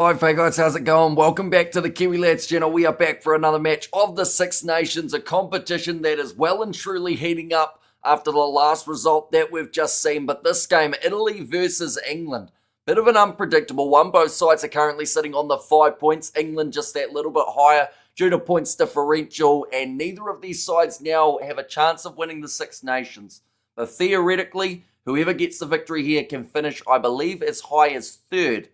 Hi guys, how's it going? Welcome back to the Kiwi Lads channel. We are back for another match of the Six Nations, a competition that is well and truly heating up after the last result that we've just seen. But this game, Italy versus England, bit of an unpredictable one. Both sides are currently sitting on the 5 points. England just that little bit higher due to points differential, and neither of these sides now have a chance of winning the Six Nations. But theoretically, whoever gets the victory here can finish, I believe, as high as third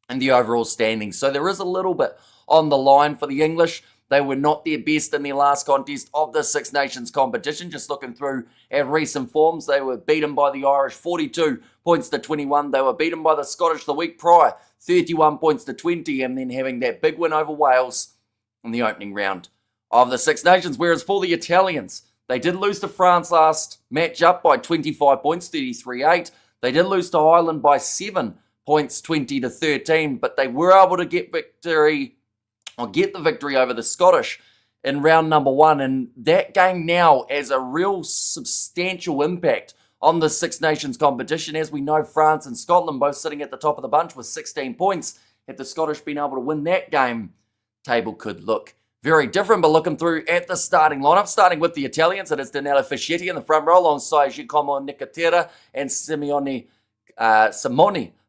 in the overall standings. So there is a little bit on the line for the English. They were not their best in their last contest of the Six Nations competition. Just looking through at recent forms, they were beaten by the Irish 42 points to 21. They were beaten by the Scottish the week prior 31 points to 20, and then having that big win over Wales in the opening round of the Six Nations. Whereas for the Italians, they did lose to France last match up by 25 points, 33-8. They did lose to Ireland by 7 points, 20 to 13, but they were able to get the victory over the Scottish in round number 1, and that game now has a real substantial impact on the Six Nations competition. As we know, France and Scotland both sitting at the top of the bunch with 16 points. Had the Scottish been able to win that game, table could look very different. But looking through at the starting lineup, starting with the Italians, it is Danilo Fischetti in the front row alongside Giacomo Nicotera and Simone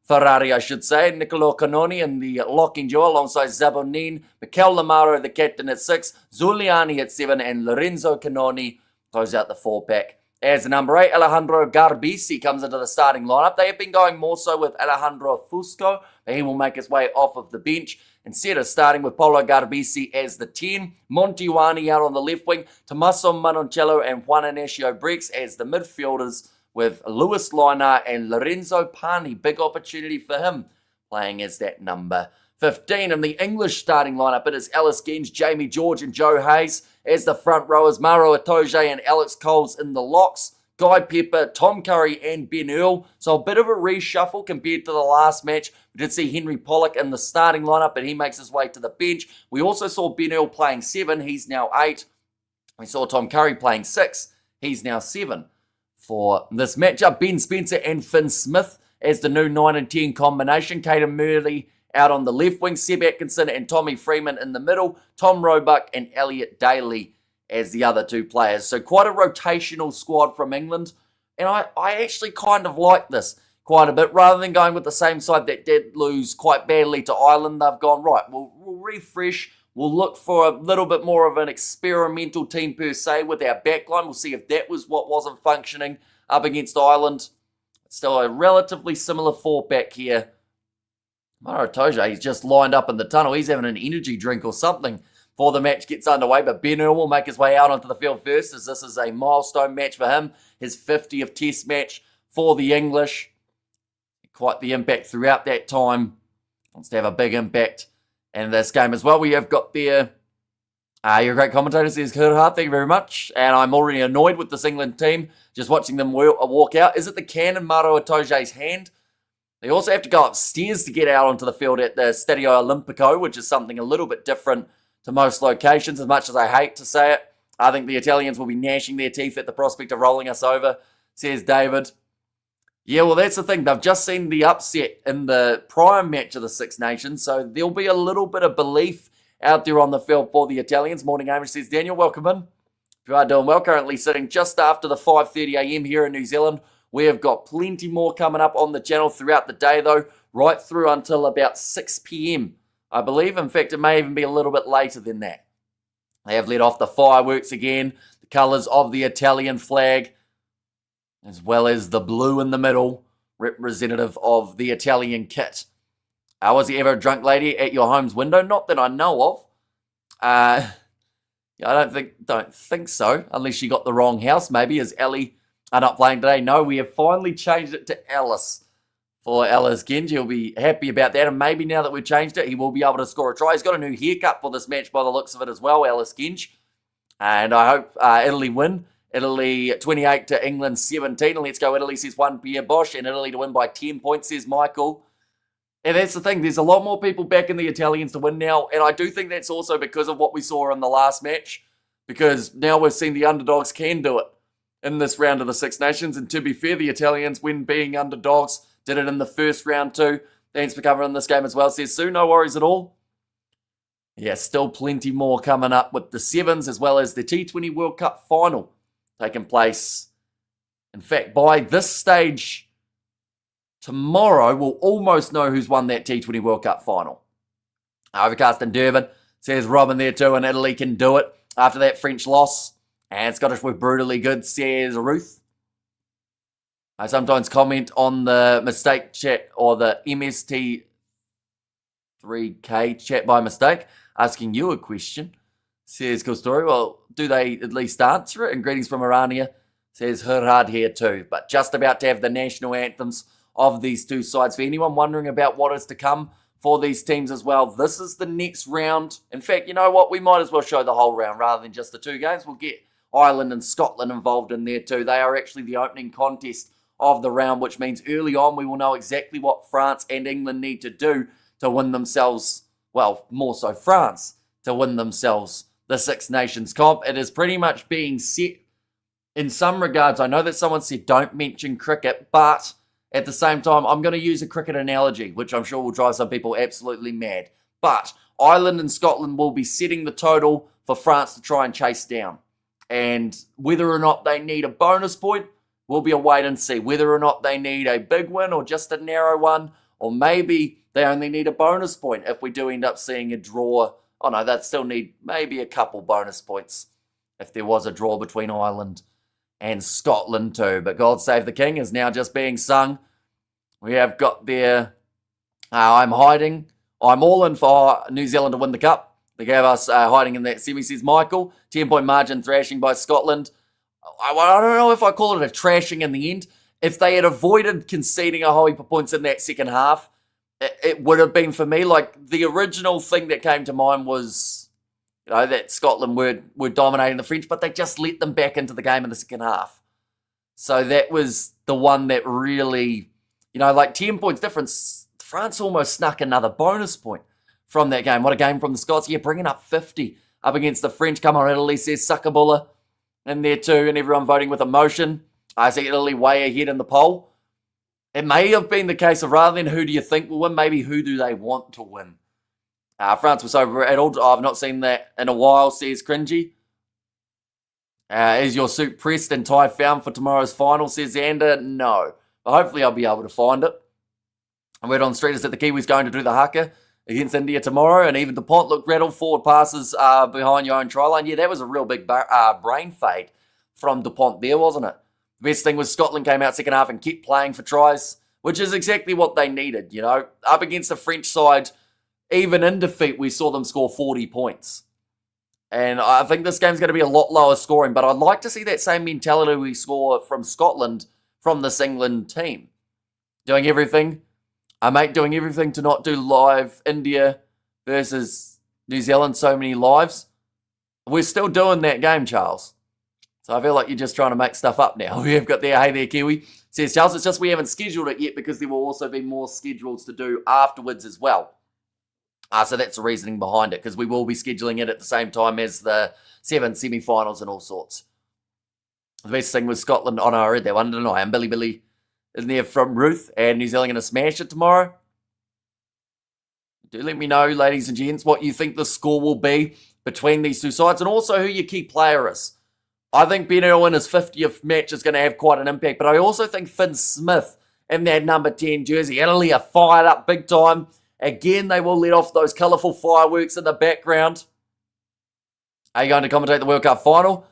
Ferrari, I should say. Nicolo Canoni in the locking duo alongside Zabonin, Mikel Lamaro, the captain at 6, Zuliani at 7, and Lorenzo Canoni close out the 4-pack. As number 8, Alejandro Garbisi comes into the starting lineup. They have been going more so with Alejandro Fusco, but he will make his way off of the bench. Instead of starting with Polo Garbisi as the 10, Montiwani out on the left wing, Tommaso Manoncello and Juan Inacio Brex as the midfielders, with Lewis Liner and Lorenzo Pani. Big opportunity for him playing as that number 15. In the English starting lineup, it is Ellis Genge, Jamie George and Joe Hayes as the front rowers, Maro Itoje and Alex Coles in the locks, Guy Pepper, Tom Curry and Ben Earl. So a bit of a reshuffle compared to the last match. We did see Henry Pollock in the starting lineup, but he makes his way to the bench. We also saw Ben Earl playing 7. He's now 8. We saw Tom Curry playing 6. He's now 7. For this matchup, Ben Spencer and Finn Smith as the new 9 and 10 combination. Caden Murley out on the left wing, Seb Atkinson and Tommy Freeman in the middle, Tom Roebuck and Elliot Daly as the other two players. So quite a rotational squad from England, and I actually kind of like this quite a bit. Rather than going with the same side that did lose quite badly to Ireland, they've gone, right, we'll refresh. We'll look for a little bit more of an experimental team per se with our backline. We'll see if that was what wasn't functioning up against Ireland. It's still a relatively similar 4-pack here. Maro Itoje, he's just lined up in the tunnel. He's having an energy drink or something before the match gets underway. But Ben Earl will make his way out onto the field first, as this is a milestone match for him. His 50th test match for the English. Quite the impact throughout that time. Wants to have a big impact in this game as well. We have got there, you're a great commentator, says Kurha, thank you very much. And I'm already annoyed with this England team, just watching them walk out. Is it the cannon Maro Itoje's hand? They also have to go upstairs to get out onto the field at the Stadio Olimpico, which is something a little bit different to most locations, as much as I hate to say it. I think the Italians will be gnashing their teeth at the prospect of rolling us over, says David. Yeah, well, that's the thing. They've just seen the upset in the prior match of the Six Nations, so there'll be a little bit of belief out there on the field for the Italians. Morning, Amish, says Daniel. Welcome in. If you are doing well, currently sitting just after the 5:30 a.m. here in New Zealand. We have got plenty more coming up on the channel throughout the day, though, right through until about 6 p.m., I believe. In fact, it may even be a little bit later than that. They have let off the fireworks again, the colours of the Italian flag, as well as the blue in the middle, representative of the Italian kit. Was there ever a drunk lady at your home's window? Not that I know of. I don't think so, unless you got the wrong house. Maybe is Ellie not playing today? No, we have finally changed it to Ellis for Ellis Genge. He'll be happy about that, and maybe now that we've changed it, he will be able to score a try. He's got a new haircut for this match by the looks of it as well, Ellis Genge. And I hope Italy win. Italy 28 to England 17. And let's go Italy, says one Pierre Bosch. And Italy to win by 10 points, says Michael. And that's the thing. There's a lot more people backing the Italians to win now. And I do think that's also because of what we saw in the last match. Because now we've seen the underdogs can do it in this round of the Six Nations. And to be fair, the Italians, when being underdogs, did it in the first round too. Thanks for covering this game as well, says Sue. No worries at all. Yeah, still plenty more coming up with the sevens as well as the T20 World Cup final taking place. In fact, by this stage tomorrow, we'll almost know who's won that T20 World Cup final. Overcast in Durban, says Robin there too, and Italy can do it after that French loss. And Scottish were brutally good, says Ruth. I sometimes comment on the mistake chat or the MST3K chat by mistake, asking you a question, says Cool Story. Well, do they at least answer it? And greetings from Irania, says Hurrad here too. But just about to have the national anthems of these two sides. For anyone wondering about what is to come for these teams as well, this is the next round. In fact, you know what? We might as well show the whole round rather than just the two games. We'll get Ireland and Scotland involved in there too. They are actually the opening contest of the round, which means early on we will know exactly what France and England need to do to win themselves, well, more so France, to win themselves the Six Nations comp. It is pretty much being set in some regards. I know that someone said don't mention cricket, but at the same time, I'm going to use a cricket analogy, which I'm sure will drive some people absolutely mad. But Ireland and Scotland will be setting the total for France to try and chase down. And whether or not they need a bonus point will be a wait and see. Whether or not they need a big win or just a narrow one, or maybe they only need a bonus point if we do end up seeing a draw. Oh no, they'd still need maybe a couple bonus points if there was a draw between Ireland and Scotland too. But God Save the King is now just being sung. We have got there, I'm hiding. I'm all in for New Zealand to win the cup. They gave us hiding in that semi, says Michael. 10-point margin thrashing by Scotland. I don't know if I call it a trashing in the end. If they had avoided conceding a whole heap of points in that second half, it would have been for me. Like, the original thing that came to mind was, you know, that Scotland were dominating the French, but they just let them back into the game in the second half. So that was the one that really, you know, like 10 points difference. France almost snuck another bonus point from that game. What a game from the Scots. Yeah, bringing up 50 up against the French. Come on, Italy, says Suckabulla in there too, and everyone voting with emotion. I see Italy way ahead in the poll. It may have been the case of rather than who do you think will win, maybe who do they want to win. France was overrattled. I've not seen that in a while, says Cringy. Is your suit pressed and tie found for tomorrow's final, says Xander? No. But hopefully I'll be able to find it. I word on the street is that the Kiwis going to do the haka against India tomorrow, and even DuPont looked rattled. Forward passes behind your own try line. Yeah, that was a real big brain fade from DuPont there, wasn't it? The best thing was Scotland came out second half and kept playing for tries, which is exactly what they needed, you know. Up against the French side, even in defeat, we saw them score 40 points. And I think this game's going to be a lot lower scoring, but I'd like to see that same mentality we saw from Scotland from this England team. Doing everything to not do live India versus New Zealand, so many lives. We're still doing that game, Charles. So I feel like you're just trying to make stuff up now. We have got there, hey there, Kiwi. Says Charles, it's just we haven't scheduled it yet because there will also be more schedules to do afterwards as well. So that's the reasoning behind it, because we will be scheduling it at the same time as the 7 semi-finals and all sorts. The best thing was Scotland. Oh no, I read that one, didn't I? And Billy isn't there from Ruth, and New Zealand going to smash it tomorrow. Do let me know, ladies and gents, what you think the score will be between these two sides, and also who your key player is. I think Ben Earl in his 50th match is going to have quite an impact, but I also think Finn Smith in that number 10 jersey. Italy are fired up big time. Again, they will let off those colourful fireworks in the background. Are you going to commentate the World Cup final?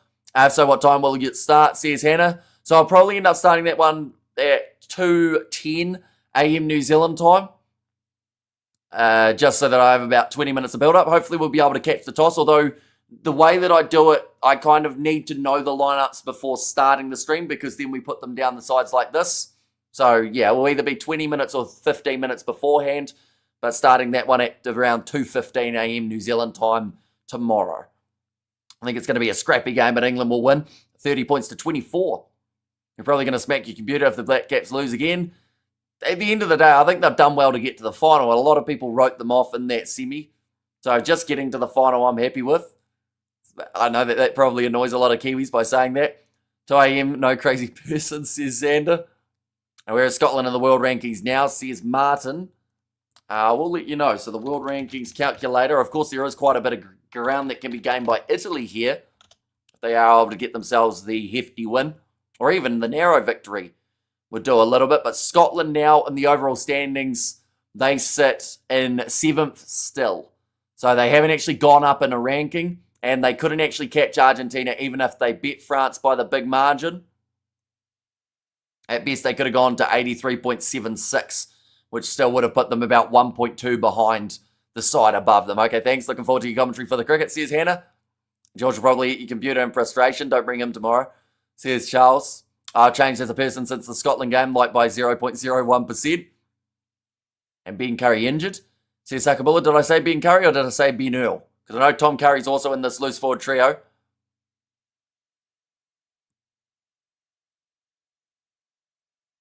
So what time will it start, says Hannah. So I'll probably end up starting that one at 2:10 a.m. New Zealand time. Just so that I have about 20 minutes to build up. Hopefully we'll be able to catch the toss, although the way that I do it, I kind of need to know the lineups before starting the stream, because then we put them down the sides like this. So yeah, we'll either be 20 minutes or 15 minutes beforehand, but starting that one at around 2:15 a.m. New Zealand time tomorrow. I think it's going to be a scrappy game, but England will win 30 points to 24. You're probably going to smack your computer if the Black Caps lose again. At the end of the day, I think they've done well to get to the final. A lot of people wrote them off in that semi. So just getting to the final, I'm happy with. I know that probably annoys a lot of Kiwis by saying that. 2 a.m., no crazy person, says Xander. And where is Scotland in the world rankings now, says Martin. We'll let you know. So the World Rankings calculator, of course, there is quite a bit of ground that can be gained by Italy here. If they are able to get themselves the hefty win, or even the narrow victory would do a little bit. But Scotland now in the overall standings, they sit in 7th still. So they haven't actually gone up in a ranking, and they couldn't actually catch Argentina even if they beat France by the big margin. At best, they could have gone to 83.76, which still would have put them about 1.2 behind the side above them. Okay, thanks. Looking forward to your commentary for the cricket, says Hannah. George will probably eat your computer in frustration. Don't bring him tomorrow, says Charles. I've changed as a person since the Scotland game, like by 0.01%. And Ben Curry injured, says Sakabula. Did I say Ben Curry or did I say Ben Earl? Because I know Tom Curry's also in this loose forward trio.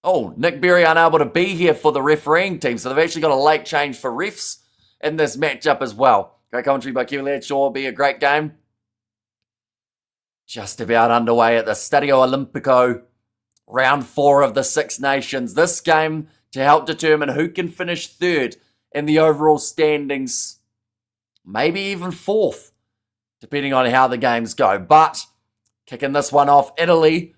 Oh, Nick Berry unable to be here for the refereeing team. So they've actually got a late change for refs in this matchup as well. Great commentary by Kiwi Lad. Sure will be a great game. Just about underway at the Stadio Olimpico. Round 4 of the Six Nations. This game to help determine who can finish third in the overall standings. Maybe even 4th, depending on how the games go. But kicking this one off, Italy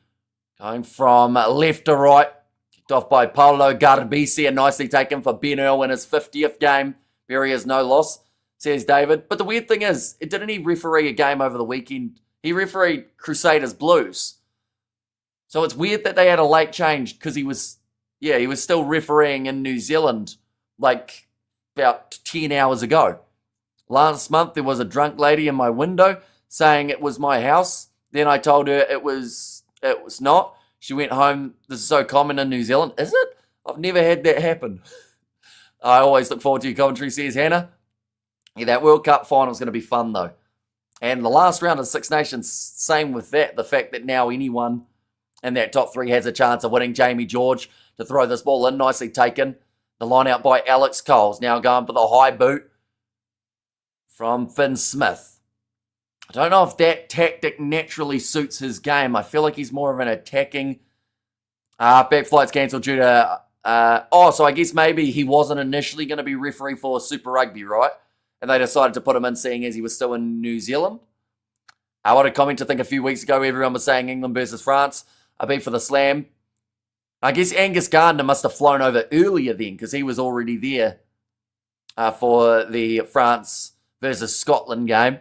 going from left to right. Kicked off by Paolo Garbisi and nicely taken for Ben Earl in his 50th game. Berry has no loss, says David. But the weird thing is, didn't he referee a game over the weekend? He refereed Crusaders Blues. So it's weird that they had a late change because he was still refereeing in New Zealand like about 10 hours ago. Last month there was a drunk lady in my window saying it was my house. Then I told her it was not. She went home. This is so common in New Zealand. Is it? I've never had that happen. I always look forward to your commentary, says Hannah. Yeah, that World Cup final is going to be fun though. And the last round of Six Nations, same with that. The fact that now anyone in that top 3 has a chance of winning. Jamie George to throw this ball in, nicely taken. The line out by Alex Coles, now going for the high boot from Finn Smith. I don't know if that tactic naturally suits his game. I feel like he's more of an attacking. Back flight's cancelled due to... so I guess maybe he wasn't initially going to be referee for Super Rugby, right? And they decided to put him in seeing as he was still in New Zealand. I wanted to comment to think a few weeks ago everyone was saying England versus France. I beat for the slam. I guess Angus Gardner must have flown over earlier then because he was already there for the France versus Scotland game.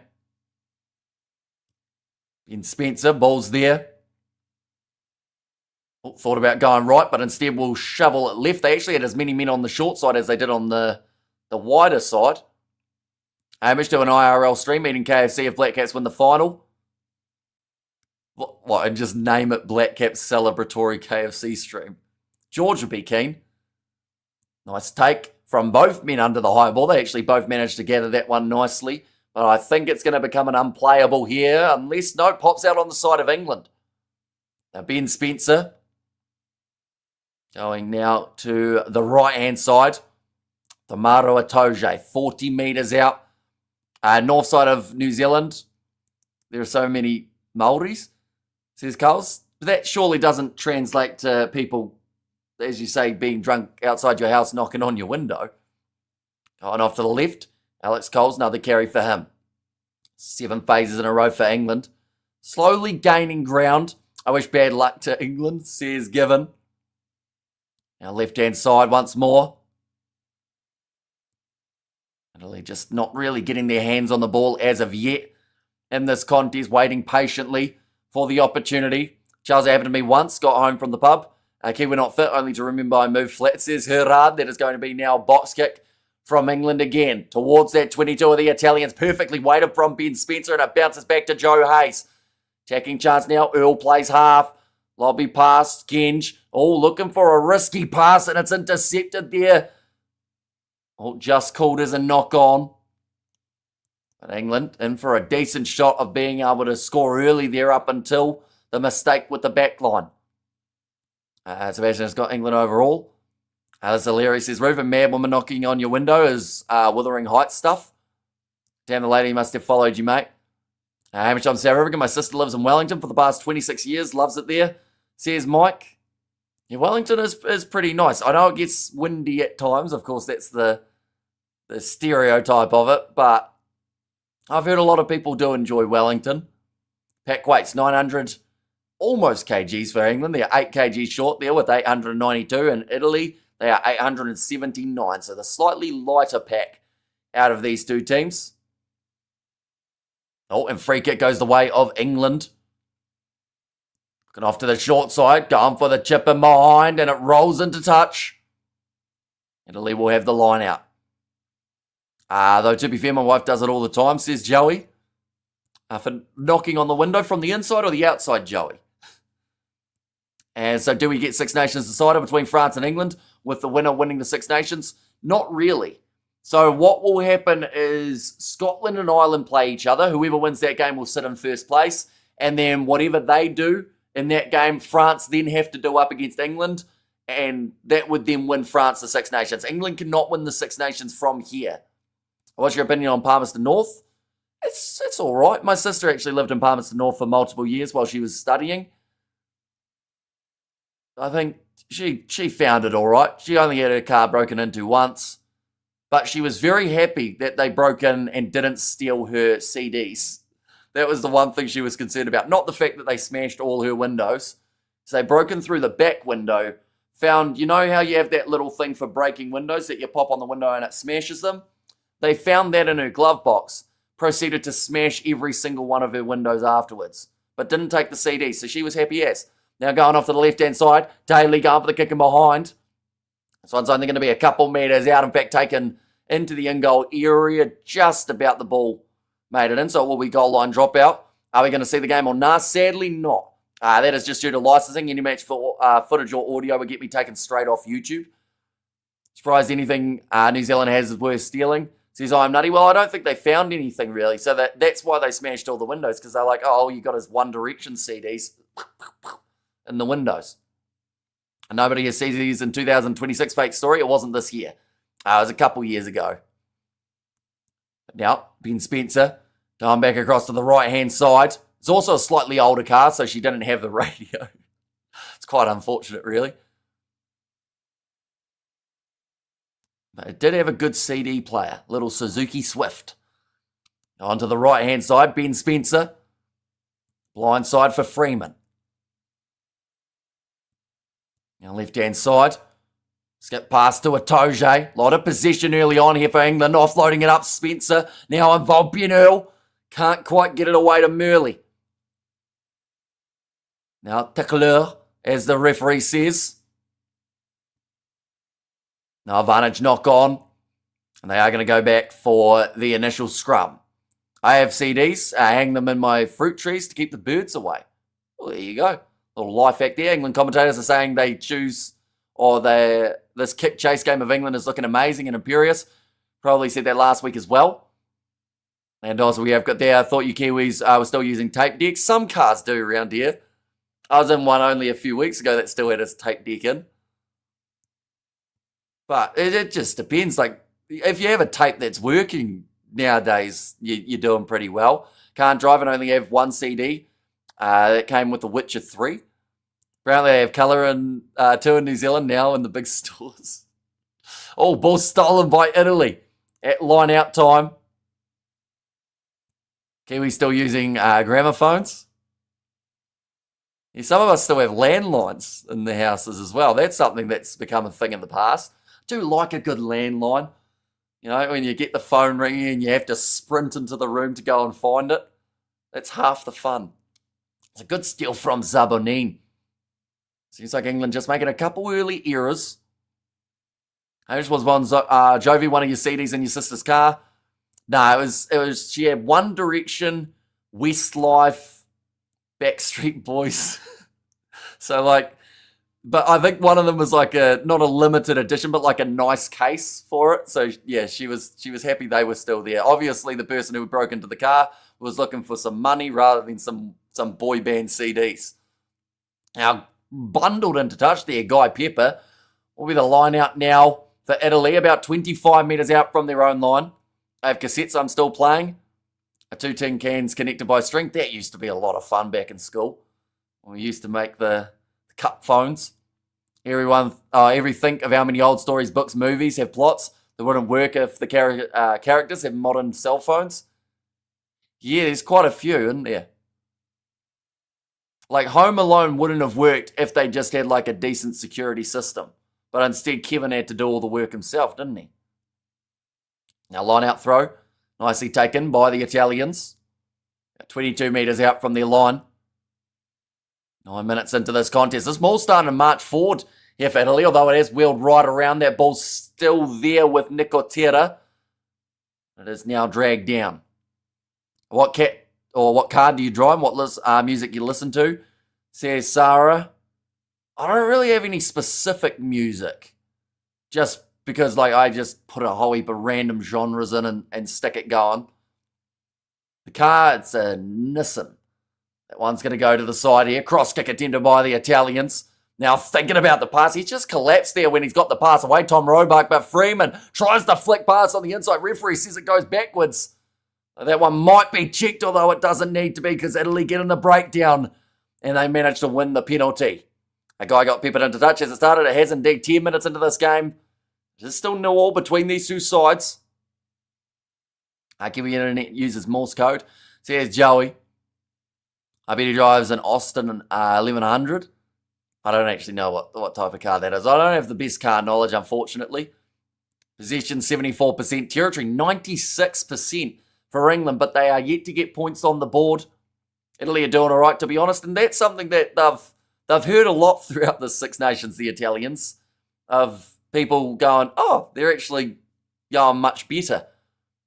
Ben Spencer, ball's there. Thought about going right, but instead will shovel it left. They actually had as many men on the short side as they did on the wider side. Hamish do an IRL stream meeting KFC if Black Caps win the final. What, and just name it Black Caps celebratory KFC stream. George would be keen. Nice take from both men under the high ball. They actually both managed to gather that one nicely. But I think it's going to become an unplayable here unless no pops out on the side of England. Now Ben Spencer going now to the right-hand side. The Maro Atoje, 40 metres out. North side of New Zealand. There are so many Maoris, says Coles. But that surely doesn't translate to people, as you say, being drunk outside your house, knocking on your window. Going off to the left, Alex Coles, another carry for him. 7 phases in a row for England. Slowly gaining ground. I wish bad luck to England, says Given. Now left-hand side once more. Italy just not really getting their hands on the ball as of yet in this contest, waiting patiently for the opportunity. Charles, it happened to me once, got home from the pub. Kiwi not fit, only to remember I moved flat, says Herard. That is going to be now a box kick from England again. Towards that 22 of the Italians, perfectly weighted from Ben Spencer, and it bounces back to Joe Hayes. Attacking chance now, Earl plays half. Lobby pass, Genge. Oh, looking for a risky pass, and it's intercepted there. Oh, just called as a knock-on. But England in for a decent shot of being able to score early there up until the mistake with the back line. Sebastian has got England overall. As hilarious says, Reuven, mad woman knocking on your window is Wuthering Heights stuff. Damn, the lady must have followed you, mate. Hamish, I'm South African. My sister lives in Wellington for the past 26 years. Loves it there, says Mike. Yeah, Wellington is pretty nice. I know it gets windy at times. Of course, that's the the stereotype of it, but I've heard a lot of people do enjoy Wellington. Pack weight's 900 almost kgs for England. They're 8 kgs short there with 892. In Italy, they are 879. So the slightly lighter pack out of these two teams. Oh, and free kick goes the way of England. Looking off to the short side, going for the chip in behind, and it rolls into touch. Italy will have the line out. Though, to be fair, my wife does it all the time, says Joey. For knocking on the window from the inside or the outside, Joey? And so do we get Six Nations decided between France and England with the winner winning the Six Nations? Not really. So what will happen is Scotland and Ireland play each other. Whoever wins that game will sit in first place. And then whatever they do in that game, France then have to do up against England. And that would then win France the Six Nations. England cannot win the Six Nations from here. What's your opinion on Palmerston North? It's all right. My sister actually lived in Palmerston North for multiple years while she was studying. I think she found it all right. She only had her car broken into once. But she was very happy that they broke in and didn't steal her CDs. That was the one thing she was concerned about. Not the fact that they smashed all her windows. So they broke in through the back window. Found, you know how you have that little thing for breaking windows that you pop on the window and it smashes them? They found that in her glove box. Proceeded to smash every single one of her windows afterwards. But didn't take the CD, so she was happy as. Now going off to the left-hand side. Daly going for the kick in behind. This one's only going to be a couple metres out. In fact, taken into the in-goal area. Just about the ball made it in. So will we goal line dropout? Are we going to see the game or nah? Sadly not. That is just due to licensing. Any match for footage or audio would get me taken straight off YouTube. Surprised anything New Zealand has is worth stealing. Says, I'm nutty. Well, I don't think they found anything really. So that's why they smashed all the windows. Because they're like, oh, all you got is One Direction CDs in the windows. And nobody has CDs in 2026. Fake story. It wasn't this year. It was a couple years ago. But now, Ben Spencer going back across to the right-hand side. It's also a slightly older car, so she didn't have the radio. It's quite unfortunate, really. But it did have a good CD player, little Suzuki Swift. On to the right-hand side, Ben Spencer. Blind side for Freeman. Now left-hand side. Skip pass to Atoje. A lot of possession early on here for England. Offloading it up, Spencer. Now involved Ben Earl. Can't quite get it away to Murley. Now Tickler, as the referee says. No advantage knock on. And they are going to go back for the initial scrum. I have CDs. I hang them in my fruit trees to keep the birds away. Well, there you go. Little life hack there. England commentators are saying they choose, or this kick chase game of England is looking amazing and imperious. Probably said that last week as well. And also we have got there, I thought you Kiwis were still using tape decks. Some cars do around here. I was in one only a few weeks ago that still had its tape deck in. But it just depends. Like, if you have a tape that's working nowadays, you're doing pretty well. Can't drive and only have one CD. That came with The Witcher 3. Apparently they have colour in 2 in New Zealand now in the big stores. Oh, ball stolen by Italy at line out time. Kiwi still using gramophones. Yeah, some of us still have landlines in the houses as well. That's something that's become a thing in the past. Do like a good landline. You know, when you get the phone ringing and you have to sprint into the room to go and find it. That's half the fun. It's a good steal from Zabonin. Seems like England just making a couple early errors. How much was one, Jovi, one of your CDs in your sister's car? No, it was she had One Direction, Westlife, Backstreet Boys. So like, but I think one of them was like not a limited edition, but like a nice case for it. So yeah, she was happy they were still there. Obviously, the person who broke into the car was looking for some money rather than some boy band CDs. Now, bundled into touch there, Guy Pepper will be the line out now for Italy, about 25 metres out from their own line. I have cassettes I'm still playing. A 2 tin cans connected by string. That used to be a lot of fun back in school. We used to make the cup phones. Everything of how many old stories, books, movies have plots. that wouldn't work if the characters have modern cell phones. Yeah, there's quite a few, isn't there? Like, Home Alone wouldn't have worked if they just had, like, a decent security system. But instead, Kevin had to do all the work himself, didn't he? Now, line-out throw. Nicely taken by the Italians. 22 metres out from their line. 9 minutes into this contest. This ball's starting to march forward here for Italy, although it has wheeled right around. That ball's still there with Nicotera. It is now dragged down. What car do you drive? What music you listen to? Says Sarah. I don't really have any specific music. Just because, like, I just put a whole heap of random genres in and stick it going. The car, it's a Nissan. That one's going to go to the side here. Cross kick attempted by the Italians. Now thinking about the pass. He's just collapsed there when he's got the pass away. Tom Roebuck, but Freeman tries to flick pass on the inside. Referee says it goes backwards. That one might be checked, although it doesn't need to be because Italy get in the breakdown and they manage to win the penalty. A guy got peppered into touch as it started. It has indeed 10 minutes into this game. There's still 0-0 between these two sides. Kiwi Internet uses Morse code. So here's Joey. I bet he drives an Austin 1100. I don't actually know what type of car that is. I don't have the best car knowledge, unfortunately. Possession 74%. Territory 96% for England, but they are yet to get points on the board. Italy are doing all right, to be honest, and that's something that they've heard a lot throughout the Six Nations, the Italians, of people going, oh, they're actually going much better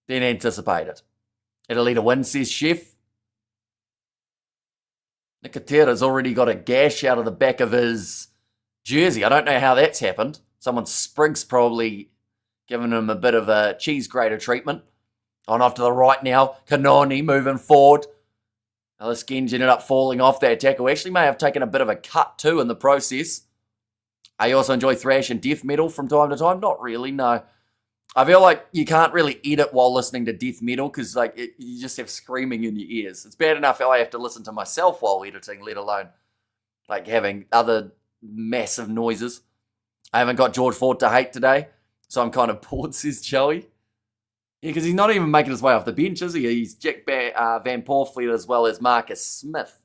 than anticipated. Italy to win, says Chef. Nicotera's already got a gash out of the back of his jersey. I don't know how that's happened. Someone Spriggs probably giving him a bit of a cheese grater treatment. On off to the right now. Canoni moving forward. Alice Genge ended up falling off that tackle. Actually may have taken a bit of a cut too in the process. I also enjoy thrash and death metal from time to time. Not really, no. I feel like you can't really edit while listening to death metal because you just have screaming in your ears. It's bad enough how I have to listen to myself while editing, let alone like having other massive noises. I haven't got George Ford to hate today, so I'm kind of bored, says Joey. Yeah, because he's not even making his way off the bench, is he? He's Jack Van Porfleet as well as Marcus Smith.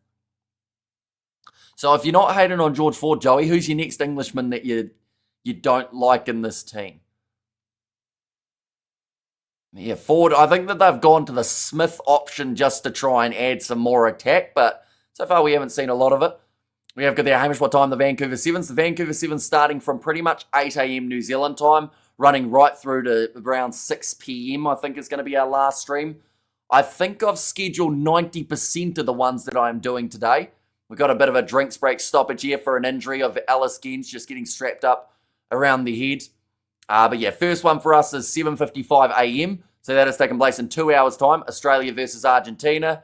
So if you're not hating on George Ford, Joey, who's your next Englishman that you don't like in this team? Yeah, Ford, I think that they've gone to the Smith option just to try and add some more attack, but so far we haven't seen a lot of it. We have got there, Hamish, what time the Vancouver Sevens? The Vancouver Sevens starting from pretty much 8 a.m. New Zealand time, running right through to around 6 p.m. I think is going to be our last stream. I think I've scheduled 90% of the ones that I'm doing today. We've got a bit of a drinks break stoppage here for an injury of Alice Genge just getting strapped up around the head. But yeah, first one for us is 7:55 a.m. So that has taken place in 2 hours' time. Australia versus Argentina.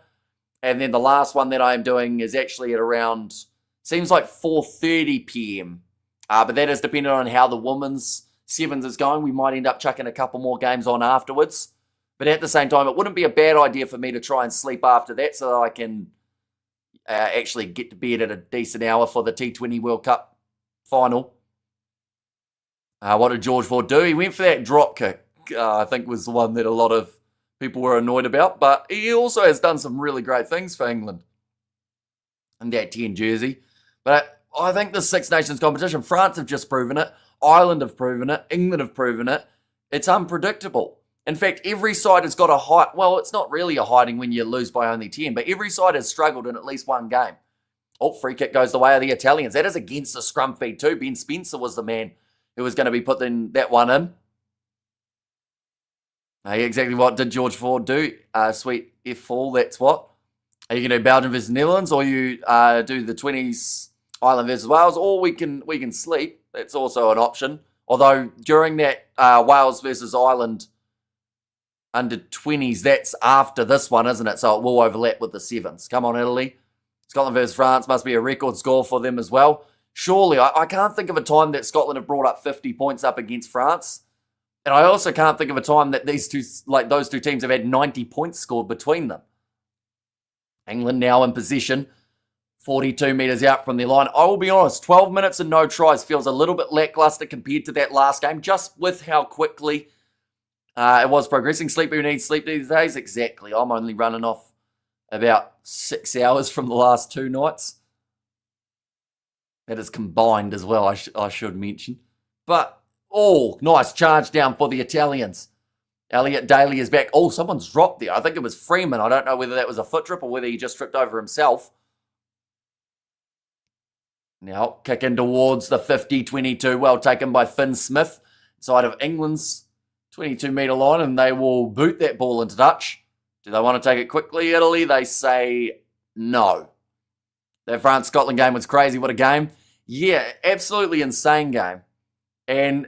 And then the last one that I'm doing is actually at around, seems like 4:30 p.m. But that is dependent on how the women's sevens is going. We might end up chucking a couple more games on afterwards. But at the same time, it wouldn't be a bad idea for me to try and sleep after that so that I can actually get to bed at a decent hour for the T20 World Cup final. What did George Ford do? He went for that drop kick. I think was the one that a lot of people were annoyed about. But he also has done some really great things for England in that 10 jersey. But I think the Six Nations competition, France have just proven it. Ireland have proven it. England have proven it. It's unpredictable. In fact, every side has got a hide. Well, it's not really a hiding when you lose by only 10, but every side has struggled in at least one game. Oh, free kick goes the way of the Italians. That is against the scrum feed too. Ben Spencer was the man who was going to be putting that one in. Exactly what did George Ford do? Sweet F4, that's what. Are you going to do Belgium versus Netherlands, or you do the 20s Ireland versus Wales, or we can sleep. That's also an option. Although during that Wales versus Ireland under 20s, that's after this one, isn't it? So it will overlap with the sevens. Come on, Italy. Scotland versus France must be a record score for them as well. Surely, I can't think of a time that Scotland have brought up 50 points up against France. And I also can't think of a time that those two teams have had 90 points scored between them. England now in position, 42 metres out from their line. I will be honest, 12 minutes and no tries feels a little bit lacklustre compared to that last game, just with how quickly It was progressing. Sleep who needs sleep these days? Exactly. I'm only running off about 6 hours from the last 2 nights. That is combined as well, I should mention. But, nice charge down for the Italians. Elliot Daly is back. Someone's dropped there. I think it was Freeman. I don't know whether that was a foot trip or whether he just tripped over himself. Now, kicking towards the 50-22. Well taken by Finn Smith. Side of England's 22-metre line, and they will boot that ball into touch. Do they want to take it quickly, Italy? They say no. That France-Scotland game was crazy. What a game. Yeah, absolutely insane game. And,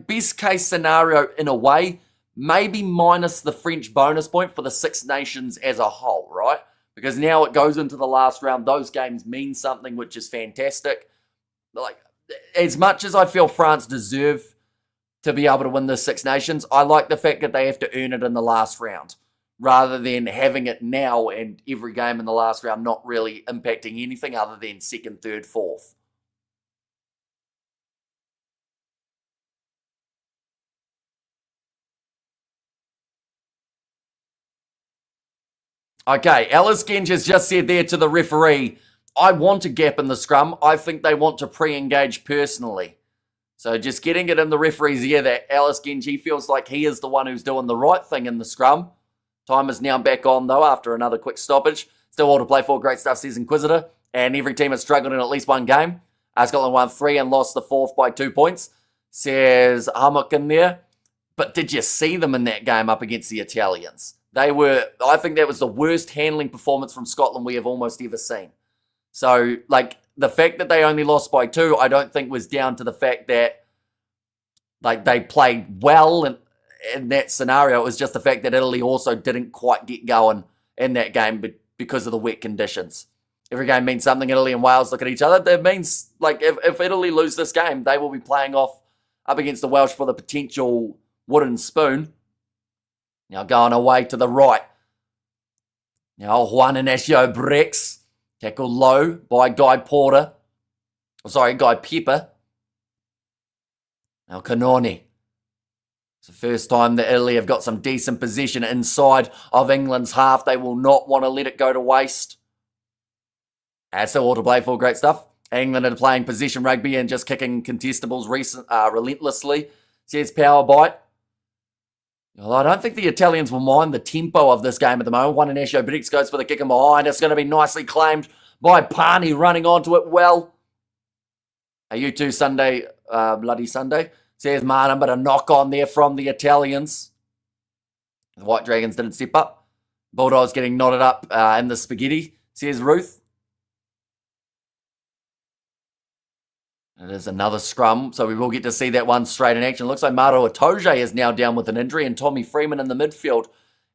best case scenario in a way, maybe minus the French bonus point for the Six Nations as a whole, right? Because now it goes into the last round. Those games mean something, which is fantastic. As much as I feel France deserve to be able to win the Six Nations, I like the fact that they have to earn it in the last round, rather than having it now and every game in the last round not really impacting anything other than second, third, fourth. Okay, Alice Genge has just said there to the referee, I want a gap in the scrum. I think they want to pre-engage personally. So just getting it in the referee's ear that Alice Genge feels like he is the one who's doing the right thing in the scrum. Time is now back on, though, after another quick stoppage. Still all to play for. Great stuff, says Inquisitor. And every team has struggled in at least one game. Scotland won 3 and lost the 4th by 2 points, says Hammock in there. But did you see them in that game up against the Italians? I think that was the worst handling performance from Scotland we have almost ever seen. So, the fact that they only lost by 2, I don't think was down to the fact that, they played well in that scenario. It was just the fact that Italy also didn't quite get going in that game because of the wet conditions. Every game means something. Italy and Wales look at each other. That means, if Italy lose this game, they will be playing off up against the Welsh for the potential wooden spoon. Now going away to the right. Now Juan Inacio Brex. Tackled low by Guy Pepper. Now Canoni. It's the first time that Italy have got some decent possession inside of England's half. They will not want to let it go to waste. That's all to play for. Great stuff. England are playing possession rugby and just kicking contestables relentlessly. Says Power Bite. Well, I don't think the Italians will mind the tempo of this game at the moment. Juan Inacio Brex goes for the kick in behind. It's going to be nicely claimed by Pani running onto it well. A U2 Sunday, bloody Sunday, says Martin, but a knock on there from the Italians. The White Dragons didn't step up. Bulldogs getting knotted up in the spaghetti, says Ruth. It is another scrum, so we will get to see that one straight in action. Looks like Maro Itoje is now down with an injury, and Tommy Freeman in the midfield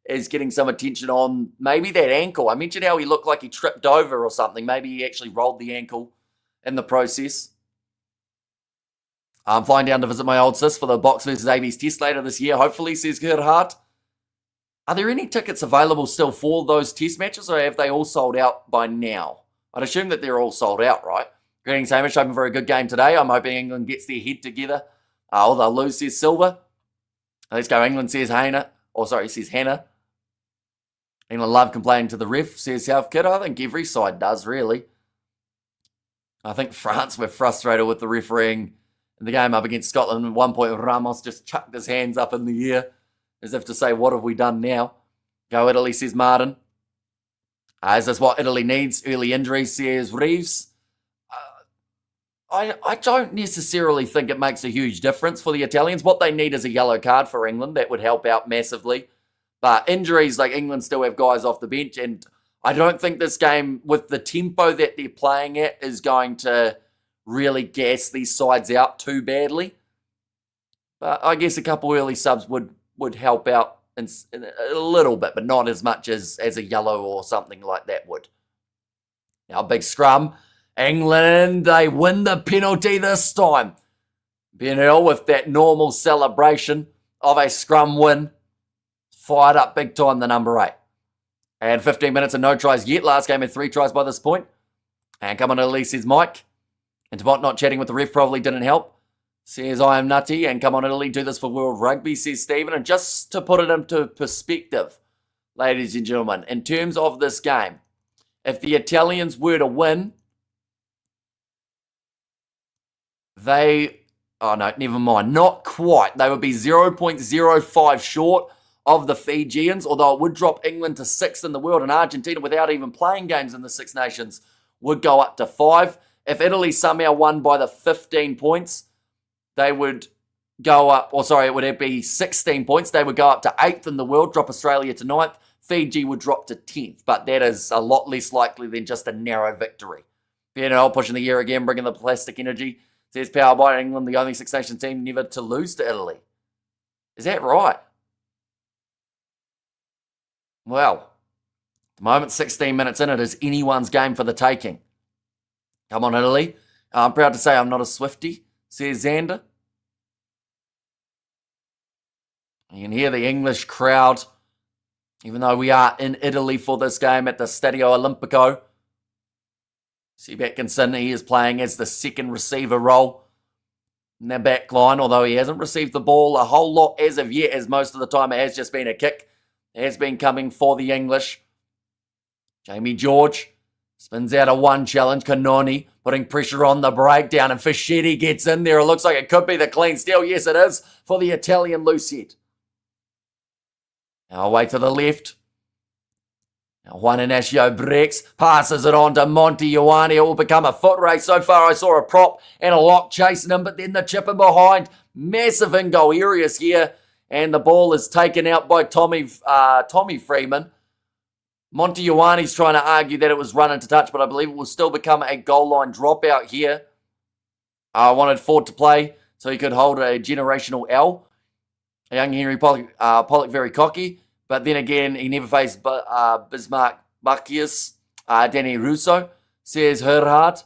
is getting some attention on maybe that ankle. I mentioned how he looked like he tripped over or something. Maybe he actually rolled the ankle in the process. I'm flying down to visit my old sis for the Box versus AB's test later this year, hopefully, says Gerhard. Are there any tickets available still for those test matches, or have they all sold out by now? I'd assume that they're all sold out, right? Greetings, Hamish. Hoping for a good game today. I'm hoping England gets their head together. They'll lose, says Silver. Let's go England, says Hannah. Says Hannah. England love complaining to the ref, says South Kid. I think every side does, really. I think France were frustrated with the refereeing in the game up against Scotland. At one point, Ramos just chucked his hands up in the air as if to say, what have we done now? Go Italy, says Martin. Is this what Italy needs? Early injuries, says Reeves. I don't necessarily think it makes a huge difference for the Italians. What they need is a yellow card for England. That would help out massively. But injuries, England still have guys off the bench. And I don't think this game, with the tempo that they're playing at, is going to really gas these sides out too badly. But I guess a couple early subs would help out in a little bit, but not as much as a yellow or something like that would. Now, big scrum. England, they win the penalty this time. Ben Earl with that normal celebration of a scrum win. Fired up big time, the number 8. And 15 minutes and no tries yet. Last game had 3 tries by this point. And come on, Italy, says Mike. And Tabot not chatting with the ref probably didn't help. Says, I am nutty, and come on Italy, do this for World Rugby, says Stephen. And just to put it into perspective, ladies and gentlemen, in terms of this game, if the Italians were to win, oh no, never mind, not quite. They would be 0.05 short of the Fijians, although it would drop England to 6th in the world, and Argentina, without even playing games in the Six Nations, would go up to 5. If Italy somehow won by the 15 points, they would go up, it would be 16 points. They would go up to 8th in the world, drop Australia to 9th. Fiji would drop to 10th, but that is a lot less likely than just a narrow victory. PNL pushing the year again, bringing the plastic energy. Says powered by England, the only Six Nations team never to lose to Italy. Is that right? Well, at the moment, 16 minutes in, it is anyone's game for the taking. Come on, Italy. I'm proud to say I'm not a Swiftie, says Xander. You can hear the English crowd, even though we are in Italy for this game at the Stadio Olimpico. See Atkinson, he is playing as the second receiver role in their back line, although he hasn't received the ball a whole lot as of yet, as most of the time it has just been a kick. It has been coming for the English. Jamie George spins out a one challenge. Kanoni putting pressure on the breakdown, and Fischetti gets in there. It looks like it could be the clean steal. Yes, it is for the Italian loose head. Now away to the left. Now Juan Inacio breaks, passes it on to Monty Ioane. It will become a foot race. So far I saw a prop and a lock chasing him, but then the chip in behind. Massive in-goal areas here, and the ball is taken out by Tommy Freeman. Monty Ioane's trying to argue that it was run into touch, but I believe it will still become a goal line dropout here. I wanted Ford to play so he could hold a generational L. Young Henry Pollock very cocky. But then again, he never faced Bismarck Bacchius, Danny Russo, says Herhard.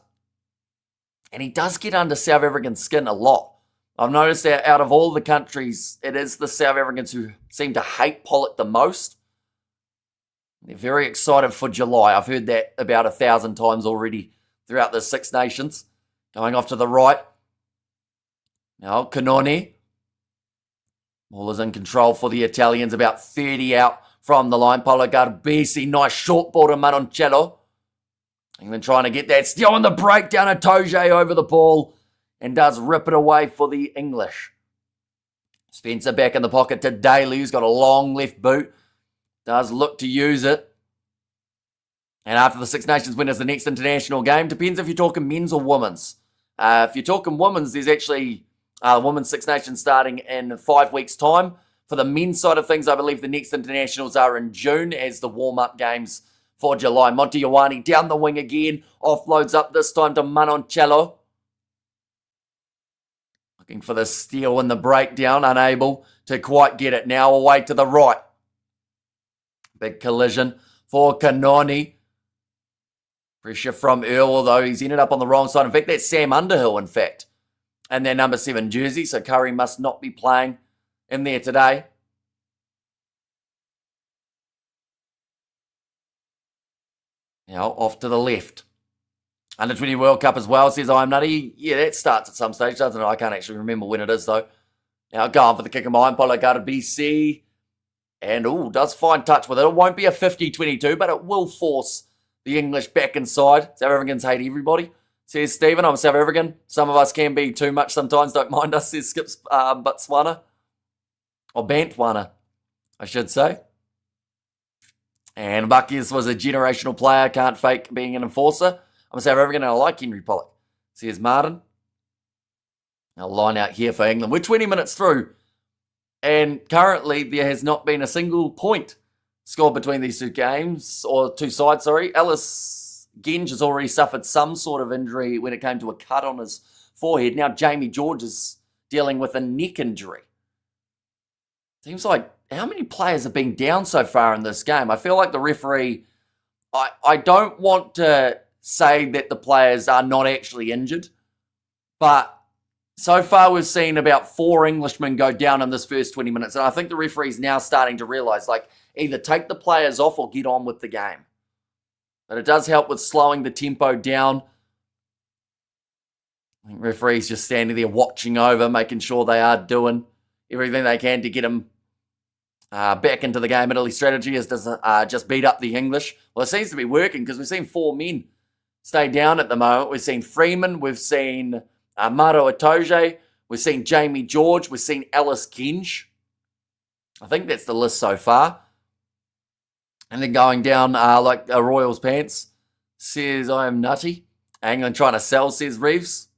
And he does get under South African's skin a lot. I've noticed that out of all the countries, it is the South Africans who seem to hate Pollock the most. They're very excited for July. I've heard that about 1,000 times already throughout the Six Nations. Going off to the right. Now, Kanoni. Ball is in control for the Italians, about 30 out from the line. Paolo Garbisi, nice short ball to Manoncello. England trying to get that steal on the breakdown of Toje over the ball, and does rip it away for the English. Spencer back in the pocket to Daly, who's got a long left boot. Does look to use it. And after the Six Nations win is the next international game. Depends if you're talking men's or women's. If you're talking women's, there's actually Women's Six Nations starting in 5 weeks' time. For the men's side of things, I believe the next internationals are in June as the warm-up games for July. Monty Ioane down the wing again. Offloads up this time to Manoncello. Looking for the steal and the breakdown. Unable to quite get it. Now away to the right. Big collision for Kanoni. Pressure from Earl, although he's ended up on the wrong side. In fact, that's Sam Underhill, in fact. And their number 7 jersey, so Curry must not be playing in there today. Now off to the left. Under 20 World Cup as well, says I'm nutty. Yeah, that starts at some stage, doesn't it? I can't actually remember when it is, though. Now going for the kick of mine, Polo Gata BC. And, does find touch with it. It won't be a 50-22, but it will force the English back inside. South Africans hate everybody. Says Stephen, I'm South African. Some of us can be too much sometimes. Don't mind us, says Skips Botswana. Or Bantwana, I should say. And Buckies was a generational player. Can't fake being an enforcer. I'm South African and I like Henry Pollock. Says Martin. A line out here for England. We're 20 minutes through. And currently there has not been a single point scored between these two games. Or two sides, sorry. Ellis Genge has already suffered some sort of injury when it came to a cut on his forehead. Now Jamie George is dealing with a neck injury. Seems like, how many players have been down so far in this game? I feel like the referee, I don't want to say that the players are not actually injured, but so far we've seen about 4 Englishmen go down in this first 20 minutes, and I think the referee's now starting to realise, either take the players off or get on with the game. But it does help with slowing the tempo down. Referees just standing there watching over, making sure they are doing everything they can to get them back into the game. Italy's strategy is to just beat up the English. Well, it seems to be working because we've seen 4 men stay down at the moment. We've seen Freeman, we've seen Maro Itoje, we've seen Jamie George, we've seen Ellis Genge. I think that's the list so far. And then going down like Royals Pants says, I am nutty. England trying to sell, says Reeves.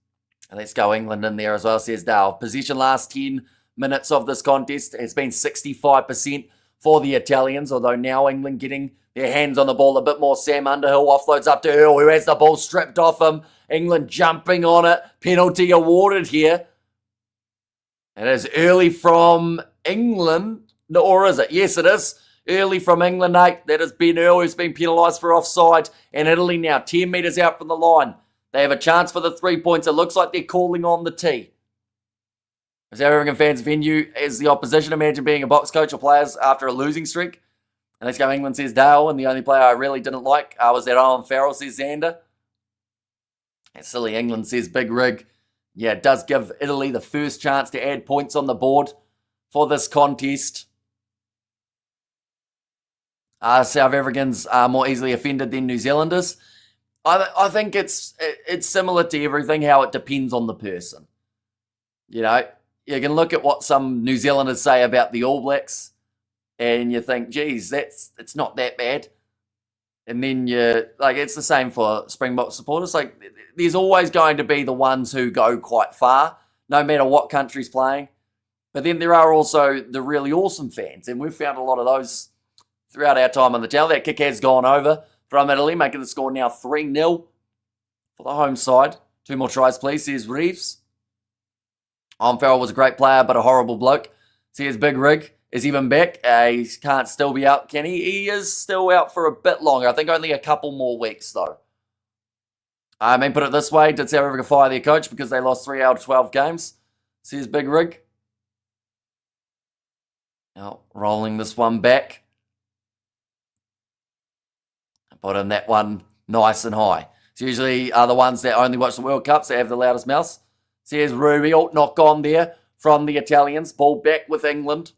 And let's go England in there as well, says Dale. Possession last 10 minutes of this contest has been 65% for the Italians, although now England getting their hands on the ball a bit more. Sam Underhill offloads up to Earl, who has the ball stripped off him. England jumping on it. Penalty awarded here. It is early from England, or is it? Yes, it is. Early from England, 8. That is Ben Earl, who's been penalised for offside. And Italy now 10 metres out from the line. They have a chance for the 3 points. It looks like they're calling on the tee. South African fans venue as the opposition. Imagine being a box coach or players after a losing streak. And let's go England, says Dale. And the only player I really didn't like was that Owen Farrell, says Xander. And silly England, says Big Rig. Yeah, it does give Italy the first chance to add points on the board for this contest. South Africans are more easily offended than New Zealanders. I think it's similar to everything, how it depends on the person. You know, you can look at what some New Zealanders say about the All Blacks, and you think, geez, it's not that bad. And then it's the same for Springbok supporters. Like, there's always going to be the ones who go quite far, no matter what country's playing. But then there are also the really awesome fans, and we've found a lot of those throughout our time on the channel. That kick has gone over from Italy, making the score now 3-0 for the home side. 2 more tries, please, says Reeves. Farrell was a great player, but a horrible bloke. Says Big Rig. Is even back? He can't still be out, can he? He is still out for a bit longer. I think only a couple more weeks, though. I mean, put it this way. Did South Africa fire their coach because they lost 3 out of 12 games? Says Big Rig. Now, rolling this one back. Put in that one nice and high. It's usually the ones that only watch the World Cups that have the loudest mouths. Says Ruby. Oh, knock on there from the Italians. Ball back with England.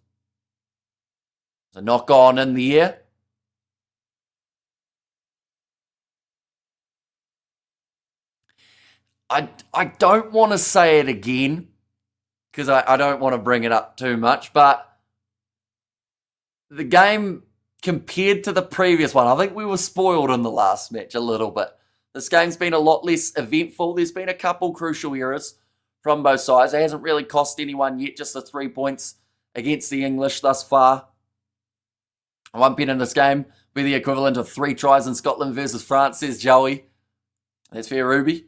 So knock on in the air. I don't want to say it again because I don't want to bring it up too much, but the game compared to the previous one, I think we were spoiled in the last match a little bit. This game's been a lot less eventful. There's been a couple crucial errors from both sides. It hasn't really cost anyone yet, just the 3 points against the English thus far. 1 pin in this game be the equivalent of 3 tries in Scotland versus France, says Joey. That's fair, Ruby.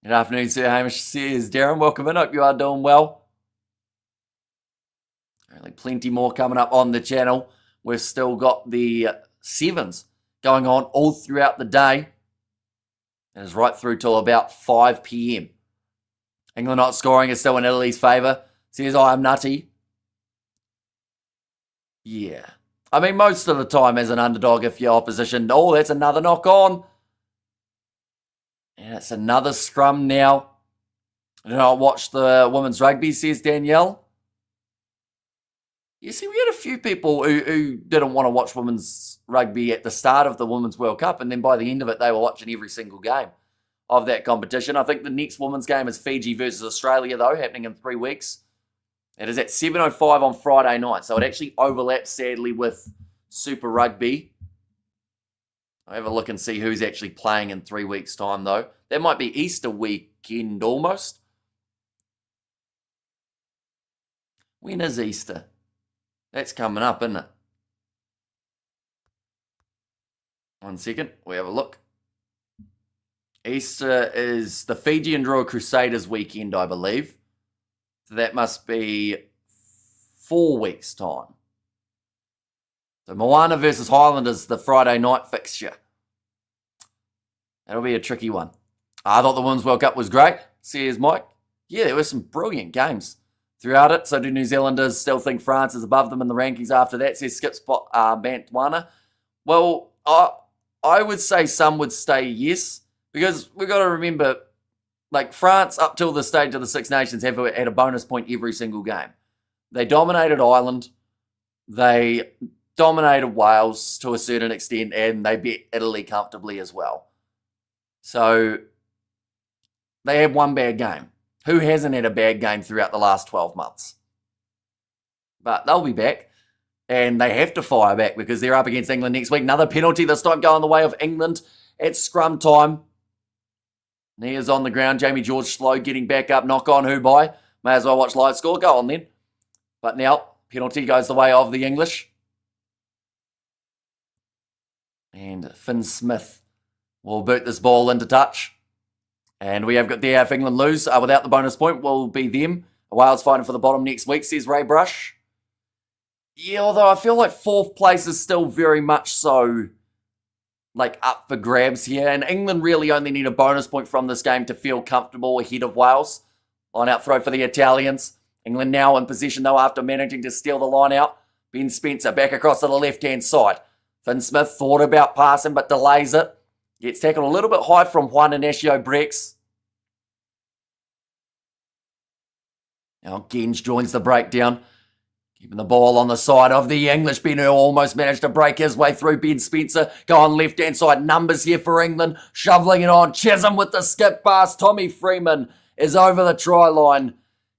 Good afternoon, Sir Hamish, says Darren. Welcome in. Hope you are doing well. Only plenty more coming up on the channel. We've still got the 7s going on all throughout the day. It is right through till about 5 p.m. England not scoring is still in Italy's favour. Says, I am nutty. Yeah. I mean, most of the time as an underdog, if your opposition... Oh, that's another knock on. And it's another scrum now. I do not watch the women's rugby, says Danielle. You see, we had a few people who didn't want to watch women's rugby at the start of the Women's World Cup, and then by the end of it, they were watching every single game of that competition. I think the next women's game is Fiji versus Australia, though, happening in 3 weeks. It is at 7:05 on Friday night, so it actually overlaps, sadly, with Super Rugby. I'll have a look and see who's actually playing in 3 weeks' time, though. That might be Easter weekend, almost. When is Easter? That's coming up, isn't it? 1 second, we have a look. Easter is the Fiji and Royal Crusaders weekend, I believe. So that must be 4 weeks' time. So Moana versus Highlanders, the Friday night fixture. That'll be a tricky one. I thought the Women's World Cup was great, says Mike. Yeah, there were some brilliant games throughout it. So do New Zealanders still think France is above them in the rankings after that, says Skip Bantwana. Well, I would say some would say yes, because we've got to remember like France, up till the stage of the Six Nations, have had a bonus point every single game. They dominated Ireland. They dominated Wales to a certain extent, and they beat Italy comfortably as well. So they had one bad game. Who hasn't had a bad game throughout the last 12 months? But they'll be back, and they have to fire back because they're up against England next week. Another penalty this time going the way of England at scrum time. Nia's on the ground. Jamie George slow getting back up. Knock on who by? May as well watch live score. Go on then. But now, penalty goes the way of the English. And Finn Smith will boot this ball into touch. And we have got there, if England lose without the bonus point, will be them. Wales fighting for the bottom next week, says Ray Brush. Yeah, although I feel like fourth place is still very much so like up for grabs here. And England really only need a bonus point from this game to feel comfortable ahead of Wales. Line out throw for the Italians. England now in possession though after managing to steal the line out. Ben Spencer back across to the left-hand side. Finn Smith thought about passing but delays it. Gets tackled a little bit high from Juan Inacio Brex. Now Genge joins the breakdown. Keeping the ball on the side of the English. Ben Earl almost managed to break his way through Ben Spencer. Go on left-hand side. Numbers here for England. Shoveling it on. Chisholm with the skip pass. Tommy Freeman is over the try line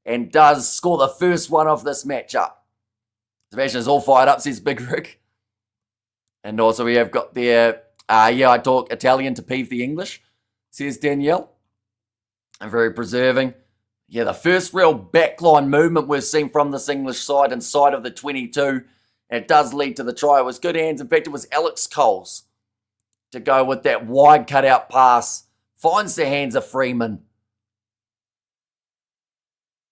and does score the first one of this matchup. Sebastian is all fired up, says Big Rick. And also we have got there, I talk Italian to peeve the English, says Danielle. And very preserving. Yeah, the first real backline movement we've seen from this English side inside of the 22. And it does lead to the try. It was good hands. In fact, it was Alex Coles to go with that wide cutout pass. Finds the hands of Freeman.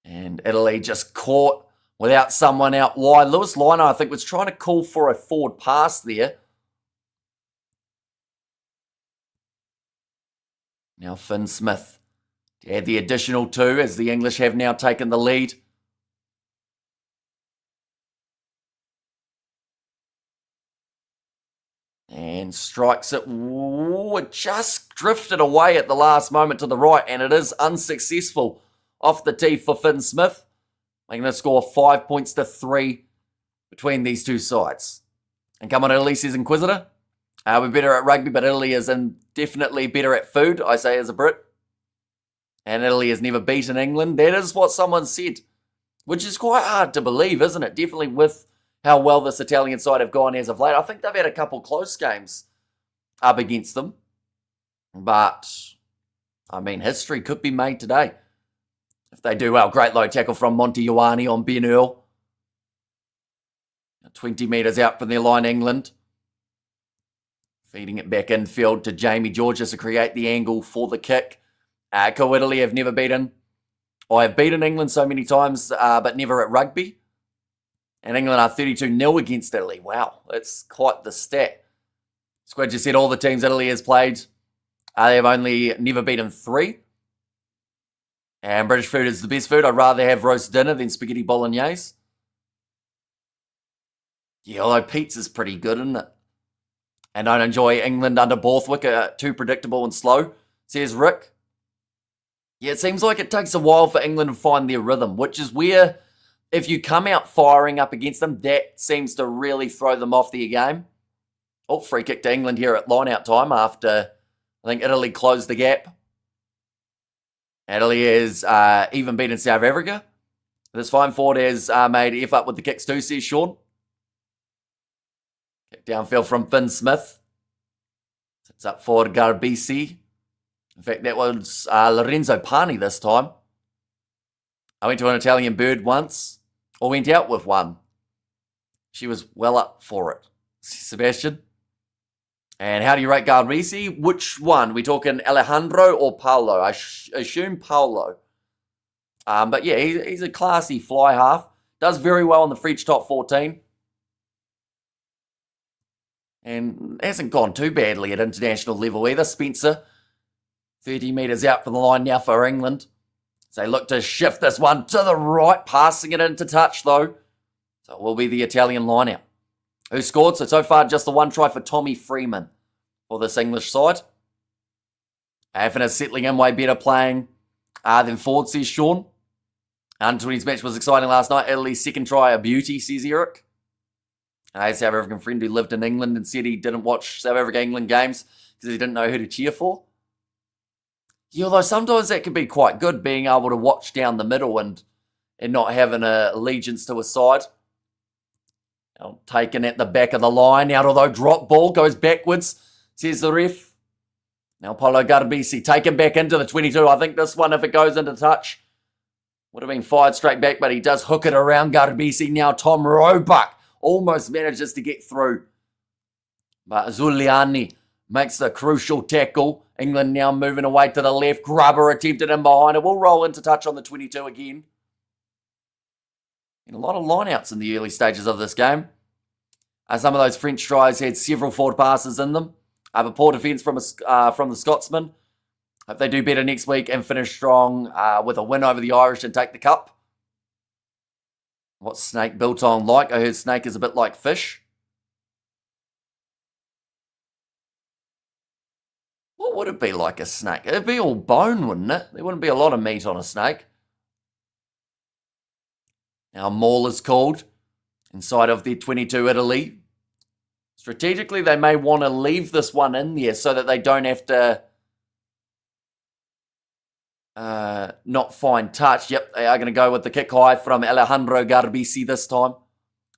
And Italy just caught without someone out wide. Lewis Lino, I think, was trying to call for a forward pass there. Now Finn Smith to add the additional 2 as the English have now taken the lead. And strikes it. Ooh, it just drifted away at the last moment to the right, and it is unsuccessful off the tee for Finn Smith. Making the score 5 points to 3 between these two sides. And come on, Italy, says Inquisitor. We're better at rugby, but Italy is definitely better at food, I say as a Brit. And Italy has never beaten England. That is what someone said, which is quite hard to believe, isn't it? Definitely with how well this Italian side have gone as of late. I think they've had a couple close games up against them. But, I mean, history could be made today. If they do well, great low tackle from Monty Ioane on Ben Earl. 20 metres out from their line, England. Feeding it back infield to Jamie Georges to create the angle for the kick. Italy have never beaten. I have beaten England so many times, but never at rugby. And England are 32-0 against Italy. Wow, that's quite the stat. Squad just said all the teams Italy has played, they have only never beaten 3. And British food is the best food. I'd rather have roast dinner than spaghetti bolognese. Yeah, although pizza's pretty good, isn't it? And don't enjoy England under Borthwick, too predictable and slow, says Rick. Yeah, it seems like it takes a while for England to find their rhythm, which is where, if you come out firing up against them, that seems to really throw them off their game. Oh, free kick to England here at line-out time after, I think, Italy closed the gap. Italy has even beaten South Africa. This fine forward has made F up with the kicks too, says Sean. Kick downfield from Finn Smith. Sits up for Garbisi. In fact, that was Lorenzo Pani this time. I went to an Italian bird once, or went out with one. She was well up for it. Sebastian. And how do you rate Garbisi? Which one? We talking Alejandro or Paolo? I assume Paolo. But yeah, he's a classy fly half. Does very well in the French top 14. And hasn't gone too badly at international level either. Spencer, 30 metres out from the line now for England. So they look to shift this one to the right, passing it into touch though. So it will be the Italian line-out. Who scored? So far just the one try for Tommy Freeman for this English side. Afin is settling in way better, playing Then forward, says Sean. Under-20s match was exciting last night. Italy's second try, a beauty, says Eric. A South African friend who lived in England and said he didn't watch South Africa-England games because he didn't know who to cheer for. Yeah, although sometimes that can be quite good, being able to watch down the middle and not having an allegiance to a side. Taken at the back of the line, out although drop ball goes backwards, says the ref. Now Paulo Garbisi taken back into the 22. I think this one, if it goes into touch, would have been fired straight back, but he does hook it around Garbisi. Now Tom Roebuck almost manages to get through. But Zuliani makes the crucial tackle. England now moving away to the left. Grubber attempted in behind it. Will roll into touch on the 22 again. And a lot of lineouts in the early stages of this game. Some of those French tries had several forward passes in them. But poor defence from the Scotsman. Hope they do better next week and finish strong with a win over the Irish and take the cup. What's Snake Biltong like? I heard Snake is a bit like fish. What would it be like a snake? It'd be all bone, wouldn't it? There wouldn't be a lot of meat on a snake. Now maul is called inside of their 22 Italy. Strategically, they may want to leave this one in there so that they don't have to not find touch. Yep, they are going to go with the kick high from Alejandro Garbisi this time.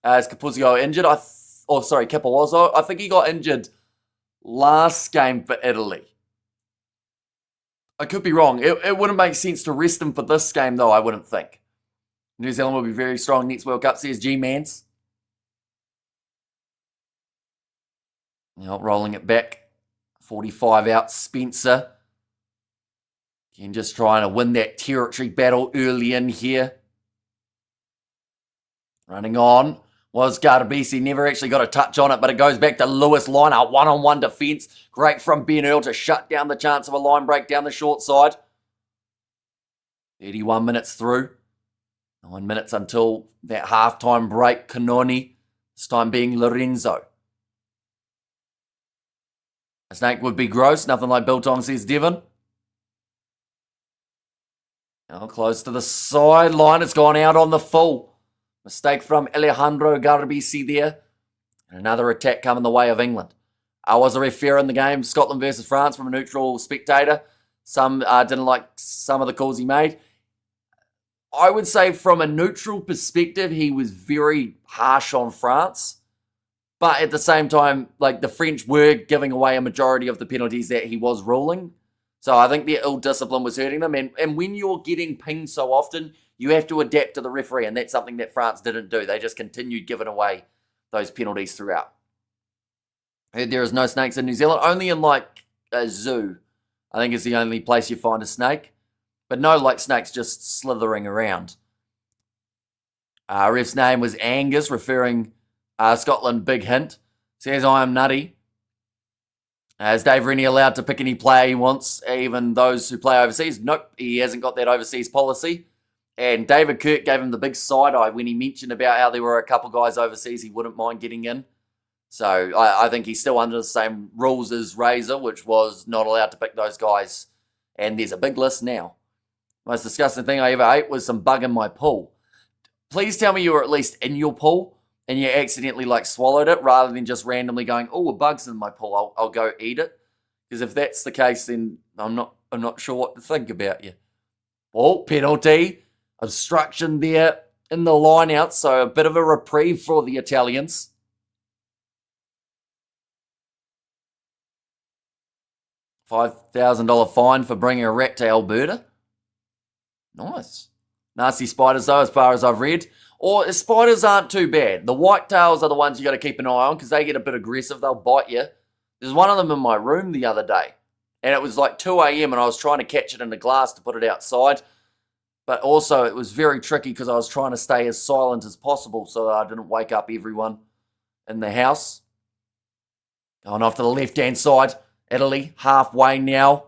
Is Capuzzo injured? Capozzo. I think he got injured last game for Italy. I could be wrong. It wouldn't make sense to rest him for this game, though, I wouldn't think. New Zealand will be very strong next World Cup, says G-Mans. Now rolling it back. 45 out, Spencer. Again, just trying to win that territory battle early in here. Running on was Garbisi. Never actually got a touch on it, but it goes back to Lewis Liner. One-on-one defence. Great from Ben Earl to shut down the chance of a line break down the short side. 31 minutes through. 9 minutes until that halftime break. Canoni, this time being Lorenzo. A snake would be gross. Nothing like Biltong, says Devon. Now close to the sideline. It's gone out on the full. Mistake from Alejandro Garbisi there. And another attack coming the way of England. I was a ref fair in the game, Scotland versus France, from a neutral spectator. Some didn't like some of the calls he made. I would say from a neutral perspective, he was very harsh on France. But at the same time, like, the French were giving away a majority of the penalties that he was ruling. So I think their ill discipline was hurting them. And when you're getting pinged so often, you have to adapt to the referee. And that's something that France didn't do. They just continued giving away those penalties throughout. I heard there is no snakes in New Zealand. Only in, like, a zoo, I think, is the only place you find a snake. But no, like, snakes just slithering around. Ref's name was Angus, referring Scotland, big hint. Says, I am nutty. Is Dave Rennie allowed to pick any player he wants, even those who play overseas? Nope, he hasn't got that overseas policy. And David Kirk gave him the big side eye when he mentioned about how there were a couple guys overseas he wouldn't mind getting in. So I think he's still under the same rules as Razor, which was not allowed to pick those guys. And there's a big list now. Most disgusting thing I ever ate was some bug in my pool. Please tell me you were at least in your pool and you accidentally, like, swallowed it rather than just randomly going, oh, a bug's in my pool, I'll go eat it. Because if that's the case, then I'm not sure what to think about you. Oh, penalty. Obstruction there in the line out, so a bit of a reprieve for the Italians. $5,000 fine for bringing a rat to Alberta. Nice. Nasty spiders, though, as far as I've read. Or spiders aren't too bad. The whitetails are the ones you got to keep an eye on because they get a bit aggressive. They'll bite you. There's one of them in my room the other day. And it was like 2 a.m. and I was trying to catch it in a glass to put it outside. But also it was very tricky because I was trying to stay as silent as possible so that I didn't wake up everyone in the house. Going off to the left-hand side. Italy, halfway now.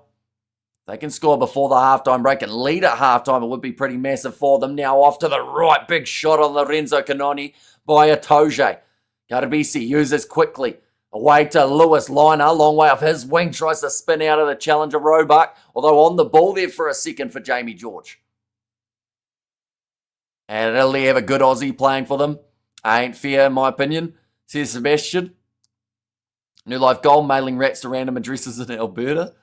They can score before the halftime break and lead at halftime. It would be pretty massive for them. Now off to the right. Big shot on Lorenzo Canoni by Itoje. Garbisi uses quickly. Away to Lewis Liner, long way off his wing, tries to spin out of the challenger Roebuck, although on the ball there for a second for Jamie George. And Italy have a good Aussie playing for them. Ain't fair in my opinion, says Sebastian. New life goal, mailing rats to random addresses in Alberta.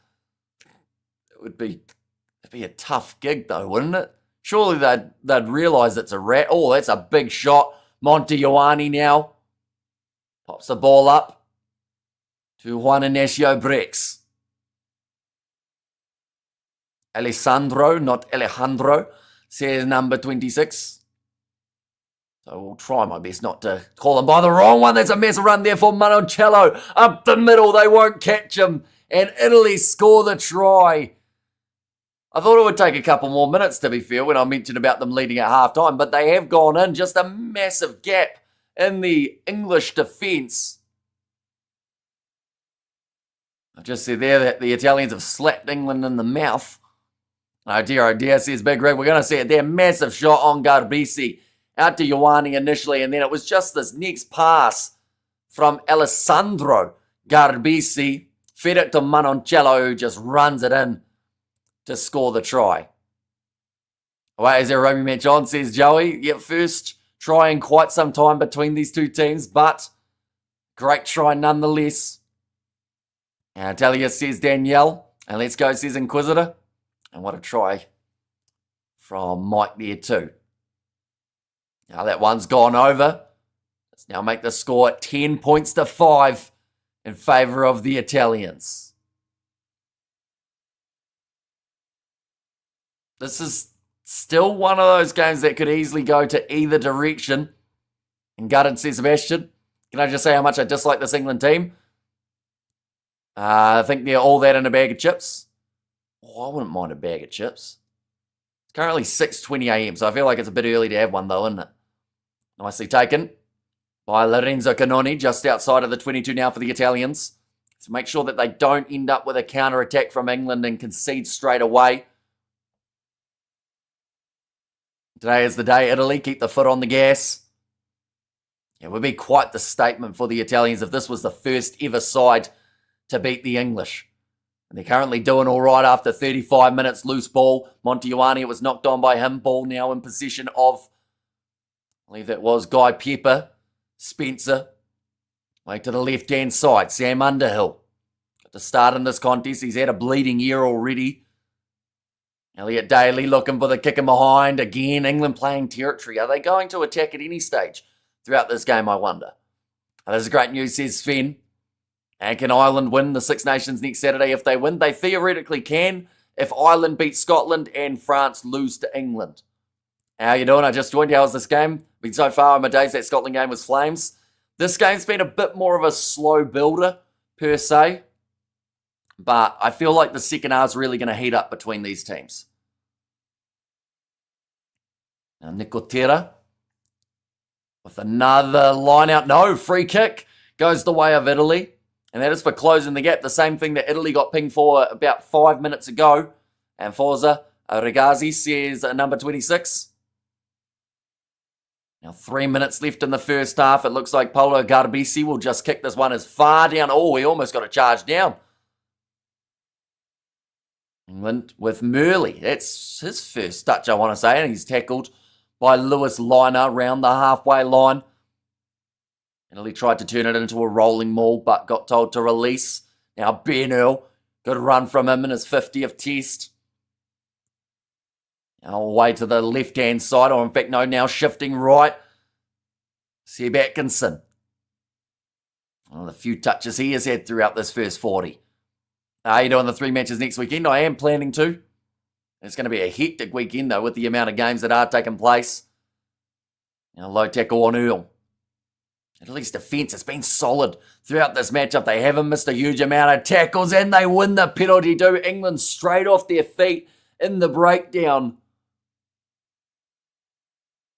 It'd be a tough gig though, wouldn't it? Surely they'd realise it's a rat. Oh, that's a big shot. Monte Ioane now pops the ball up to Juan Ignacio Brex. Alessandro, not Alejandro, says number 26. So we'll try my best not to call him by the wrong one. That's a massive run there for Monticello. Up the middle, they won't catch him. And Italy score the try. I thought it would take a couple more minutes, to be fair, when I mentioned about them leading at half-time, but they have gone in. Just a massive gap in the English defence. I just said there that the Italians have slapped England in the mouth. Oh dear, says Big Rig. We're going to see it there. Massive shot on Garbisi. Out to Ioane initially, and then it was just this next pass from Alessandro Garbisi. Fed it to Monticello, who just runs it in to score the try. Wait, is there a rugby match on, says Joey. Yep, first try in quite some time between these two teams, but great try nonetheless. And Italia, says Danielle. And let's go, says Inquisitor. And what a try from Mike there too. Now that one's gone over. Let's now make the score 10 points to 5 in favour of the Italians. This is still one of those games that could easily go to either direction. And Gutted, says Sebastian. Can I just say how much I dislike this England team? I think they're all that in a bag of chips. Oh, I wouldn't mind a bag of chips. It's currently 6:20 a.m, so I feel like it's a bit early to have one though, isn't it? Nicely taken by Lorenzo Canoni, just outside of the 22 now for the Italians. To make sure that they don't end up with a counter-attack from England and concede straight away. Today is the day, Italy. Keep the foot on the gas. It would be quite the statement for the Italians if this was the first ever side to beat the English. And they're currently doing all right after 35 minutes. Loose ball. Monte Ioane, it was knocked on by him. Ball now in possession of, I believe that was Guy Pepper. Spencer. Way to the left-hand side. Sam Underhill. Got to start in this contest. He's had a bleeding year already. Elliot Daly looking for the kick in behind. Again, England playing territory. Are they going to attack at any stage throughout this game, I wonder? This is great news, says Sven. And can Ireland win the Six Nations next Saturday if they win? They theoretically can if Ireland beat Scotland and France lose to England. How you doing? I just joined you. How's this game? Been so far on my days. That Scotland game was flames. This game's been a bit more of a slow builder, per se. But I feel like the second half's really going to heat up between these teams. Now, Nicotera with another line out. No, free kick goes the way of Italy. And that is for closing the gap. The same thing that Italy got pinged for about 5 minutes ago. And Forza Regazzi says number 26. Now 3 minutes left in the first half. It looks like Paolo Garbisi will just kick this one as far down. Oh, he almost got a charge down. England with Murley. That's his first touch, I want to say. And he's tackled by Lewis Liner round the halfway line. Italy tried to turn it into a rolling maul, but got told to release. Now Ben Earl, good run from him in his 50th test. Now away to the left-hand side, or in fact, no, now shifting right. Seb Atkinson. One of the few touches he has had throughout this first 40. Are you doing the 3 matches next weekend? I am planning to. It's going to be a hectic weekend, though, with the amount of games that are taking place. Now low tackle on Earl. Italy's defence has been solid throughout this matchup. They haven't missed a huge amount of tackles, and they win the penalty do. England straight off their feet in the breakdown.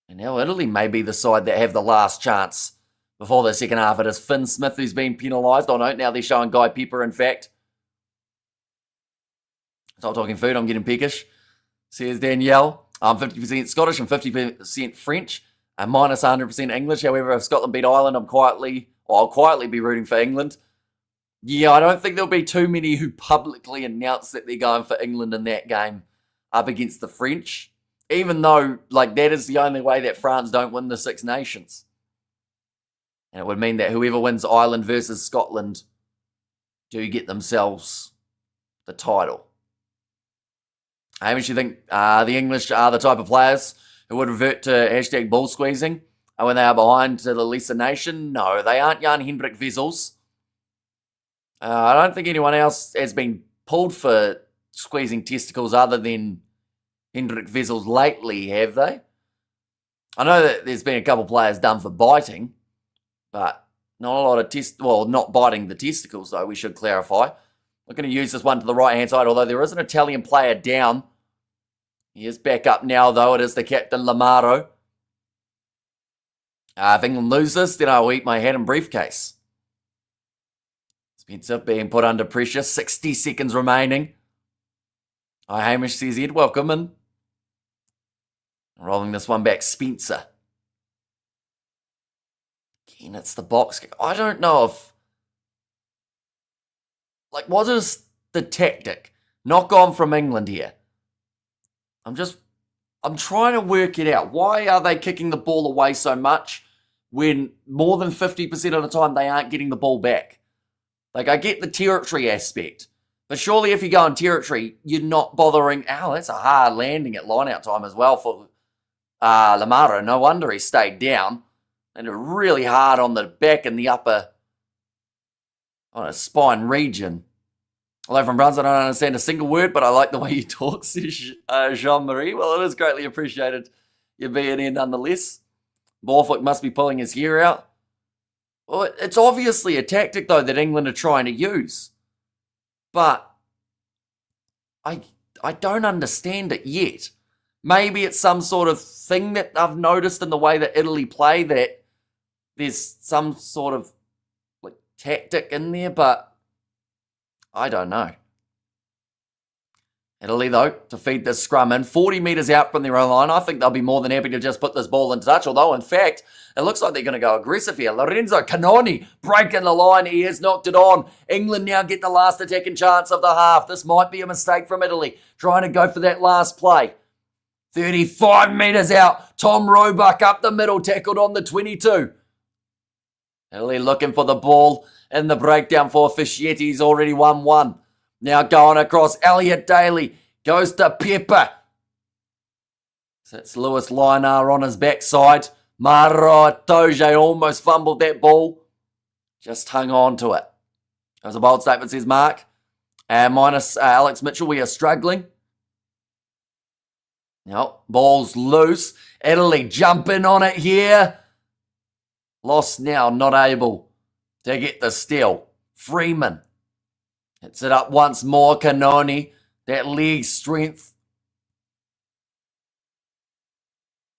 And now Italy may be the side that have the last chance before the second half. It is Finn Smith who's been penalised. Oh no, now they're showing Guy Pepper, in fact. Stop talking food, I'm getting peckish. Says Danielle. I'm 50% Scottish and 50% French. And minus 100% English. However, if Scotland beat Ireland, I'm quietly or I'll quietly be rooting for England. Yeah, I don't think there'll be too many who publicly announce that they're going for England in that game up against the French, even though, like, that is the only way that France don't win the Six Nations. And it would mean that whoever wins Ireland versus Scotland do get themselves the title. Hamish, you think the English are the type of players who would revert to hashtag ball squeezing when they are behind to the lesser nation? No, they aren't Jan-Hendrik Wessels. I don't think anyone else has been pulled for squeezing testicles other than Hendrik Wessels lately, have they? I know that there's been a couple players done for biting, but not a lot of not biting the testicles, though, we should clarify. We're going to use this one to the right-hand side, although there is an Italian player down. He is back up now, though. It is the captain, Lamaro. If England lose this, then I'll eat my hat and briefcase. Spencer being put under pressure. 60 seconds remaining. Hi, Hamish, says Ed. Welcome in. Rolling this one back, Spencer. Again, it's the box kick. I don't know if... Like, what is the tactic? Knock on from England here. I'm trying to work it out. Why are they kicking the ball away so much when more than 50% of the time they aren't getting the ball back? Like, I get the territory aspect, but surely if you go in territory, you're not bothering... Ow, that's a hard landing at line-out time as well for Lamaro. No wonder he stayed down. And really hard on the back and the upper... on a spine region. Hello from Bruns. I don't understand a single word, but I like the way you talk, says Jean-Marie. Well, it is greatly appreciated you being here nonetheless. Borthwick must be pulling his hair out. Well, it's obviously a tactic, though, that England are trying to use. But I don't understand it yet. Maybe it's some sort of thing that I've noticed in the way that Italy play, that there's some sort of like tactic in there, but I don't know. Italy, though, to feed this scrum in, 40 metres out from their own line. I think they'll be more than happy to just put this ball into touch, although, in fact, it looks like they're going to go aggressive here. Lorenzo Canoni breaking the line. He has knocked it on. England now get the last attacking chance of the half. This might be a mistake from Italy, trying to go for that last play. 35 metres out. Tom Roebuck up the middle, tackled on the 22. Italy looking for the ball in the breakdown for Fischietti. He's already 1-1. Now going across, Elliot Daly goes to Pepper. So it's Lewis Linar on his backside. Maro Toje almost fumbled that ball. Just hung on to it. That was a bold statement, says Mark. Minus Alex Mitchell, we are struggling. No, ball's loose. Italy jumping on it here. Lost now, not able to get the steal. Freeman hits it up once more. Canoni, that leg strength.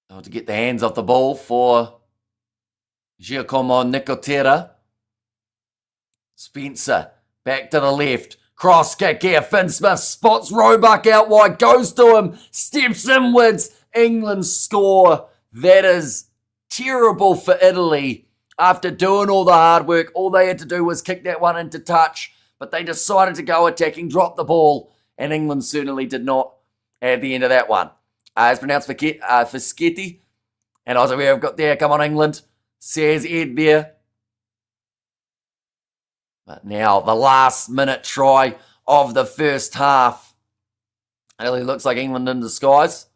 Oh, to get the hands off the ball for Giacomo Nicotera. Spencer, back to the left. Cross kick here. Finn Smith spots Roebuck out wide. Goes to him. Steps inwards. England score. That is terrible for Italy. After doing all the hard work, all they had to do was kick that one into touch. But they decided to go attacking, drop the ball. And England certainly did not at the end of that one. It's pronounced Fischetti. And also we have got there. Come on, England. Says Ed there. But now, the last minute try of the first half. It really looks like England in disguise.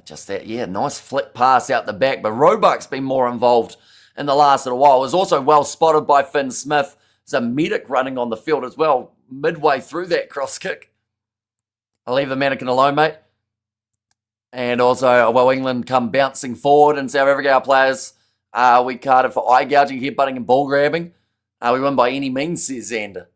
Just that, yeah, nice flick pass out the back. But Roebuck's been more involved in the last little while. It was also well spotted by Finn Smith. There's a medic running on the field as well, midway through that cross kick. I'll leave the mannequin alone, mate. And also, well, England come bouncing forward, and South Africa, our players... we carded for eye gouging, headbutting and ball grabbing. We win by any means, says Xander.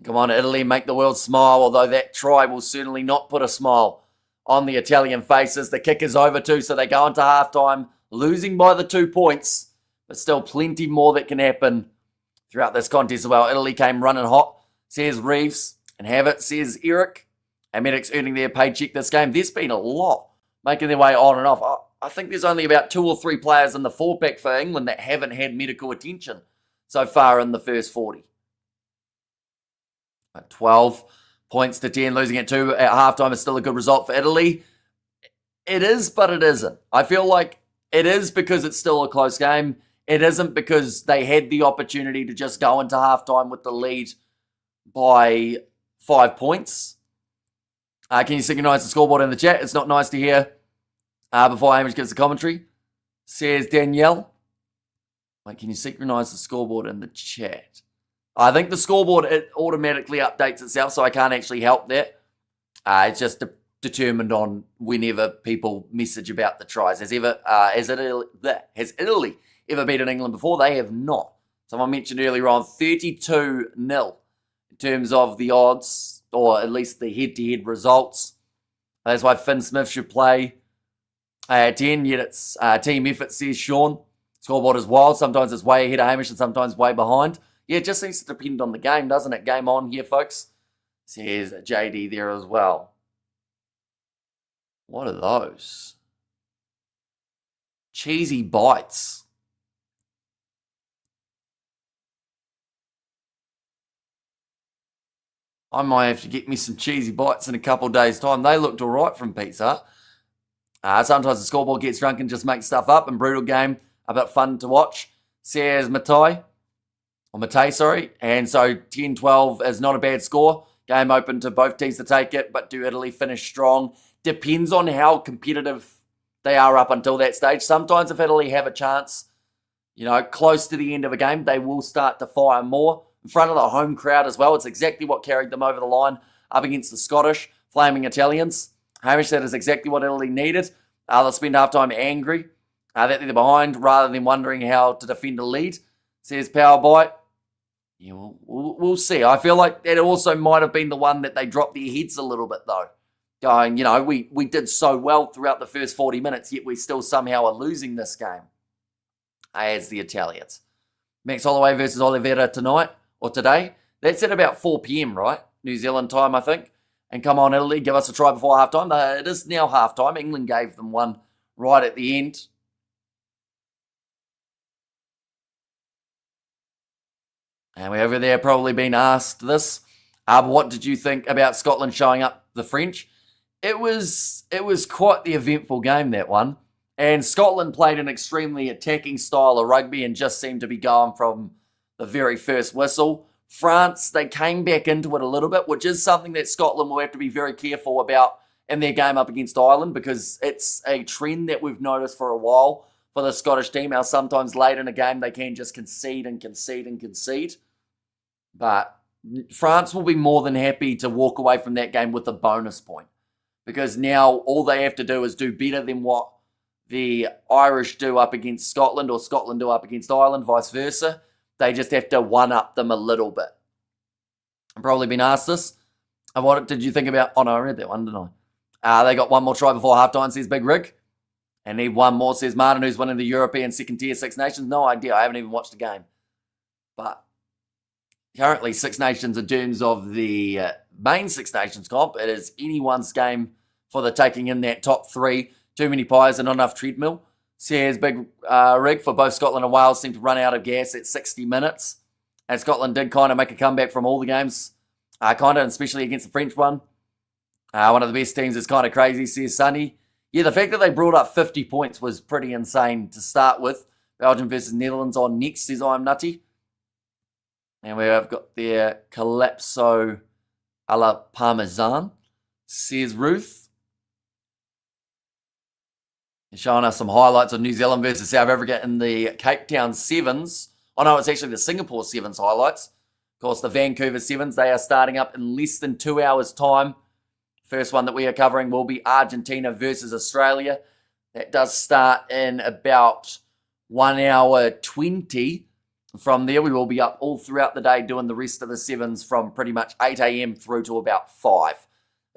Come on, Italy, make the world smile, although that try will certainly not put a smile on the Italian faces. The kick is over too, so they go into halftime, losing by the 2 points, but still plenty more that can happen throughout this contest as well. Italy came running hot, says Reeves, and have it, says Eric. And Medics earning their paycheck this game. There's been a lot making their way on and off. I think there's only about 2 or 3 players in the 4-pack for England that haven't had medical attention so far in the first 40. 12 points to 10, losing at 2 at halftime is still a good result for Italy. It is, but it isn't. I feel like it is because it's still a close game. It isn't because they had the opportunity to just go into halftime with the lead by 5 points. Can you synchronize the scoreboard in the chat? It's not nice to hear before Hamish gives the commentary. Says Danielle. Wait, can you synchronize the scoreboard in the chat? I think the scoreboard, it automatically updates itself, so I can't actually help that. It's just determined on whenever people message about the tries. Has Italy ever beaten England before? They have not. Someone mentioned earlier on 32-0 in terms of the odds, or at least the head-to-head results. That's why Finn Smith should play at 10, yet it's team effort, says Sean. Scoreboard is wild. Sometimes it's way ahead of Hamish and sometimes way behind. Yeah, it just seems to depend on the game, doesn't it? Game on here, folks. Says JD there as well. What are those? Cheesy bites. I might have to get me some cheesy bites in a couple of days' time. They looked all right from Pizza. Sometimes the scoreboard gets drunk and just makes stuff up. And brutal game, a bit fun to watch. Says Matei. And so 10-12 is not a bad score. Game open to both teams to take it, but do Italy finish strong? Depends on how competitive they are up until that stage. Sometimes if Italy have a chance, close to the end of a game, they will start to fire more. In front of the home crowd as well. It's exactly what carried them over the line up against the Scottish, flaming Italians. Hamish, that is exactly what Italy needed. They'll spend halftime angry that they're behind rather than wondering how to defend a lead. Says Power Bite. Yeah, we'll see. I feel like that also might have been the one that they dropped their heads a little bit, though. Going, we did so well throughout the first 40 minutes, yet we still somehow are losing this game. As the Italians. Max Holloway versus Oliveira tonight, or today. That's at about 4 p.m, right? New Zealand time, I think. And come on, Italy, give us a try before halftime. It is now halftime. England gave them one right at the end. And we over there probably been asked this. What did you think about Scotland showing up the French? It was quite the eventful game, that one. And Scotland played an extremely attacking style of rugby and just seemed to be going from the very first whistle. France, they came back into it a little bit, which is something that Scotland will have to be very careful about in their game up against Ireland, because it's a trend that we've noticed for a while for the Scottish team, how sometimes late in a game they can just concede. But France will be more than happy to walk away from that game with a bonus point, because now all they have to do is do better than what the Irish do up against Scotland or Scotland do up against Ireland, vice versa. They just have to one-up them a little bit. I've probably been asked this. What did you think about... Oh, no, I read that one, didn't I? They got one more try before halftime, says Big Rig. And need one more, says Martin, who's winning the European second-tier Six Nations. No idea. I haven't even watched the game. But currently, Six Nations, in terms of the main Six Nations comp, it is anyone's game for the taking in that top 3. Too many pies and not enough treadmill. Says Big Rig, for both Scotland and Wales seem to run out of gas at 60 minutes. And Scotland did kind of make a comeback from all the games. Especially against the French one. One of the best teams is kind of crazy, says Sonny. Yeah, the fact that they brought up 50 points was pretty insane to start with. Belgium versus Netherlands on next, says I'm Nutty. And we have got their Calypso a la Parmesan, says Ruth. Showing us some highlights of New Zealand versus South Africa in the Cape Town Sevens. Oh no, it's actually the Singapore Sevens highlights. Of course, the Vancouver Sevens, they are starting up in less than 2 hours' time. First one that we are covering will be Argentina versus Australia. That does start in about 1 hour 20. From there, we will be up all throughout the day doing the rest of the Sevens from pretty much 8 a.m. through to about 5.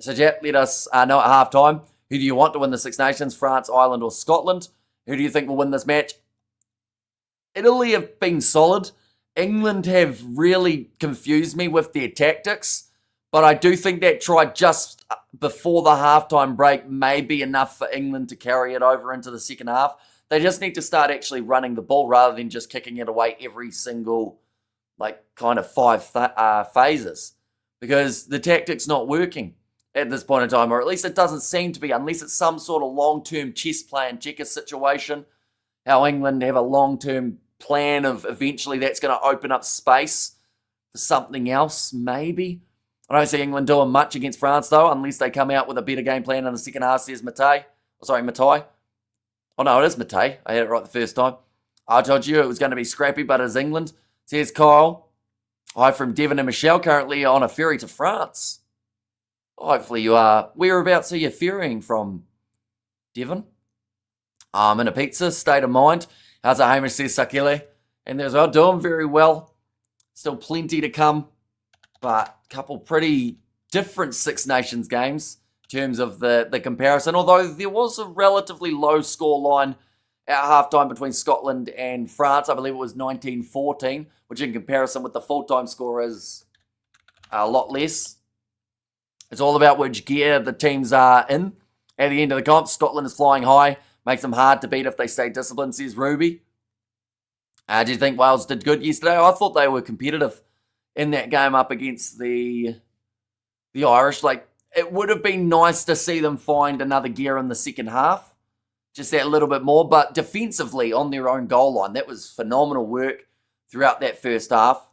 So, Jack, let us know at halftime. Who do you want to win the Six Nations? France, Ireland, or Scotland? Who do you think will win this match? Italy have been solid. England have really confused me with their tactics. But I do think that try just before the halftime break may be enough for England to carry it over into the second half. They just need to start actually running the ball rather than just kicking it away every single, kind of five phases. Because the tactic's not working at this point in time, or at least it doesn't seem to be, unless it's some sort of long-term chess play and checker situation. How England have a long-term plan of eventually that's going to open up space for something else, maybe. I don't see England doing much against France, though, unless they come out with a better game plan in the second half, says Matai. Oh, no, it is Matai. I had it right the first time. I told you it was going to be scrappy, but it's England, says Kyle. Hi from Devon and Michelle, currently on a ferry to France. Hopefully you are. Whereabouts are you ferrying from, Devon? In a pizza, state of mind. How's it, Hamish, says Sakile. And there's well, doing very well. Still plenty to come. But a couple pretty different Six Nations games in terms of the comparison. Although there was a relatively low score line at halftime between Scotland and France. I believe it was 19-14, which in comparison with the full-time score is a lot less. It's all about which gear the teams are in. At the end of the comp, Scotland is flying high. Makes them hard to beat if they stay disciplined, says Ruby. Do you think Wales did good yesterday? I thought they were competitive in that game up against the Irish. It would have been nice to see them find another gear in the second half. Just that little bit more. But defensively on their own goal line, that was phenomenal work throughout that first half.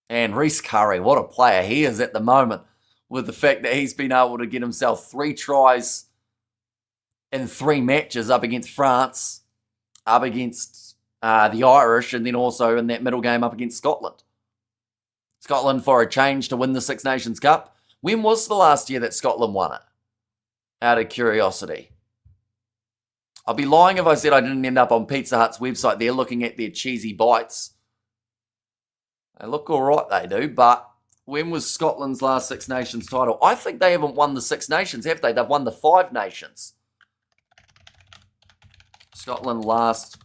And Reece Curry, what a player he is at the moment, with the fact that he's been able to get himself 3 tries in 3 matches up against France, up against the Irish, and then also in that middle game up against Scotland. Scotland for a change to win the Six Nations Cup. When was the last year that Scotland won it? Out of curiosity. I'll be lying if I said I didn't end up on Pizza Hut's website there looking at their cheesy bites. They look all right, they do, but when was Scotland's last Six Nations title? I think they haven't won the Six Nations, have they? They've won the 5 Nations. Scotland last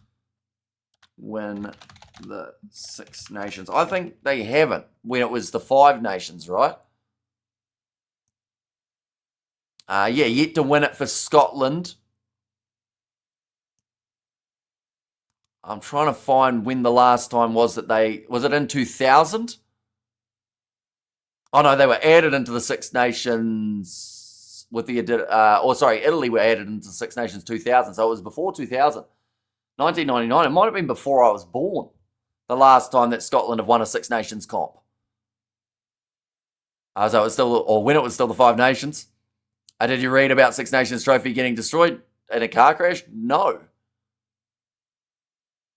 win the Six Nations. I think they haven't when it was the 5 Nations, right? Yet to win it for Scotland. I'm trying to find when the last time was that was it in 2000? Oh no, they were added into the Six Nations with the, Italy were added into the Six Nations 2000, so it was before 2000. 1999, it might have been before I was born, the last time that Scotland have won a Six Nations comp. So it was still, or when it was still the 5 Nations. Did you read about Six Nations trophy getting destroyed in a car crash? No.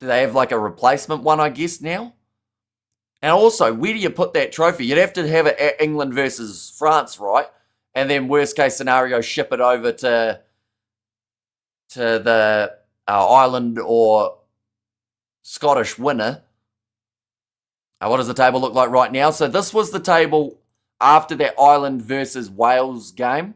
Do they have a replacement one, I guess, now? And also, where do you put that trophy? You'd have to have it at England versus France, right? And then worst case scenario, ship it over to the Ireland or Scottish winner. What does the table look like right now? So this was the table after that Ireland versus Wales game.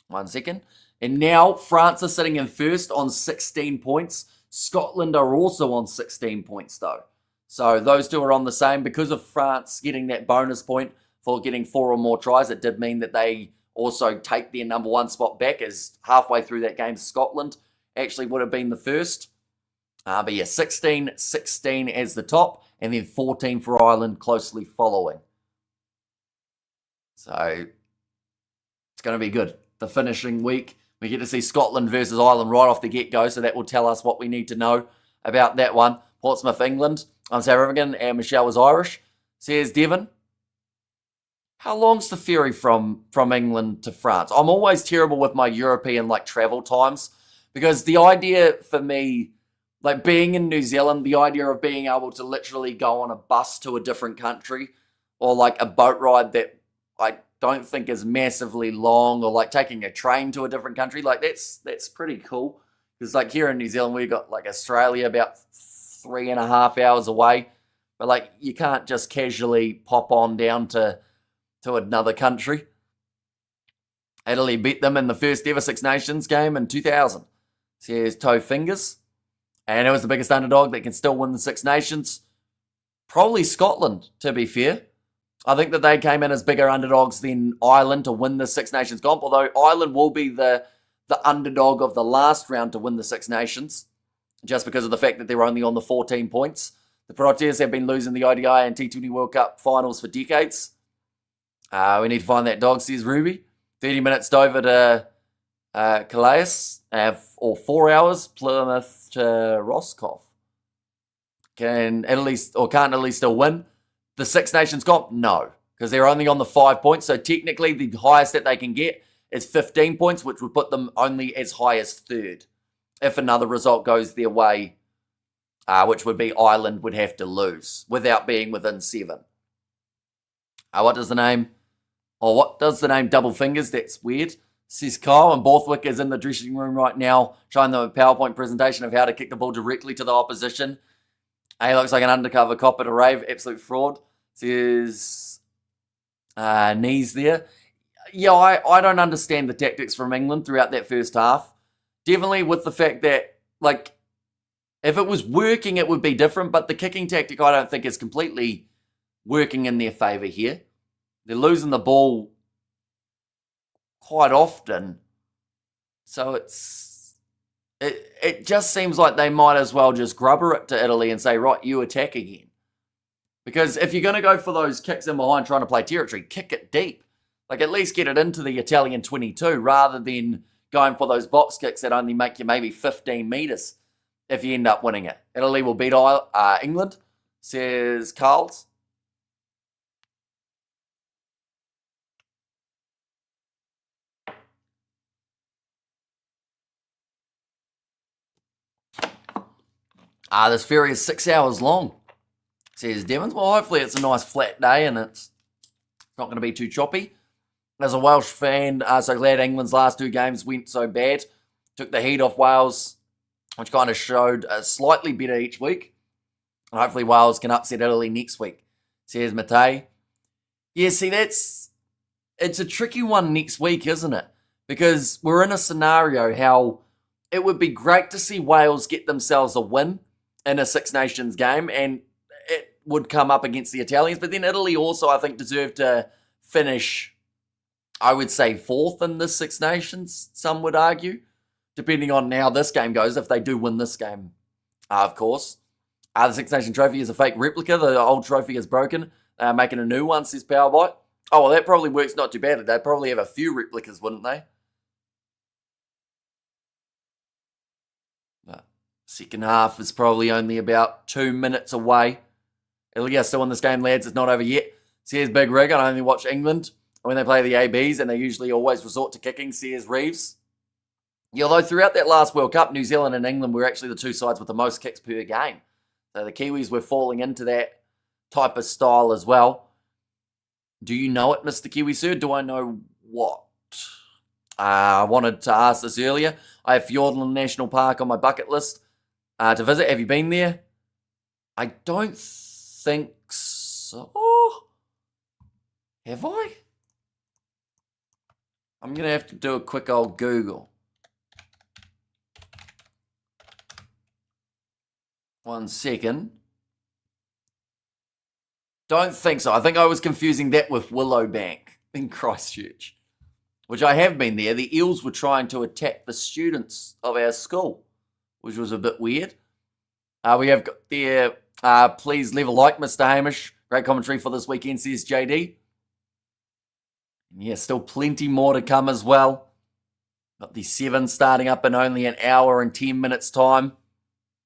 1 second. And now France are sitting in first on 16 points. Scotland are also on 16 points though. So those two are on the same. Because of France getting that bonus point for getting 4 or more tries, it did mean that they also take their number 1 spot back, as halfway through that game Scotland actually would have been the first. But yeah, 16 as the top, and then 14 for Ireland closely following. So it's going to be good. The finishing week, we get to see Scotland versus Ireland right off the get-go, so that will tell us what we need to know about that one. Portsmouth, England. I'm South African, and Michelle was Irish. Says Devon. How long's the ferry from England to France? I'm always terrible with my European travel times, because the idea for me, being in New Zealand, the idea of being able to literally go on a bus to a different country, or a boat ride that I don't think is massively long, or taking a train to a different country, that's pretty cool. Because here in New Zealand, we've got Australia about 3.5 hours away, but you can't just casually pop on down to another country. Italy beat them in the first ever Six Nations game in 2000. Says Toe Fingers. And it was the biggest underdog that can still win the Six Nations. Probably Scotland, to be fair. I think that they came in as bigger underdogs than Ireland to win the Six Nations comp, although Ireland will be the underdog of the last round to win the Six Nations, just because of the fact that they're only on the 14 points. The Proteas have been losing the ODI and T20 World Cup finals for decades. We need to find that dog, says Ruby. 30 minutes Dover to Calais, or 4 hours Plymouth to Roscoff. Can't Italy still win the Six Nations comp? No, because they're only on the 5 points. So technically, the highest that they can get is 15 points, which would put them only as high as third. If another result goes their way, which would be Ireland would have to lose without being within 7. What does the name double fingers? That's weird, says Kyle. And Borthwick is in the dressing room right now, showing them a PowerPoint presentation of how to kick the ball directly to the opposition. He looks like an undercover cop at a rave. Absolute fraud, says Knees there. Yeah, I don't understand the tactics from England throughout that first half. Definitely with the fact that, like, if it was working, it would be different. But the kicking tactic, I don't think, is completely working in their favour here. They're losing the ball quite often. So it just seems like they might as well just grubber it to Italy and say, right, you attack again. Because if you're going to go for those kicks in behind trying to play territory, kick it deep. Like, at least get it into the Italian 22 rather than going for those box kicks that only make you maybe 15 metres if you end up winning it. Italy will beat England, says Carls. This ferry is 6 hours long, says Devons. Well, hopefully it's a nice flat day and it's not going to be too choppy. As a Welsh fan, so glad England's last 2 games went so bad. Took the heat off Wales, which kind of showed slightly better each week. And hopefully Wales can upset Italy next week, says Matei. Yeah, see, it's a tricky one next week, isn't it? Because we're in a scenario how it would be great to see Wales get themselves a win in a Six Nations game, and it would come up against the Italians. But then Italy also, I think, deserve to finish, I would say, 4th in the Six Nations, some would argue, depending on how this game goes, if they do win this game, of course. The Six Nation trophy is a fake replica. The old trophy is broken. Making a new one, says Powerbite. Oh, well, that probably works not too badly. They'd probably have a few replicas, wouldn't they? Second half is probably only about 2 minutes away. Italy are still in this game, lads. It's not over yet. Says Big Rig. I only watch England when they play the ABs, and they usually always resort to kicking, says Reeves. Yeah, although throughout that last World Cup, New Zealand and England were actually the 2 sides with the most kicks per game. So the Kiwis were falling into that type of style as well. Do you know it, Mr. Kiwi Sir? Do I know what? I wanted to ask this earlier. I have Fiordland National Park on my bucket list to visit. Have you been there? I don't think so. Have I? I'm going to have to do a quick old Google. 1 second. Don't think so. I think I was confusing that with Willowbank in Christchurch, which I have been there. The Eels were trying to attack the students of our school, which was a bit weird. We have got there, please leave a like, Mr. Hamish. Great commentary for this weekend, says JD. Yeah, still plenty more to come as well. Got the 7 starting up in only an hour and 10 minutes time.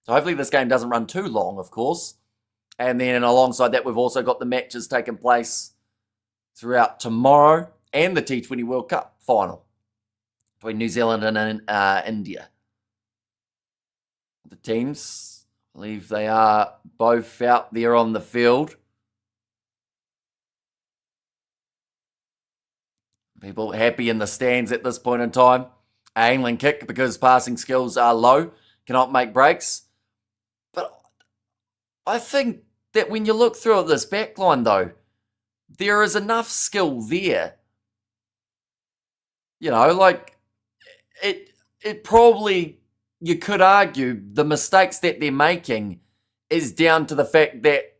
So hopefully this game doesn't run too long, of course. And then alongside that, we've also got the matches taking place throughout tomorrow and the T20 World Cup final between New Zealand and India. The teams, I believe they are both out there on the field. People happy in the stands at this point in time. England kick because passing skills are low, cannot make breaks. But I think that when you look through at this backline, though, there is enough skill there. You know, like, it probably, you could argue, the mistakes that they're making is down to the fact that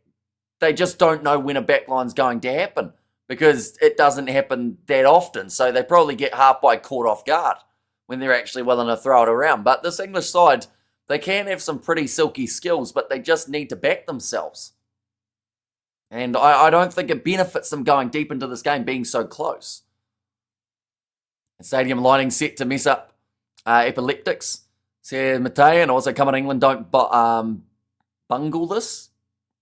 they just don't know when a backline's going to happen because it doesn't happen that often. So they probably get halfway caught off guard when they're actually willing to throw it around. But this English side, they can have some pretty silky skills, but they just need to back themselves. And I don't think it benefits them going deep into this game being so close. Stadium lighting set to mess up epileptics. Says Matei, and also come on England, don't bungle this.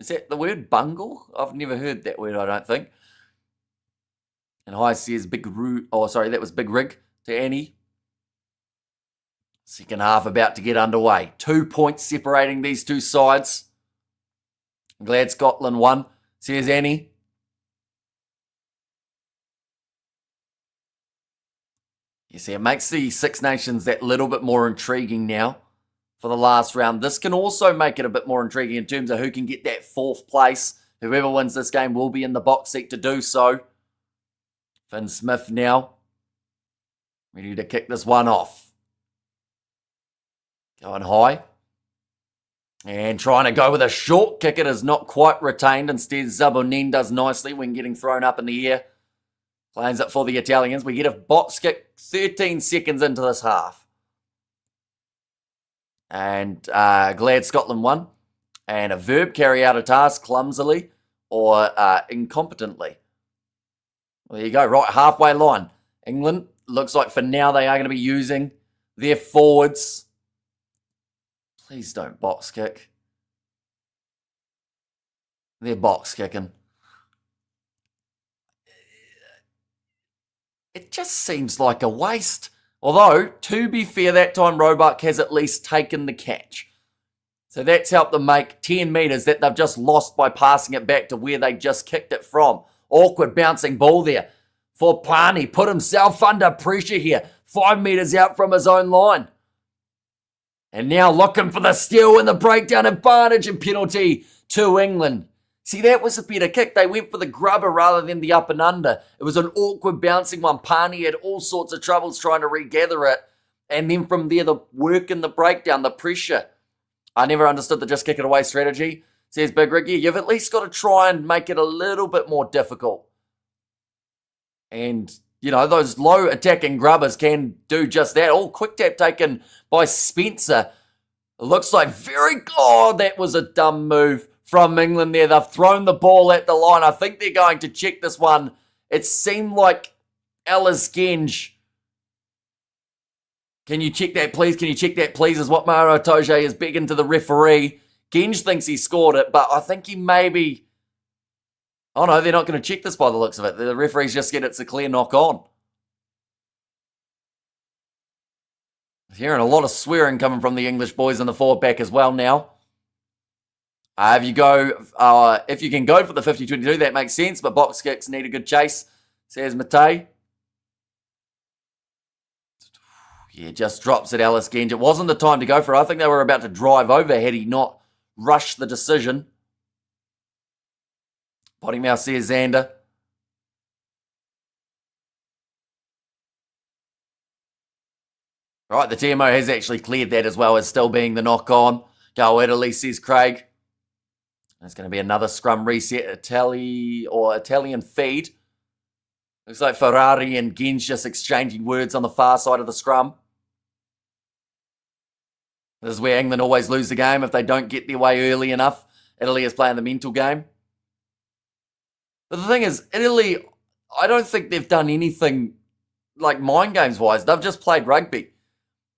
Is that the word, bungle? I've never heard that word, I don't think. And High says Big that was Big Rig to Annie. Second half about to get underway. 2 points separating these two sides. I'm glad Scotland won, says Annie. You see, it makes the Six Nations that little bit more intriguing now for the last round. This can also make it a bit more intriguing in terms of who can get that fourth place. Whoever wins this game will be in the box seat to do so. Finn Smith now ready to kick this one off. Going high. And trying to go with a short kick. It is not quite retained. Instead, Zabonin does nicely when getting thrown up in the air. Plans it for the Italians. We get a box kick 13 seconds into this half. And glad Scotland won. And a verb, carry out a task clumsily or incompetently. Well, there you go, right halfway line. England, looks like for now they are going to be using their forwards. Please don't box kick. They're box kicking. It just seems like a waste. Although, to be fair, that time Roebuck has at least taken the catch. So that's helped them make 10 metres that they've just lost by passing it back to where they just kicked it from. Awkward bouncing ball there for Pani. Put himself under pressure here. 5 metres out from his own line. And now looking for the steal and the breakdown advantage and penalty to England. See, that was a better kick. They went for the grubber rather than the up and under. It was an awkward bouncing one. Pani had all sorts of troubles trying to regather it. And then from there, the work and the breakdown, the pressure. I never understood the just kick it away strategy. Says Big Ricky, you've at least got to try and make it a little bit more difficult. And, you know, those low attacking grubbers can do just that. Oh, quick tap taken by Spencer. It looks like that was a dumb move from England there. They've thrown the ball at the line. I think they're going to check this one. It seemed like Ellis Genge. Can you check that, please? Can you check that, please? Is what Maro Toje is begging to the referee. Genge thinks he scored it, but I think he maybe... Oh no, they're not going to check this by the looks of it. The referee's just get it's a clear knock on. Hearing a lot of swearing coming from the English boys in the forward back as well now. If you can go for the 50-22, that makes sense, but box kicks need a good chase, says Matei. Yeah, just drops at Ellis Genge. It wasn't the time to go for it. I think they were about to drive over had he not rushed the decision. Potty Mouth says Xander. Right, the TMO has actually cleared that as well as still being the knock on. Go Italy, says Craig. There's going to be another scrum reset. Italian feed. Looks like Ferrari and Genge just exchanging words on the far side of the scrum. This is where England always lose the game if they don't get their way early enough. Italy is playing the mental game. But the thing is, Italy, I don't think they've done anything like mind games wise. They've just played rugby.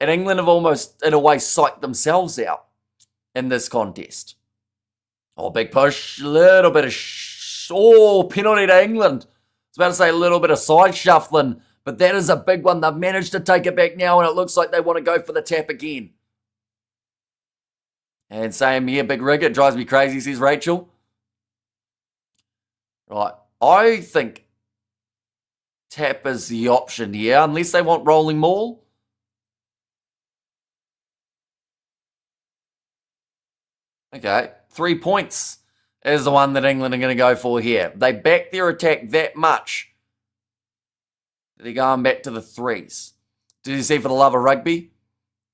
And England have almost, in a way, psyched themselves out in this contest. Oh, big push. A little bit of... penalty to England. I was about to say a little bit of side shuffling. But that is a big one. They've managed to take it back now. And it looks like they want to go for the tap again. And same here, Big Rig. It drives me crazy, says Rachel. Right. I think tap is the option here. Unless they want rolling maul. Okay, 3 points is the one that England are going to go for here. They back their attack that much. They're going back to the threes. Did you see for the love of rugby?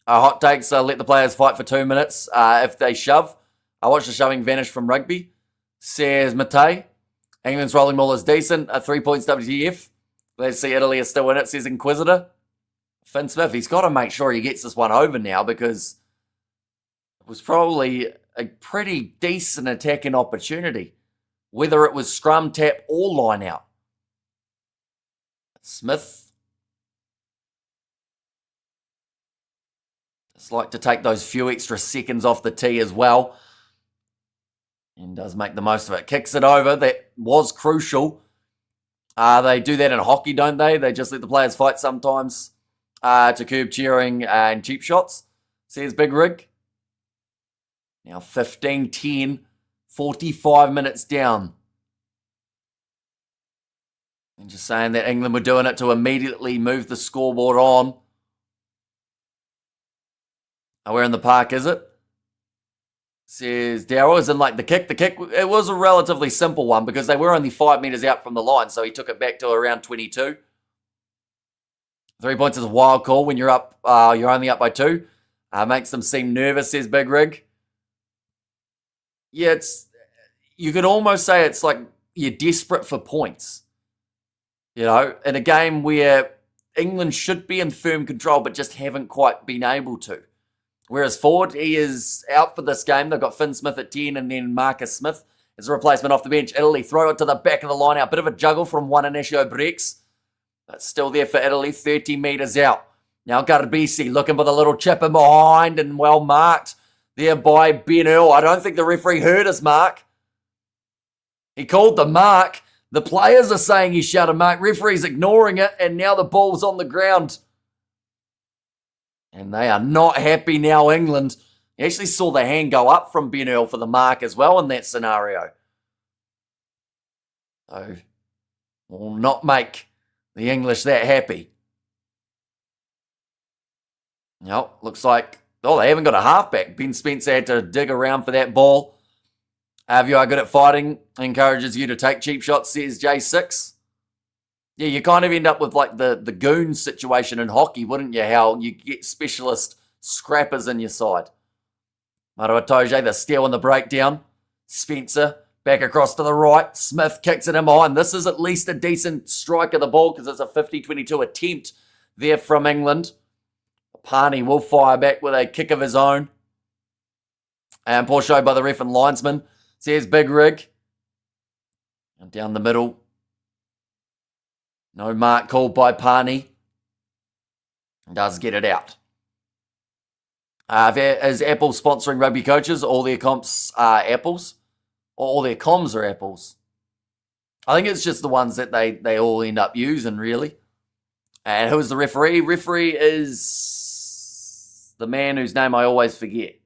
Hot takes, let the players fight for 2 minutes if they shove. I watched the shoving vanish from rugby, says Matei. England's rolling ball is decent. 3 points WTF. Let's see, Italy is still in it, says Inquisitor. Finn Smith, he's got to make sure he gets this one over now because it was probably a pretty decent attacking opportunity, whether it was scrum, tap, or line out. Smith just like to take those few extra seconds off the tee as well, and does make the most of it. Kicks it over. That was crucial. They do that in hockey, don't they? They just let the players fight sometimes to curb cheering and cheap shots. Says Big Rig. Now 15-10, 45 minutes down. And just saying that England were doing it to immediately move the scoreboard on. Where in the park is it? Says Darryl, is in like the kick. The kick, it was a relatively simple one because they were only 5 meters out from the line, so he took it back to around 22. 3 points is a wild call when you're up. You're only up by 2. Makes them seem nervous, says Big Rig. Yeah, you could almost say it's like you're desperate for points. You know, in a game where England should be in firm control but just haven't quite been able to. Whereas forward, he is out for this game. They've got Finn Smith at 10 and then Marcus Smith as a replacement off the bench. Italy throw it to the back of the line out. Bit of a juggle from Juan Inacio Brex. But still there for Italy, 30 metres out. Now Garbisi looking for the little chip in behind and well marked there by Ben Earl. I don't think the referee heard his mark. He called the mark. The players are saying he shouted mark. Referee's ignoring it, and now the ball's on the ground. And they are not happy now, England. You actually saw the hand go up from Ben Earl for the mark as well in that scenario. So, will not make the English that happy. No, looks like, they haven't got a halfback. Ben Spencer had to dig around for that ball. If you are good at fighting, encourages you to take cheap shots, says J6. Yeah, you kind of end up with like the goon situation in hockey, wouldn't you? How you get specialist scrappers in your side. Maro Itoje, the steal and the breakdown. Spencer, back across to the right. Smith kicks it in behind. This is at least a decent strike of the ball because it's a 50-22 attempt there from England. Pani will fire back with a kick of his own. And poor show by the ref and linesman. Says Big Rig. And down the middle. No mark called by Pani. Does get it out. Is Apple sponsoring rugby coaches? All their comps are Apples? Or all their comms are Apples? I think it's just the ones that they all end up using, really. And who's the referee? Referee is the man whose name I always forget.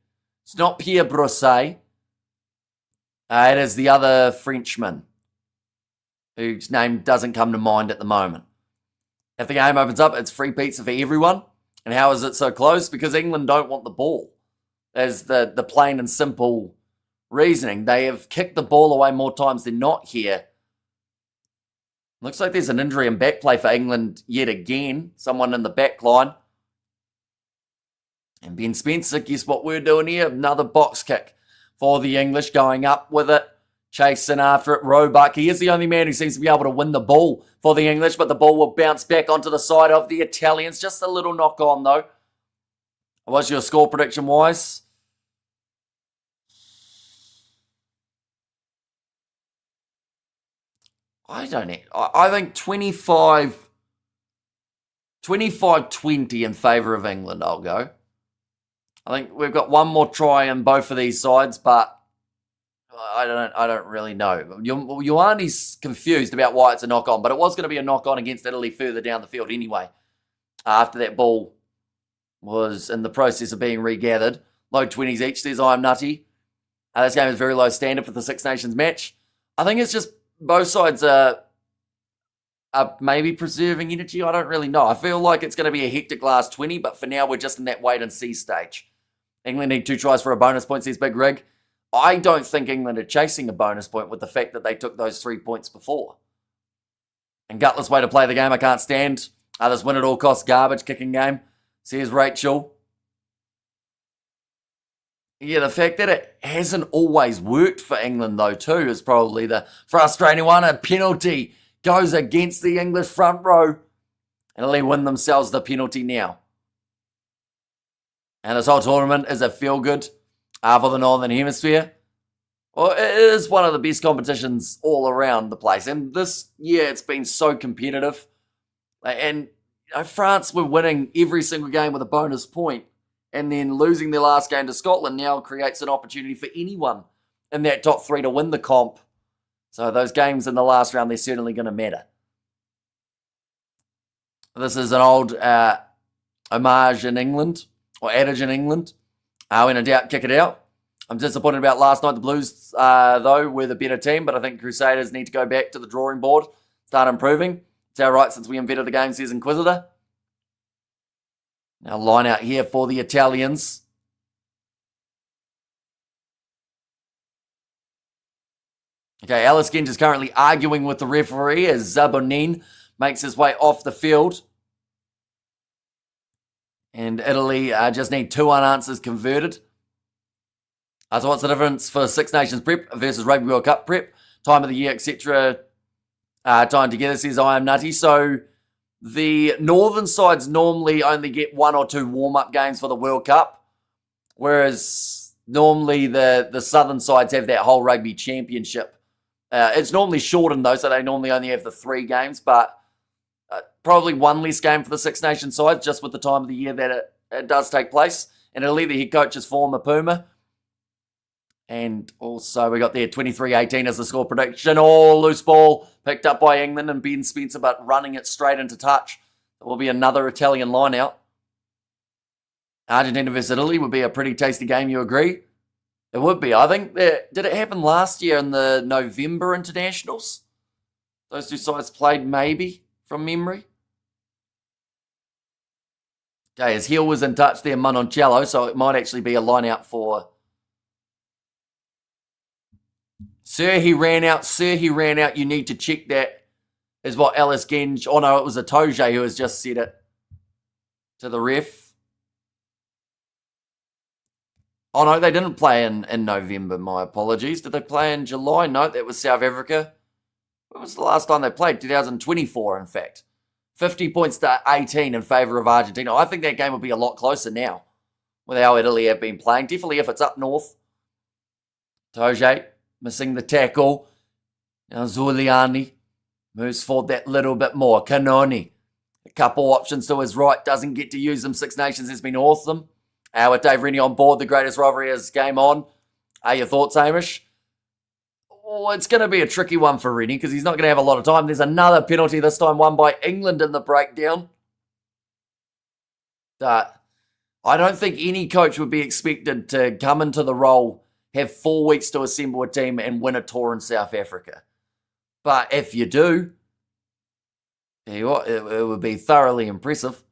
It's not Pierre Brosset. It is the other Frenchman, whose name doesn't come to mind at the moment. If the game opens up, it's free pizza for everyone. And how is it so close? Because England don't want the ball. As the plain and simple reasoning. They have kicked the ball away more times than not here. Looks like there's an injury and back play for England yet again. Someone in the back line. And Ben Spencer, guess what we're doing here? Another box kick for the English, going up with it. Chasing after it, Roebuck. He is the only man who seems to be able to win the ball for the English, but the ball will bounce back onto the side of the Italians. Just a little knock on, though. What's your score prediction-wise? I don't know. I think 25-20 in favour of England, I'll go. I think we've got one more try in both of these sides, but I don't really know. Ioanni's confused about why it's a knock-on, but it was going to be a knock-on against Italy further down the field anyway, after that ball was in the process of being regathered. Low 20s each, says I'm nutty. This game is very low standard for the Six Nations match. I think it's just both sides are maybe preserving energy. I don't really know. I feel like it's going to be a hectic last 20, but for now we're just in that wait-and-see stage. England need 2 tries for a bonus point, says Big Rig. I don't think England are chasing a bonus point with the fact that they took those 3 points before. And gutless way to play the game, I can't stand. This win at all costs garbage kicking game, says Rachel. Yeah, the fact that it hasn't always worked for England, though, too, is probably the frustrating one. A penalty goes against the English front row, and they win themselves the penalty now. And this whole tournament is a feel-good for the Northern Hemisphere. Well, it is one of the best competitions all around the place. And this year, it's been so competitive. And France were winning every single game with a bonus point. And then losing their last game to Scotland now creates an opportunity for anyone in that top three to win the comp. So those games in the last round, they're certainly going to matter. This is an old homage in England, or adage in England. When in doubt, kick it out. I'm disappointed about last night. The Blues, though, were the better team, but I think Crusaders need to go back to the drawing board, start improving. It's our right since we invented the game, says Inquisitor. Now line out here for the Italians. Okay, Alice Genge is currently arguing with the referee as Zabonin makes his way off the field. And Italy just need 2 unanswers converted. So what's the difference for Six Nations prep versus Rugby World Cup prep? Time of the year, etc. Time together, says I am nutty. So the northern sides normally only get 1 or 2 warm-up games for the World Cup, whereas normally the southern sides have that whole rugby championship. It's normally shortened, though, so they normally only have the 3 games, but probably 1 less game for the Six Nations sides, just with the time of the year that it does take place. And Italy, the head coach is former Puma. And also we got there 23-18 as the score prediction. Oh, loose ball picked up by England and Ben Spencer, but running it straight into touch. It will be another Italian line out. Argentina versus Italy would be a pretty tasty game, you agree? It would be. I think did it happen last year in the November internationals? Those 2 sides played maybe from memory. Okay, his heel was in touch there, Mononcello, so it might actually be a line out for Sir, he ran out. Sir, he ran out. You need to check that, is what Alice Genge. Oh, no, it was a Toje who has just said it to the ref. Oh, no, they didn't play in November. My apologies. Did they play in July? No, that was South Africa. When was the last time they played? 2024, in fact. 50 points to 18 in favour of Argentina. I think that game will be a lot closer now with how Italy have been playing. Definitely if it's up north. Toje missing the tackle. Now Zuliani moves forward that little bit more. Canoni, a couple options to his right, doesn't get to use them. Six Nations has been awesome. With Dave Rennie on board, the greatest rivalry is game on. Your thoughts, Hamish? Oh, it's going to be a tricky one for Rennie because he's not going to have a lot of time. There's another penalty, this time won by England in the breakdown. I don't think any coach would be expected to come into the role, have 4 weeks to assemble a team and win a tour in South Africa. But if you do, it would be thoroughly impressive.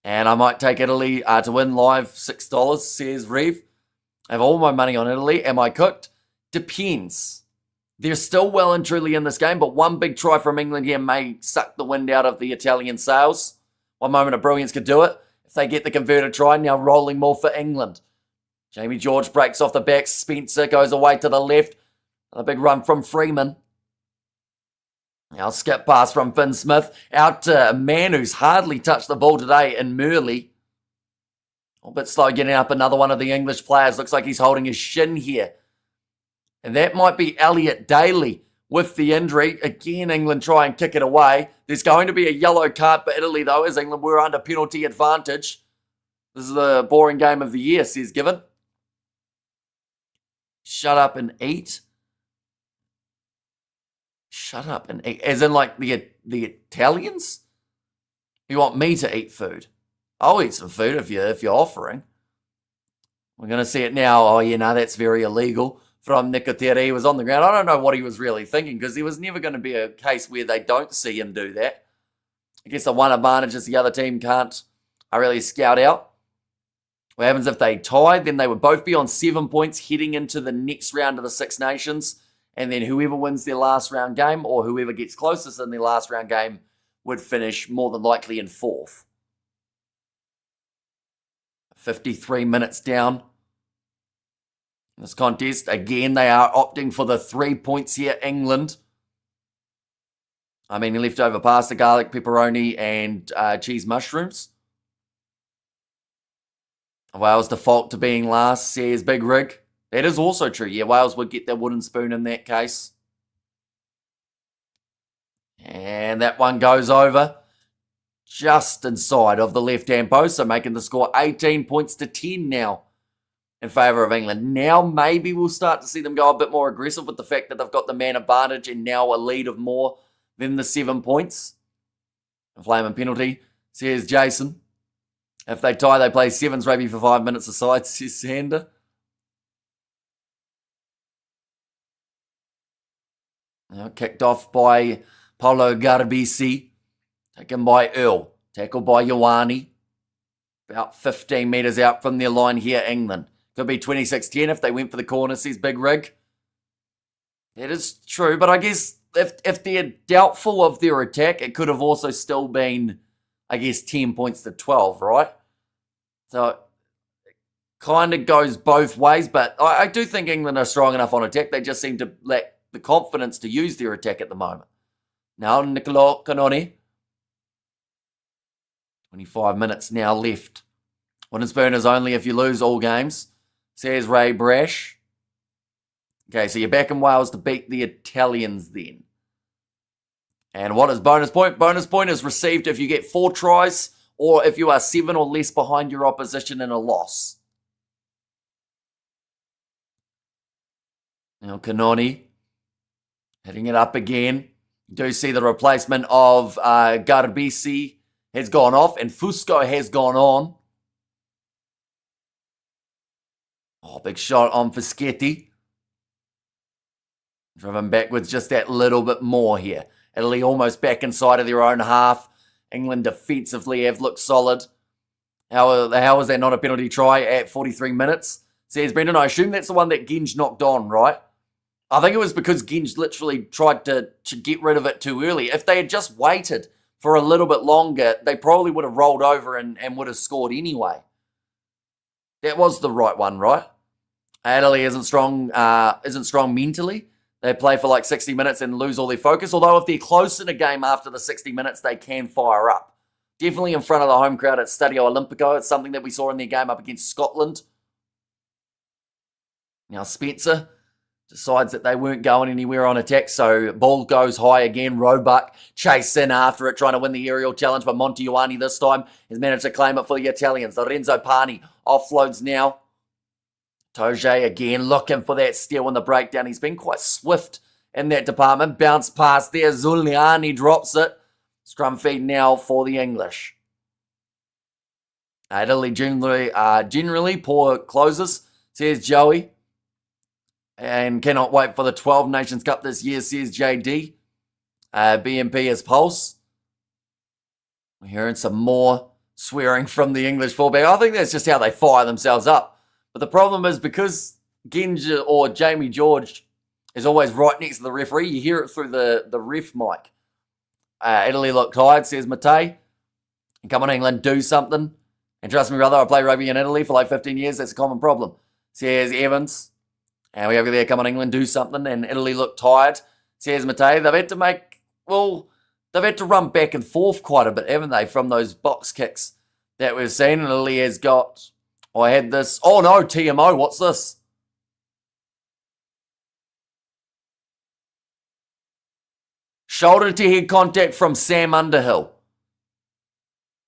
And I might take Italy to win live $6, says Reeve. I have all my money on Italy. Am I cooked? Depends. They're still well and truly in this game, but one big try from England here may suck the wind out of the Italian sails. One moment of brilliance could do it. If they get the converted try, now rolling more for England. Jamie George breaks off the back. Spencer goes away to the left. A big run from Freeman. Now skip pass from Finn Smith. Out to a man who's hardly touched the ball today in Murley. A bit slow getting up another one of the English players. Looks like he's holding his shin here. And that might be Elliot Daly with the injury. Again, England try and kick it away. There's going to be a yellow card for Italy, though, as England were under penalty advantage. This is the boring game of the year, says Given. Shut up and eat. Shut up and eat. As in, like, the Italians? You want me to eat food? I'll eat some food if you're offering. We're going to see it now. Oh, yeah, no, that's very illegal. From Nicoteri, he was on the ground. I don't know what he was really thinking because there was never going to be a case where they don't see him do that. I guess the one advantage is the other team can't really scout out. What happens if they tie? Then they would both be on 7 points heading into the next round of the Six Nations. And then whoever wins their last round game or whoever gets closest in their last round game would finish more than likely in 4th. 53 minutes down. This contest, again, they are opting for the 3 points here, England. I mean, leftover pasta, garlic, pepperoni, and cheese mushrooms. Wales default to being last, says Big Rig. That is also true. Yeah, Wales would get their wooden spoon in that case. And that one goes over just inside of the left-hand post, so making the score 18 points to 10 now in favour of England. Now maybe we'll start to see them go a bit more aggressive with the fact that they've got the man advantage and now a lead of more than the 7 points. A flaming penalty, says Jason. If they tie, they play sevens rugby for 5 minutes aside, says Sander. Now kicked off by Paulo Garbisi. Taken by Earl. Tackled by Ioane. About 15 metres out from their line here, England. Could be 26-10 if they went for the corner, says Big Rig. That is true, but I guess if they're doubtful of their attack, it could have also still been, I guess, 10 points to 12, right? So it kind of goes both ways, but I do think England are strong enough on attack. They just seem to lack the confidence to use their attack at the moment. Now, Nicola Canoni. 25 minutes now left. Wooden spoon is only if you lose all games, says Ray Brash. Okay, so you're back in Wales to beat the Italians then. And what is bonus point? Bonus point is received if you get 4 tries or if you are 7 or less behind your opposition in a loss. Now Canoni hitting it up again. You do see the replacement of Garbisi has gone off and Fusco has gone on. Oh, big shot on Fischetti. Driven backwards just that little bit more here. Italy almost back inside of their own half. England defensively have looked solid. How is that not a penalty try at 43 minutes? Says Brendan, I assume that's the one that Ginge knocked on, right? I think it was because Ginge literally tried to get rid of it too early. If they had just waited for a little bit longer, they probably would have rolled over and would have scored anyway. That was the right one, right? Italy isn't strong mentally. They play for like 60 minutes and lose all their focus. Although if they're close in a game after the 60 minutes, they can fire up. Definitely in front of the home crowd at Stadio Olimpico. It's something that we saw in their game up against Scotland. Now Spencer decides that they weren't going anywhere on attack, so ball goes high again. Roebuck chase in after it, trying to win the aerial challenge, but Monte Ioane this time has managed to claim it for the Italians. Lorenzo Pani offloads now. Toge again looking for that steal in the breakdown. He's been quite swift in that department. Bounce pass there. Zuliani drops it. Scrum feed now for the English. Italy generally poor closers, says Joey. And cannot wait for the 12 Nations Cup this year, says JD. BMP is Pulse. We're hearing some more swearing from the English fullback. I think that's just how they fire themselves up. But the problem is because Ginge or Jamie George is always right next to the referee, you hear it through the ref mic. Italy look tired, says Matei. And come on, England, do something. And trust me, brother, I play rugby in Italy for like 15 years. That's a common problem, says Evans. And we over there, come on, England, do something. And Italy look tired, says Matei. They've had to run back and forth quite a bit, haven't they, from those box kicks that we've seen. And Italy has got... I had this. Oh no, TMO, what's this? Shoulder to head contact from Sam Underhill.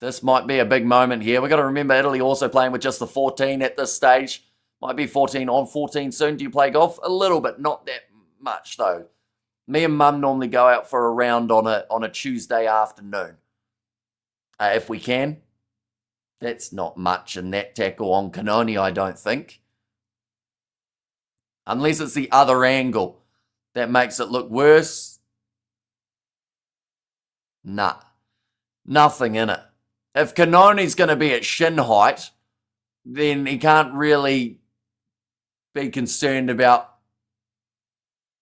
This might be a big moment here. We've got to remember Italy also playing with just the 14 at this stage. Might be 14 on 14 soon. Do you play golf? A little bit, not that much though. Me and Mum normally go out for a round on a Tuesday afternoon. If we can. That's not much in that tackle on Canoni, I don't think. Unless it's the other angle that makes it look worse. Nah. Nothing in it. If Canoni's going to be at shin height, then he can't really be concerned about...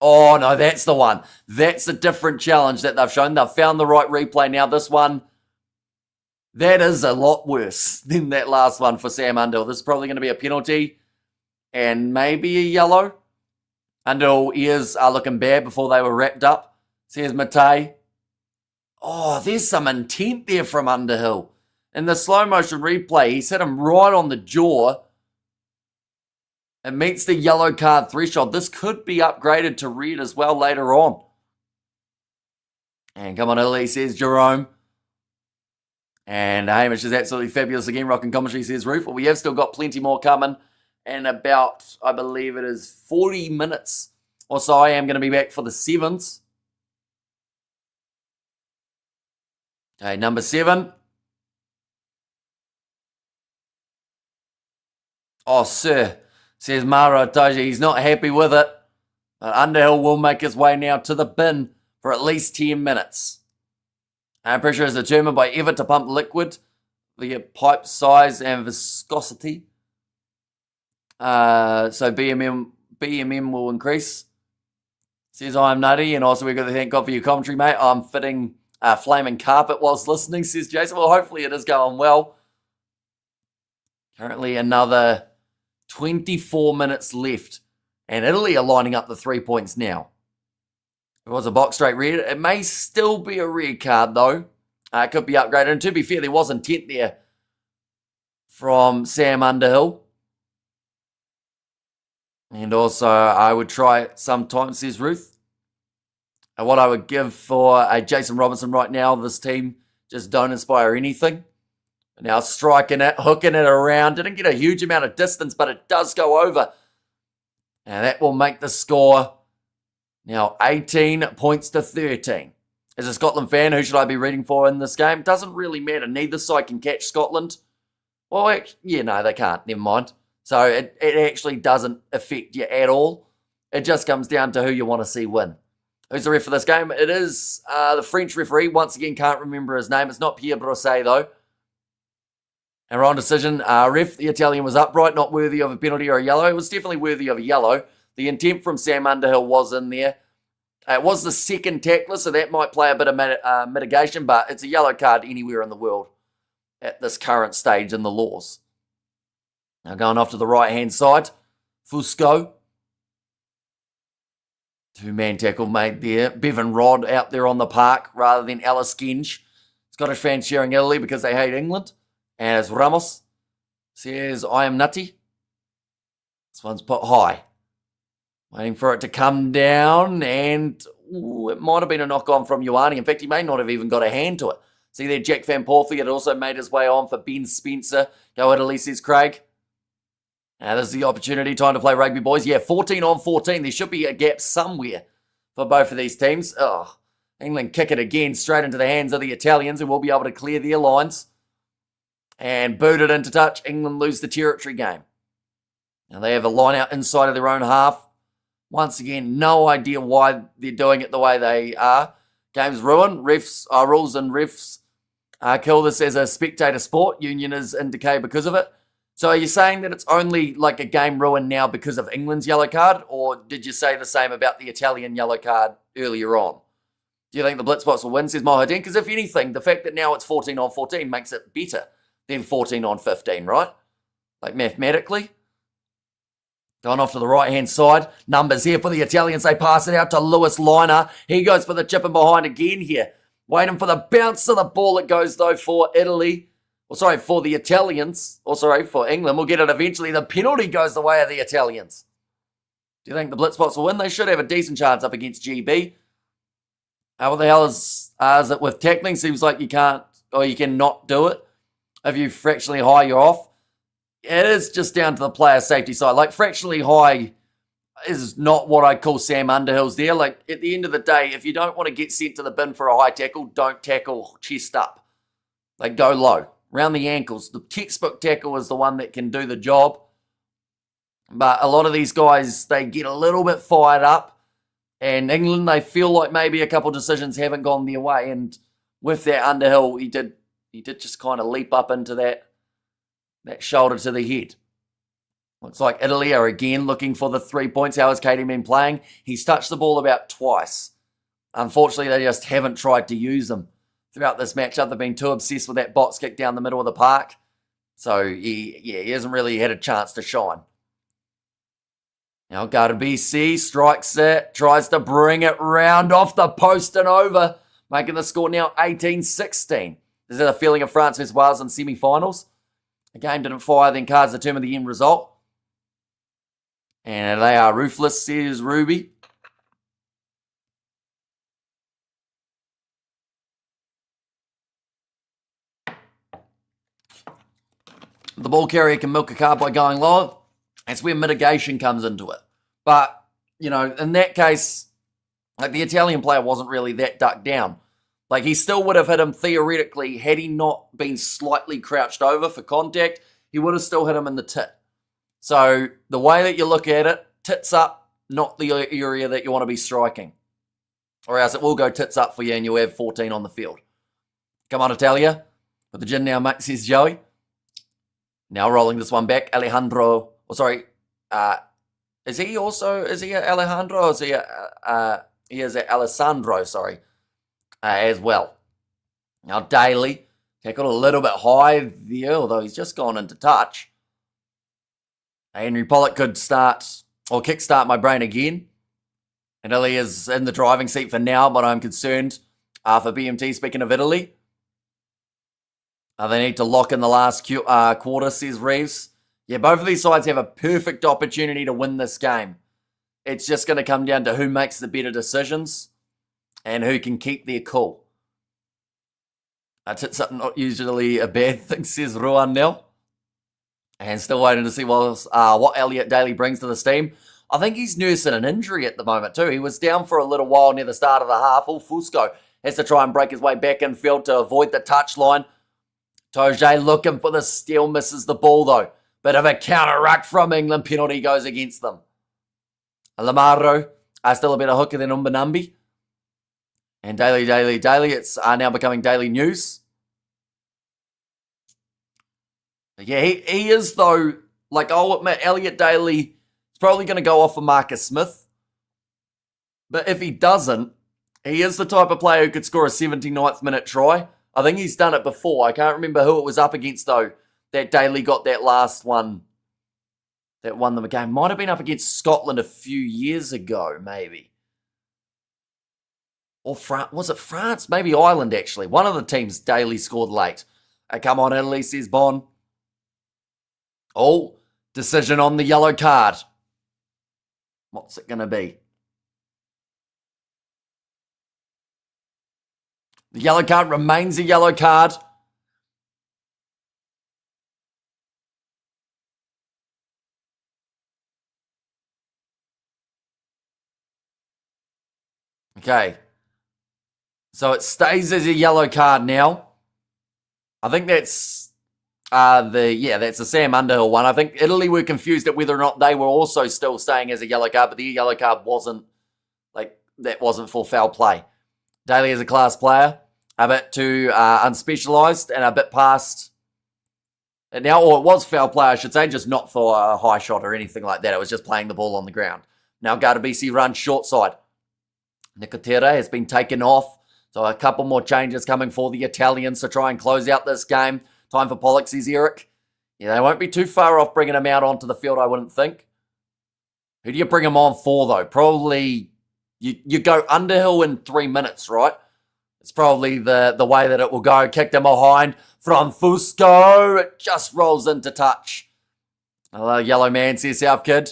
Oh, no, that's the one. That's a different challenge that they've shown. They've found the right replay now. This one... That is a lot worse than that last one for Sam Underhill. This is probably going to be a penalty. and maybe a yellow. Underhill ears are looking bad before they were wrapped up. Says Matei. Oh, there's some intent there from Underhill. In the slow motion replay, he's hit him right on the jaw. It meets the yellow card threshold. This could be upgraded to red as well later on. And come on, Italy, says Jerome. And Hamish is absolutely fabulous again. Rocking commentary, says Roof. Well, we have still got plenty more coming. And about, I believe it is 40 minutes or so, I am going to be back for the sevens. Okay, number 7. Oh, sir, says Mara Toji. He's not happy with it. But Underhill will make his way now to the bin for at least 10 minutes. Pressure is determined by effort to pump liquid via pipe size and viscosity. So BMM will increase. Says I'm nutty, and also we've got to thank God for your commentary, mate. I'm fitting flaming carpet whilst listening, says Jason. Well, hopefully it is going well. Currently another 24 minutes left, and Italy are lining up the 3 points now. If it was a box straight red, it may still be a red card though. It could be upgraded, and to be fair, there was intent there from Sam Underhill. And also, I would try it sometimes, says Ruth. And what I would give for a Jason Robinson right now, this team just don't inspire anything. Now striking it, hooking it around. Didn't get a huge amount of distance, but it does go over. And that will make the score now 18 points to 13. As a Scotland fan, who should I be rooting for in this game? Doesn't really matter. Neither side can catch Scotland. Well, yeah, no, they can't. Never mind. So it actually doesn't affect you at all. It just comes down to who you want to see win. Who's the ref for this game? It is the French referee. Once again, can't remember his name. It's not Pierre Brosset, though. And we're on decision. Ref, the Italian was upright, not worthy of a penalty or a yellow. It was definitely worthy of a yellow. The intent from Sam Underhill was in there. It was the second tackler, so that might play a bit of mitigation, but it's a yellow card anywhere in the world at this current stage in the laws. Now going off to the right-hand side, Fusco. 2-man tackle made there. Bevan Rod out there on the park rather than Alice Genge. Scottish fans cheering Italy because they hate England. As Ramos says, I am nutty. This one's put high. Waiting for it to come down, and it might have been a knock-on from Ioane. In fact, he may not have even got a hand to it. See there, Jack Van Porthy had also made his way on for Ben Spencer. Go Italy, says Craig. Now, this is the opportunity. Time to play rugby, boys. Yeah, 14 on 14. There should be a gap somewhere for both of these teams. Oh, England kick it again straight into the hands of the Italians, and will be able to clear their lines. And boot it into touch. England lose the territory game. Now, they have a line out inside of their own half. Once again, no idea why they're doing it the way they are. Game's ruined. Rules and refs kill this as a spectator sport. Union is in decay because of it. So are you saying that it's only like a game ruined now because of England's yellow card? Or did you say the same about the Italian yellow card earlier on? Do you think the Blitzbox will win, says Mohadin? Because if anything, the fact that now it's 14 on 14 makes it better than 14 on 15, right? Like mathematically. Going off to the right-hand side. Numbers here for the Italians. They pass it out to Lewis Liner. He goes for the chip and behind again here. Waiting for the bounce of the ball. It goes, though, for Italy. For the Italians. For England. We'll get it eventually. The penalty goes the way of the Italians. Do you think the Blitzbox will win? They should have a decent chance up against GB. What the hell is it with tackling? Seems like you can't, or you cannot do it. If you fractionally high, you're off. It is just down to the player safety side. Like, fractionally high is not what I call Sam Underhill's there. Like, at the end of the day, if you don't want to get sent to the bin for a high tackle, don't tackle chest up. Like, go low, around the ankles. The textbook tackle is the one that can do the job. But a lot of these guys, they get a little bit fired up. And England, they feel like maybe a couple decisions haven't gone their way. And with that Underhill, he did just kind of leap up into that shoulder to the head. Looks like Italy are again looking for the 3 points. How has Katie been playing? He's touched the ball about twice. Unfortunately, they just haven't tried to use him throughout this matchup. They've been too obsessed with that box kick down the middle of the park. So, he hasn't really had a chance to shine. Now Garbisi strikes it, tries to bring it round off the post and over, making the score now 18-16. This is a feeling of France vs Wales in semi-finals. The game didn't fire, then cards determine the end result. And they are ruthless, says Ruby. The ball carrier can milk a card by going low. That's where mitigation comes into it. But, you know, in that case, like the Italian player wasn't really that ducked down. Like he still would have hit him theoretically had he not been slightly crouched over for contact. He would have still hit him in the tit. So the way that you look at it, tits up, not the area that you want to be striking. Or else it will go tits up for you and you'll have 14 on the field. Come on, Italia. With the gin now, mate, says Joey. Now rolling this one back, Alejandro. Oh, sorry. Is he Alejandro or is he is Alessandro, sorry, as well. Now Daly, tackled a little bit high there, although he's just gone into touch. Henry Pollock could kickstart my brain again. And Italy is in the driving seat for now, but I'm concerned for BMT, speaking of Italy. They need to lock in the last quarter, says Reeves. Yeah, both of these sides have a perfect opportunity to win this game. It's just going to come down to who makes the better decisions and who can keep their cool. Tits up, not usually a bad thing, says Ruan Nell. And still waiting to see what Elliot Daly brings to this team. I think he's nursing an injury at the moment too. He was down for a little while near the start of the half. Fusco has to try and break his way back in field to avoid the touchline. Toje looking for the steal, misses the ball though. Bit of a counter-ruck from England. Penalty goes against them. Lamaro still a better hooker than Umbanambi. And Daly. It's now becoming daily news. Yeah, he is though. Like, I'll admit, Elliot Daly is probably going to go off for Marcus Smith. But if he doesn't, he is the type of player who could score a 79th minute try. I think he's done it before. I can't remember who it was up against though. That Daly got that last one that won them a game. Might have been up against Scotland a few years ago, maybe. Or was it France? Maybe Ireland, actually. One of the teams Daly scored late. Come on, Italy, says Bon. Oh, decision on the yellow card. What's it going to be? The yellow card remains a yellow card. Okay. So it stays as a yellow card now. I think that's that's the Sam Underhill one. I think Italy were confused at whether or not they were also still staying as a yellow card, but the yellow card wasn't for foul play. Daly is a class player, a bit too unspecialised and a bit past. And now, or it was foul play, I should say, just not for a high shot or anything like that. It was just playing the ball on the ground. Now Garbisi runs short side. Nicotera has been taken off. So a couple more changes coming for the Italians to try and close out this game. Time for Pollock, says Eric. Yeah, they won't be too far off bringing him out onto the field, I wouldn't think. Who do you bring him on for, though? Probably you go Underhill in 3 minutes, right? It's probably the way that it will go. Kicked him behind from Fusco. It just rolls into touch. Hello, yellow man, says South Kid.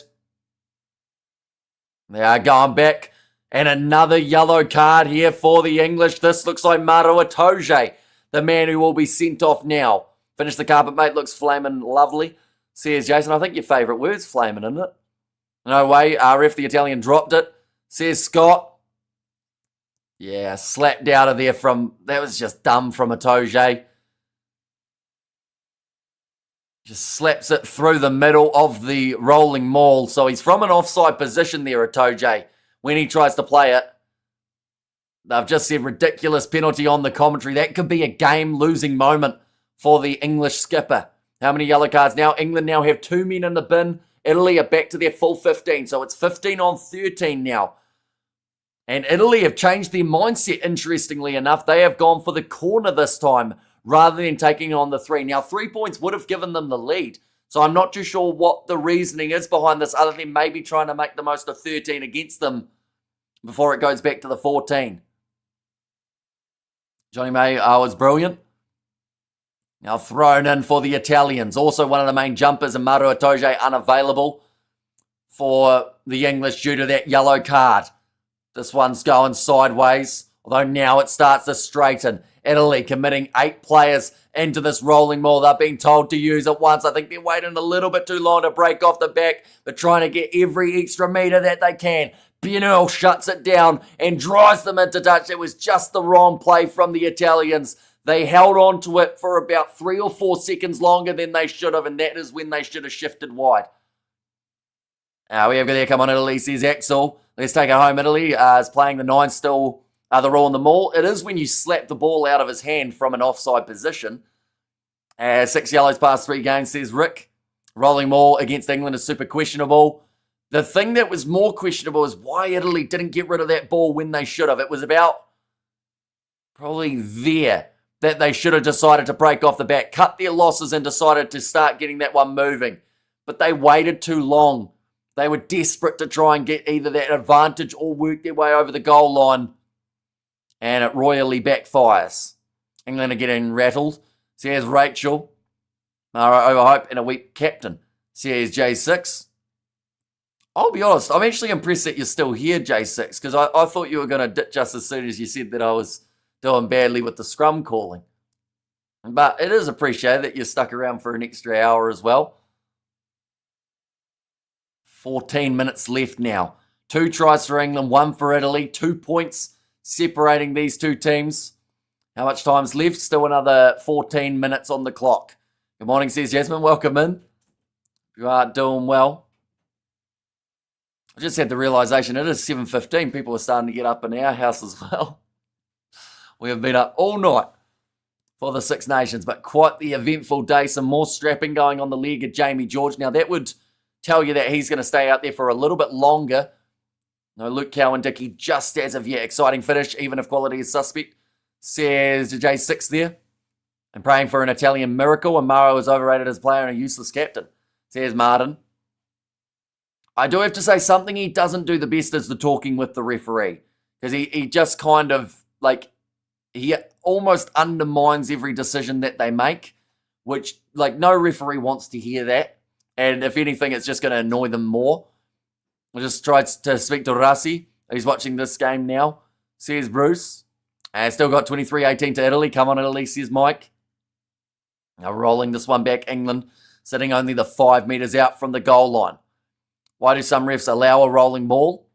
They are going back. And another yellow card here for the English. This looks like Maro Itoje, the man who will be sent off now. Finish the carpet, mate. Looks flaming lovely. Says Jason, I think your favourite word's flaming, isn't it? No way. Ref, the Italian dropped it. Says Scott. Yeah, slapped out of there from... That was just dumb from Itoje. Just slaps it through the middle of the rolling maul. So he's from an offside position there, Itoje. When he tries to play it, they've just said ridiculous penalty on the commentary. That could be a game-losing moment for the English skipper. How many yellow cards now? England now have 2 men in the bin. Italy are back to their full 15, so it's 15 on 13 now. And Italy have changed their mindset, interestingly enough. They have gone for the corner this time rather than taking on the 3. Now, 3 points would have given them the lead. So I'm not too sure what the reasoning is behind this, other than maybe trying to make the most of 13 against them before it goes back to the 14. Johnny May was brilliant. Now thrown in for the Italians. Also one of the main jumpers, and Maru Itoje unavailable for the English due to that yellow card. This one's going sideways, although now it starts to straighten. Italy committing 8 players into this rolling maul. They're being told to use it once. I think they're waiting a little bit too long to break off the back, but trying to get every extra metre that they can. Pianel shuts it down and drives them into touch. It was just the wrong play from the Italians. They held on to it for about 3 or 4 seconds longer than they should have, and that is when they should have shifted wide. We have there, come on Italy, says Axel. Let's take it home, Italy. Is playing the 9 still the rule on the maul. It is when you slap the ball out of his hand from an offside position. 6 yellows past 3 games, says Rick. Rolling maul against England is super questionable. The thing that was more questionable is why Italy didn't get rid of that ball when they should have. It was about probably there that they should have decided to break off the back, cut their losses and decided to start getting that one moving. But they waited too long. They were desperate to try and get either that advantage or work their way over the goal line. And it royally backfires. England are getting rattled. So here's Rachel. Mara Overhope and a weak captain. So here's J6. I'll be honest, I'm actually impressed that you're still here, J6, because I thought you were going to ditch us as soon as you said that I was doing badly with the scrum calling. But it is appreciated that you stuck around for an extra hour as well. 14 minutes left now. 2 tries for England, 1 for Italy. 2 points separating these two teams. How much time's left? Still another 14 minutes on the clock. Good morning, says Jasmine. Welcome in. You are doing well. I just had the realisation it is 7:15. People are starting to get up in our house as well. We have been up all night for the Six Nations, but quite the eventful day. Some more strapping going on the leg of Jamie George. Now, that would tell you that he's going to stay out there for a little bit longer. No Luke Cowan-Dickie just as of yet. Exciting finish, even if quality is suspect, says J6 there. And praying for an Italian miracle, and Maro is overrated as player and a useless captain, says Martin. I do have to say something he doesn't do the best is the talking with the referee. Because he just kind of, he almost undermines every decision that they make, which, no referee wants to hear that. And if anything, it's just going to annoy them more. I just tried to speak to Rassi. He's watching this game now, says Bruce. And still got 23-18 to Italy. Come on, Italy, says Mike. Now rolling this one back, England, sitting only the 5 metres out from the goal line. Why do some refs allow a rolling ball?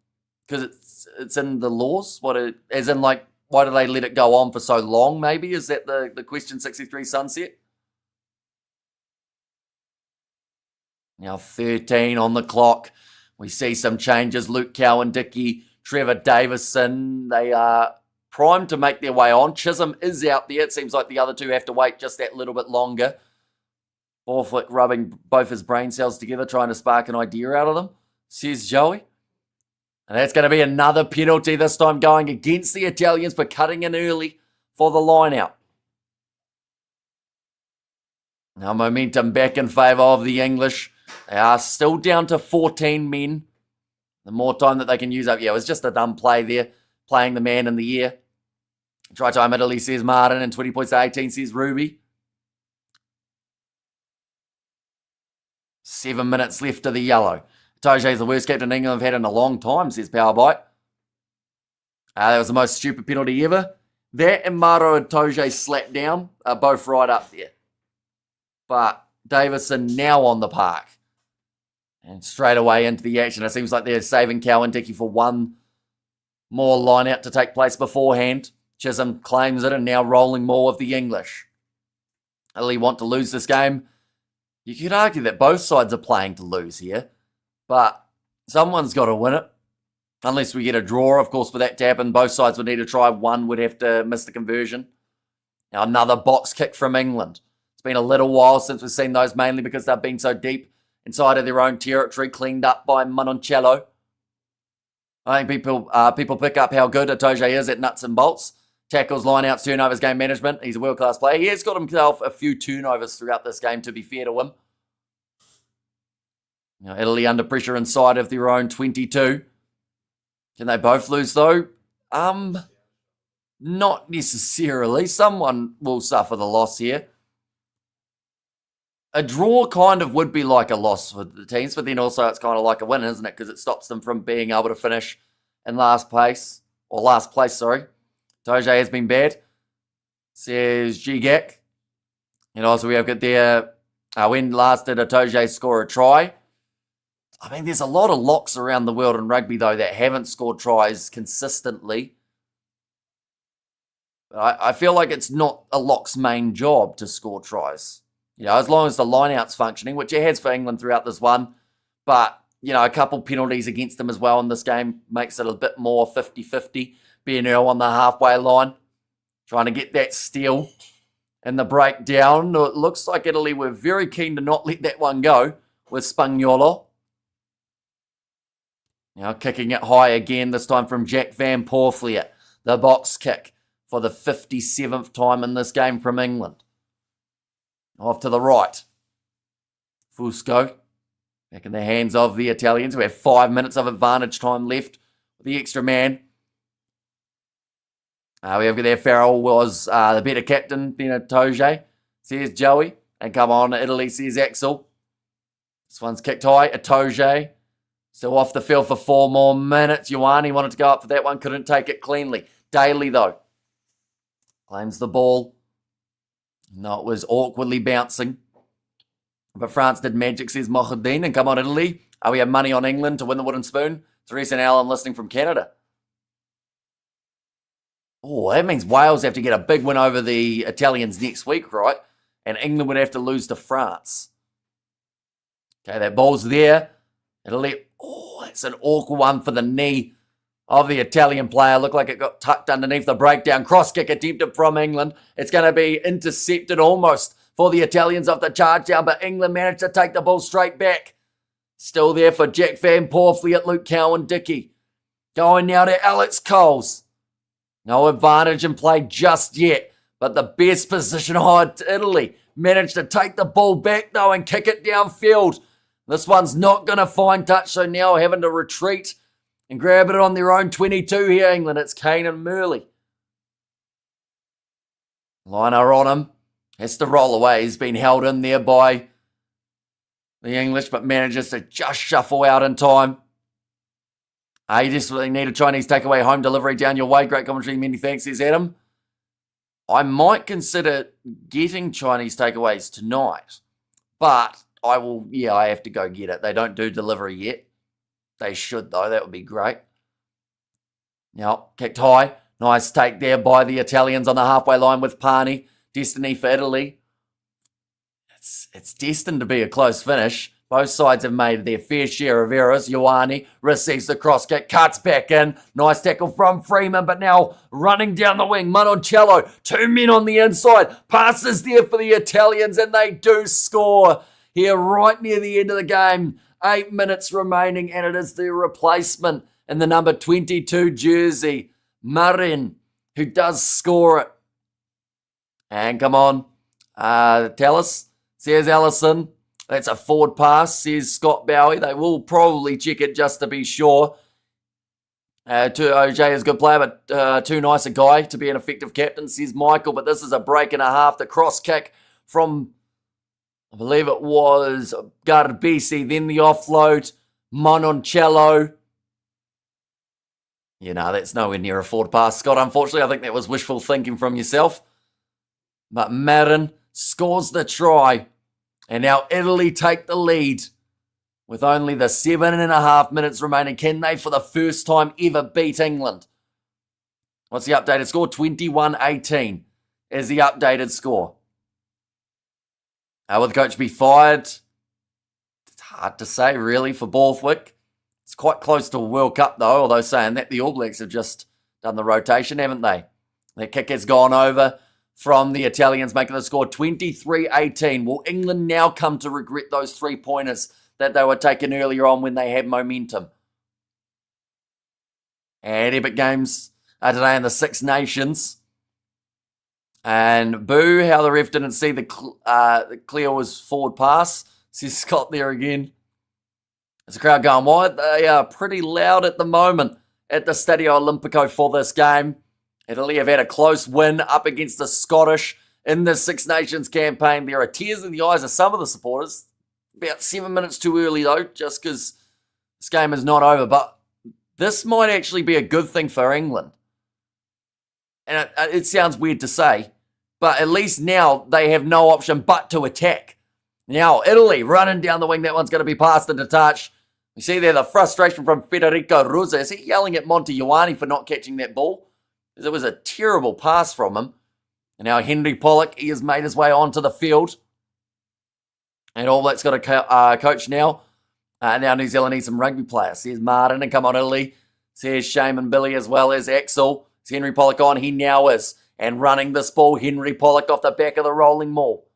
Because it's in the laws? Why do they let it go on for so long, maybe? Is that the question, 63 Sunset? Now 13 on the clock. We see some changes. Luke Cowan-Dickie, Trevor Davison. They are primed to make their way on. Chisholm is out there. It seems like the other two have to wait just that little bit longer. Borthwick rubbing both his brain cells together, trying to spark an idea out of them, says Joey. And that's going to be another penalty, this time going against the Italians for cutting in early for the line-out. Now momentum back in favour of the English. They are still down to 14 men. The more time that they can use up. Yeah, it was just a dumb play there, playing the man in the air. Try time Italy, says Martin, and 20 points to 18, says Ruby. 7 minutes left to the yellow. Itoje is the worst captain England have had in a long time, says Powerbite. That was the most stupid penalty ever. That and Maro Itoje slapped down are both right up there. But Davison now on the park. And straight away into the action. It seems like they're saving Cowan-Dickie for one more line out to take place beforehand. Chisholm claims it and now rolling more of the English. Italy want to lose this game. You could argue that both sides are playing to lose here. But someone's got to win it. Unless we get a draw, of course, for that to happen. Both sides would need to try. One would have to miss the conversion. Now another box kick from England. It's been a little while since we've seen those, mainly because they've been so deep inside of their own territory, cleaned up by Mononcello. I think people pick up how good Itoje is at nuts and bolts. Tackles, lineouts, turnovers, game management. He's a world-class player. He has got himself a few turnovers throughout this game, to be fair to him. Italy under pressure inside of their own 22. Can they both lose though? Not necessarily. Someone will suffer the loss here. A draw kind of would be like a loss for the teams, but then also it's kind of like a win, isn't it? Because it stops them from being able to finish in last place. Toje has been bad, says Gigak. Also we have got there, when last did Toje score a try? I mean, there's a lot of locks around the world in rugby, though, that haven't scored tries consistently. I feel like it's not a lock's main job to score tries. As long as the line-out's functioning, which it has for England throughout this one. But, a couple penalties against them as well in this game makes it a bit more 50-50. Being Earl on the halfway line, trying to get that steal in the breakdown. It looks like Italy were very keen to not let that one go with Spagnuolo. Kicking it high again, this time from Jack Van Porfleet. The box kick for the 57th time in this game from England. Off to the right. Fusco. Back in the hands of the Italians. We have 5 minutes of advantage time left with the extra man. We have there Farrell was the better captain than Toje, says Joey. And come on, Italy, says Axel. This one's kicked high. Toje. Still off the field for 4 more minutes. Ioane wanted to go up for that one. Couldn't take it cleanly. Daly, though, claims the ball. No, it was awkwardly bouncing. But France did magic, says Mohideen. And come on, Italy. We have money on England to win the wooden spoon. Teresa and Alan listening from Canada. Oh, that means Wales have to get a big win over the Italians next week, right? And England would have to lose to France. Okay, that ball's there. Italy. Oh, it's an awkward one for the knee of the Italian player. Looked like it got tucked underneath the breakdown. Cross kick attempted from England. It's going to be intercepted almost for the Italians off the charge down, but England managed to take the ball straight back. Still there for Jack Van Porfleet, Luke Cowan-Dickey. Going now to Alex Coles. No advantage in play just yet, but the best position to Italy. Managed to take the ball back though and kick it downfield. This one's not going to find touch, so now having to retreat and grab it on their own 22 here, England. It's Kane and Murley. Liner on him. Has to roll away. He's been held in there by the English, but manages to just shuffle out in time. You desperately need a Chinese takeaway home delivery down your way. Great commentary. Many thanks, says Adam. I might consider getting Chinese takeaways tonight, but I have to go get it. They don't do delivery yet. They should, though. That would be great. Now, kicked high. Nice take there by the Italians on the halfway line with Pani. Destiny for Italy. It's destined to be a close finish. Both sides have made their fair share of errors. Ioane receives the cross kick, cuts back in. Nice tackle from Freeman, but now running down the wing. Mononcello, 2 men on the inside. Passes there for the Italians, and they do score here right near the end of the game. 8 minutes remaining, and it is the replacement in the number 22 jersey, Marin, who does score it. And come on, tell us, says Allison. That's a forward pass, says Scott Bowie. They will probably check it just to be sure. OJ is a good player, but too nice a guy to be an effective captain, says Michael. But this is a break and a half. The cross kick from, I believe it was Garbisi, then the offload, Mononcello. That's nowhere near a forward pass, Scott. Unfortunately, I think that was wishful thinking from yourself. But Marin scores the try. And now Italy take the lead with only the 7.5 minutes remaining. Can they, for the first time ever, beat England? What's the updated score? 21-18 is the updated score. Will the coach be fired? It's hard to say, really, for Borthwick. It's quite close to a World Cup, though, although saying that, the All Blacks have just done the rotation, haven't they? Their kick has gone over from the Italians, making the score 23-18. Will England now come to regret those 3-pointers that they were taking earlier on when they had momentum? And epic games today in the Six Nations. And boo, how the ref didn't see the clear was forward pass. Says Scott there again. Is the crowd going wide? They are pretty loud at the moment at the Stadio Olimpico for this game. Italy have had a close win up against the Scottish in the Six Nations campaign. There are tears in the eyes of some of the supporters. About 7 minutes too early, though, just because this game is not over. But this might actually be a good thing for England. And it sounds weird to say, but at least now they have no option but to attack. Now, Italy running down the wing. That one's going to be passed into touch. We see there the frustration from Federico Ruzza. Is he yelling at Monte Ioane for not catching that ball? Because it was a terrible pass from him. And now Henry Pollock, he has made his way onto the field. And All Black's got a coach now. Now New Zealand needs some rugby players. Here's Martin, and come on Italy. Here's Shane and Billy as well as Axel. Is Henry Pollock on? He now is. And running this ball, Henry Pollock off the back of the rolling maul.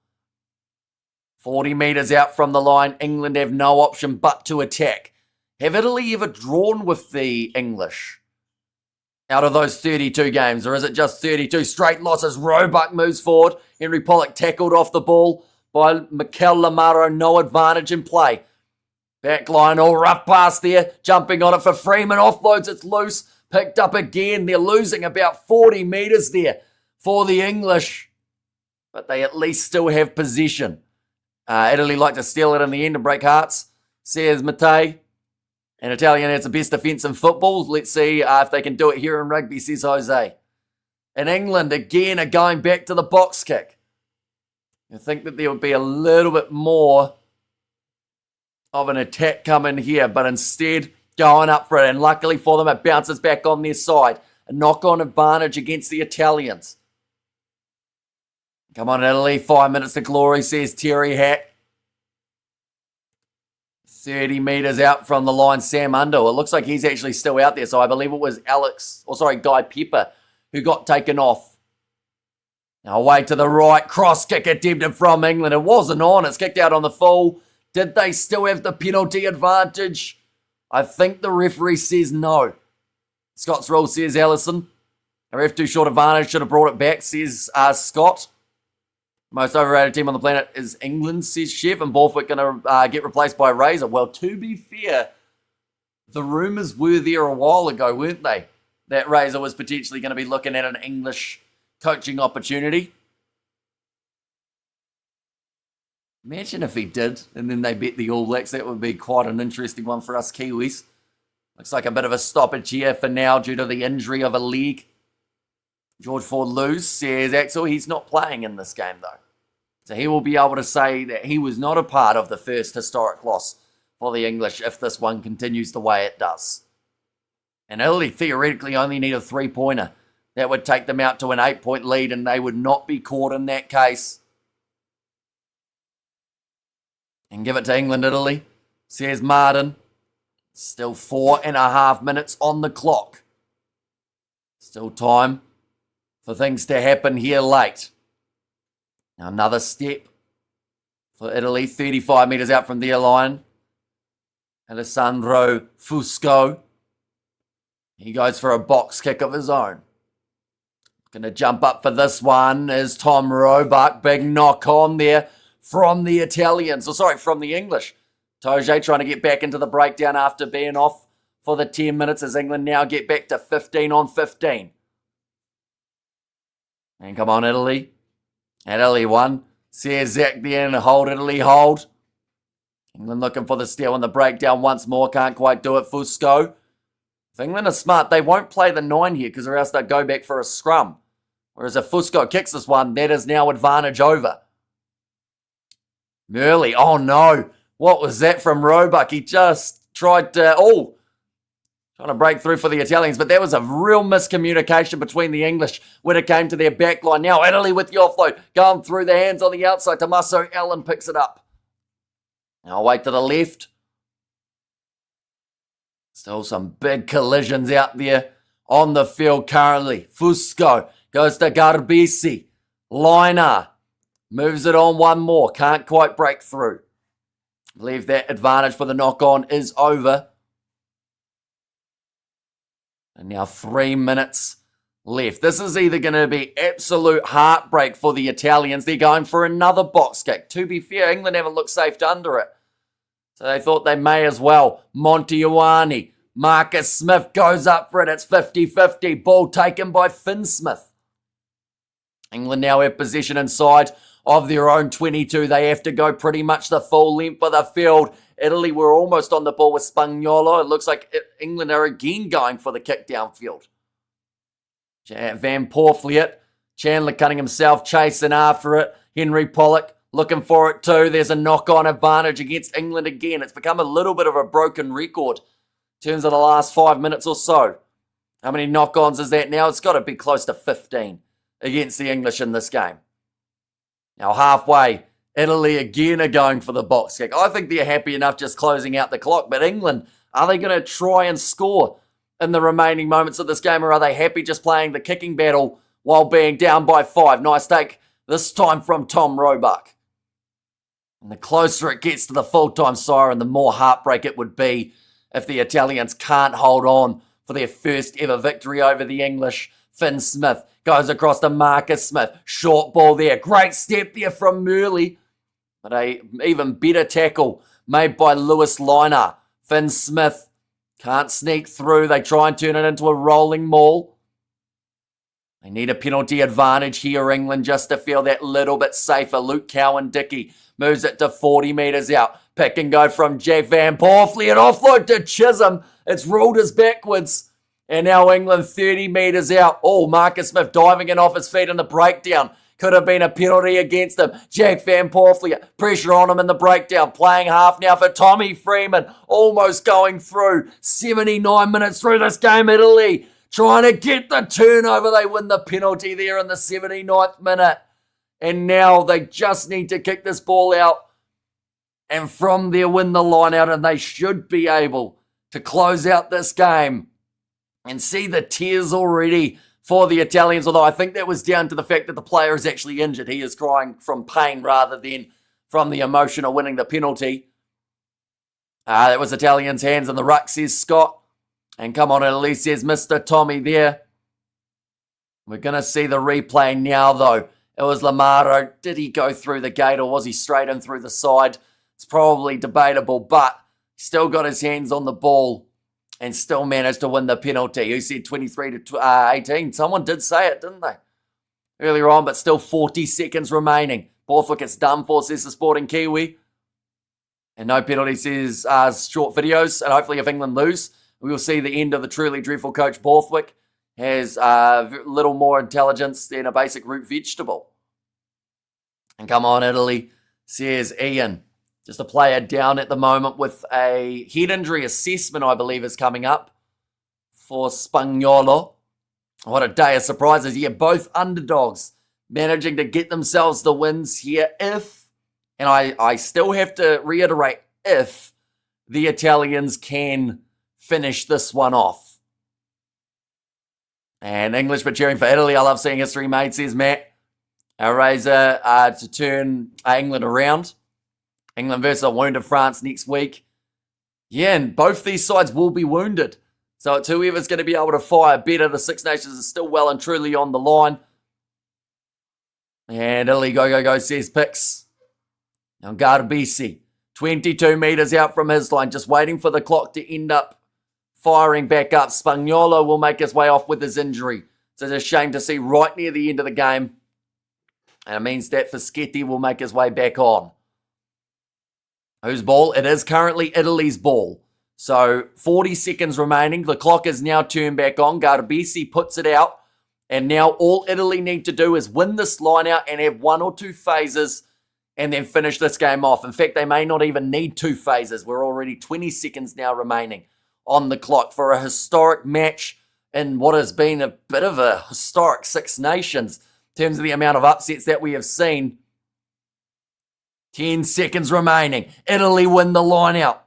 40 metres out from the line. England have no option but to attack. Have Italy ever drawn with the English out of those 32 games? Or is it just 32 straight losses? Roebuck moves forward. Henry Pollock tackled off the ball by Mikel Lamaro. No advantage in play. Back line, all rough pass there. Jumping on it for Freeman. Offloads, it's loose. Picked up again. They're losing about 40 metres there for the English. But they at least still have possession. Italy like to steal it in the end to break hearts. Says Mattei. An Italian has the best defence in football. Let's see if they can do it here in rugby, says Jose. And England, again, are going back to the box kick. I think that there would be a little bit more of an attack coming here, but instead going up for it. And luckily for them, it bounces back on their side. A knock-on advantage against the Italians. Come on, Italy. 5 minutes to glory, says Terry Hack. 30 metres out from the line, Sam Underwood. It looks like he's actually still out there. So I believe it was Guy Pepper who got taken off. Now away to the right. Cross kick attempted from England. It wasn't on. It's kicked out on the full. Did they still have the penalty advantage? I think the referee says no. Scott's rule says Allison. A ref too short advantage. Should have brought it back, says Scott. Most overrated team on the planet is England, says Chef, and Borthwick going to get replaced by Razor. Well, to be fair, the rumours were there a while ago, weren't they? That Razor was potentially going to be looking at an English coaching opportunity. Imagine if he did, and then they bet the All Blacks. That would be quite an interesting one for us Kiwis. Looks like a bit of a stoppage here for now due to the injury of a leg. George Ford Lewis says, Axel, he's not playing in this game, though. So he will be able to say that he was not a part of the first historic loss for the English if this one continues the way it does. And Italy theoretically only need a 3-pointer. That would take them out to an 8-point lead, and they would not be caught in that case. And give it to England, Italy, says Martin. Still 4.5 minutes on the clock. Still time for things to happen here late. Now another step for Italy, 35 metres out from their line. Alessandro Fusco. He goes for a box kick of his own. Going to jump up for this one is Tom Roebuck. Big knock on there from the Italians. From the English. Toje trying to get back into the breakdown after being off for the 10 minutes as England now get back to 15 on 15. And come on, Italy. And Italy won. Says Zach there and hold, Italy, hold. England looking for the steal and the breakdown once more. Can't quite do it. Fusco. If England are smart, they won't play the 9 here because or else they'll go back for a scrum. Whereas if Fusco kicks this one, that is now advantage over. Murley. Oh, no. What was that from Roebuck? He just tried to... trying to break through for the Italians, but there was a real miscommunication between the English when it came to their back line. Now Italy with the offload, going through the hands on the outside. Tommaso Allen picks it up. Now away to the left. Still some big collisions out there on the field currently. Fusco goes to Garbisi. Liner moves it on one more. Can't quite break through. I believe that advantage for the knock-on is over. And now 3 minutes left. This is either going to be absolute heartbreak for the Italians. They're going for another box kick. To be fair, England haven't looked safe under it. So they thought they may as well. Montiuani. Marcus Smith goes up for it. It's 50-50. Ball taken by Finn Smith. England now have possession inside of their own 22. They have to go pretty much the full length of the field. Italy were almost on the ball with Spagnuolo. It looks like England are again going for the kick downfield. Van Porfliet, Chandler Cunningham himself chasing after it. Henry Pollock looking for it too. There's a knock-on advantage against England again. It's become a little bit of a broken record in terms of the last 5 minutes or so. How many knock-ons is that now? It's got to be close to 15 against the English in this game. Now halfway, Italy again are going for the box kick. I think they're happy enough just closing out the clock. But England, are they going to try and score in the remaining moments of this game, or are they happy just playing the kicking battle while being down by 5? Nice take this time from Tom Roebuck. And the closer it gets to the full-time siren, the more heartbreak it would be if the Italians can't hold on for their first ever victory over the English. Finn Smith goes across to Marcus Smith. Short ball there. Great step there from Murley. But a even better tackle made by Lewis Liner. Finn Smith can't sneak through. They try and turn it into a rolling maul. They need a penalty advantage here, England, just to feel that little bit safer. Luke Cowan-Dickey moves it to 40 metres out. Pick and go from Jack Van Porfliet. Offload to Chisholm. It's ruled as backwards. And now England 30 metres out. Oh, Marcus Smith diving in off his feet in the breakdown. Could have been a penalty against him. Jack Van Porfliet, pressure on him in the breakdown. Playing half now for Tommy Freeman. Almost going through. 79 minutes through this game, Italy. Trying to get the turnover. They win the penalty there in the 79th minute. And now they just need to kick this ball out. And from there win the line out. And they should be able to close out this game. And see the tears already for the Italians, although I think that was down to the fact that the player is actually injured. He is crying from pain rather than from the emotion of winning the penalty. That was Italians' hands in the ruck, says Scott. And come on, Italy, says Mr. Tommy there. We're going to see the replay now, though. It was Lamaro. Did he go through the gate or was he straight in through the side? It's probably debatable, but still got his hands on the ball. And still managed to win the penalty. Who said 23-18? Someone did say it, didn't they? Earlier on, but still 40 seconds remaining. Borthwick, it's done for, says the Sporting Kiwi. And no penalty, says short videos. And hopefully if England lose, we will see the end of the truly dreadful coach Borthwick. Has little more intelligence than a basic root vegetable. And come on, Italy, says Ian. Just a player down at the moment with a head injury assessment, I believe, is coming up for Spagnuolo. What a day of surprises here. Both underdogs managing to get themselves the wins here if, and I still have to reiterate, if the Italians can finish this one off. And English but cheering for Italy. I love seeing history made, says Matt. Our razor to turn England around. England versus a wounded France next week. Yeah, and both these sides will be wounded. So it's whoever's going to be able to fire better. The Six Nations is still well and truly on the line. And Italy, go, says Pix. Now Garbisi, 22 metres out from his line, just waiting for the clock to end up firing back up. Spagnuolo will make his way off with his injury. So it's a shame to see right near the end of the game. And it means that Fischetti will make his way back on. Whose ball? It is currently Italy's ball. So 40 seconds remaining. The clock is now turned back on. Garbisi puts it out. And now all Italy need to do is win this line out and have one or two phases and then finish this game off. In fact, they may not even need two phases. We're already 20 seconds now remaining on the clock for a historic match in what has been a bit of a historic Six Nations in terms of the amount of upsets that we have seen. 10 seconds remaining. Italy win the line out.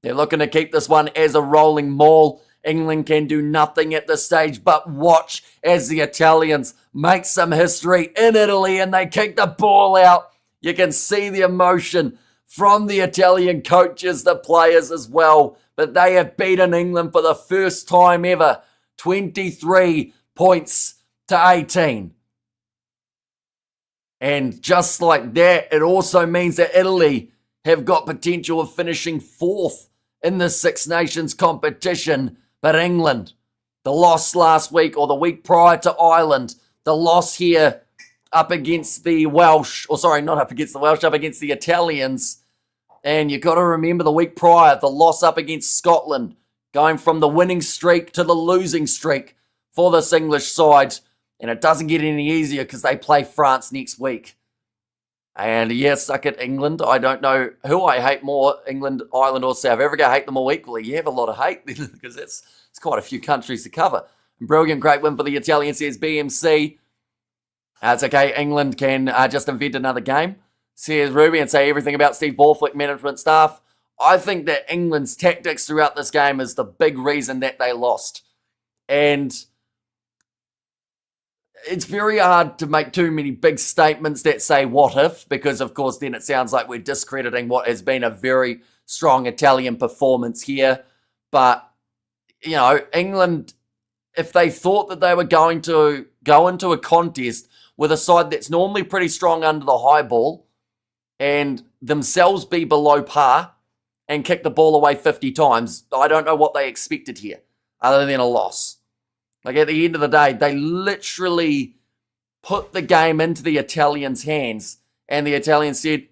They're looking to keep this one as a rolling maul. England can do nothing at this stage but watch as the Italians make some history in Italy and they kick the ball out. You can see the emotion from the Italian coaches, the players as well. But they have beaten England for the first time ever. 23 points to 18. And just like that, it also means that Italy have got potential of finishing 4th in the Six Nations competition. But England, the loss last week or the week prior to Ireland, the loss here up against the Welsh, or sorry, not up against the Welsh, up against the Italians. And you've got to remember the week prior, the loss up against Scotland, going from the winning streak to the losing streak for this English side. And it doesn't get any easier because they play France next week. And yes, suck it, England. I don't know who I hate more, England, Ireland, or South Africa. I hate them all equally. You have a lot of hate because it's quite a few countries to cover. Brilliant, great win for the Italians, says BMC. It's okay, England can just invent another game, says Ruby, and say everything about Steve Borthwick management staff. I think that England's tactics throughout this game is the big reason that they lost. And it's very hard to make too many big statements that say what if, because of course then it sounds like we're discrediting what has been a very strong Italian performance here. But, you know, England, if they thought that they were going to go into a contest with a side that's normally pretty strong under the high ball and themselves be below par and kick the ball away 50 times, I don't know what they expected here other than a loss. Like, at the end of the day, they literally put the game into the Italians' hands, and the Italians said,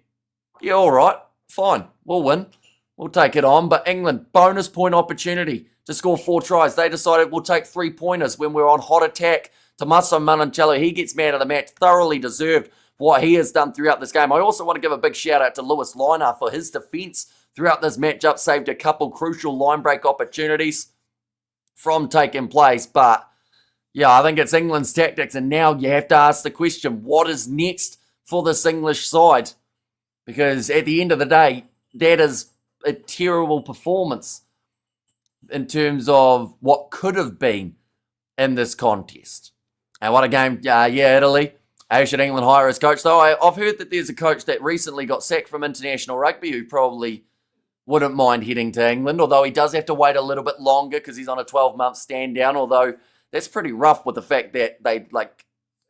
yeah, all right, fine, we'll win. We'll take it on. But England, bonus point opportunity to score 4 tries. They decided we'll take 3-pointers when we're on hot attack. Tommaso Manoncello, he gets man of the match, thoroughly deserved for what he has done throughout this game. I also want to give a big shout out to Lewis Liner for his defence throughout this matchup, saved a couple crucial line break opportunities from taking place. But yeah, I think it's England's tactics, and now you have to ask the question, what is next for this English side? Because at the end of the day, that is a terrible performance in terms of what could have been in this contest. And what a game. Yeah, Italy. How should England hire as coach? Though I've heard that there's a coach that recently got sacked from international rugby who probably wouldn't mind heading to England, although he does have to wait a little bit longer because he's on a 12-month stand down, although that's pretty rough with the fact that they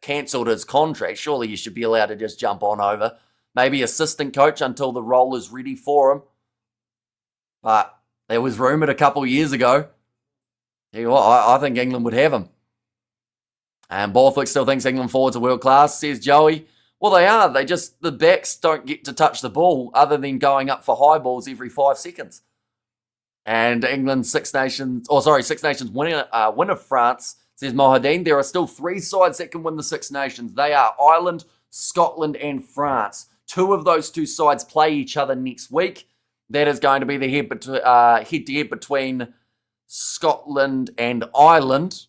cancelled his contract. Surely you should be allowed to just jump on over. Maybe assistant coach until the role is ready for him. But there was rumoured a couple of years ago. I think England would have him. And Borthwick still thinks England forwards are world class, says Joey. Well, they are. The backs don't get to touch the ball other than going up for high balls every 5 seconds. And England Six Nations winner of France, says Mohadine. There are still 3 sides that can win the Six Nations. They are Ireland, Scotland, and France. 2 of those 2 sides play each other next week. That is going to be the head-to-head between Scotland and Ireland.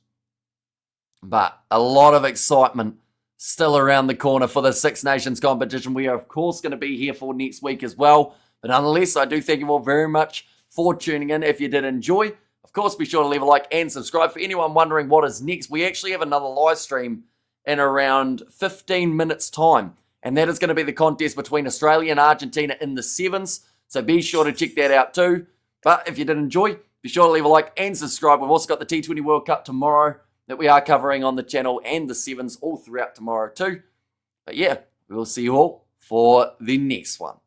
But a lot of excitement still around the corner for the Six Nations competition. We are, of course, going to be here for next week as well. But nonetheless, I do thank you all very much for tuning in. If you did enjoy, of course, be sure to leave a like and subscribe. For anyone wondering what is next, we actually have another live stream in around 15 minutes' time. And that is going to be the contest between Australia and Argentina in the sevens. So be sure to check that out too. But if you did enjoy, be sure to leave a like and subscribe. We've also got the T20 World Cup tomorrow that we are covering on the channel, and the sevens all throughout tomorrow too. But yeah, we will see you all for the next one.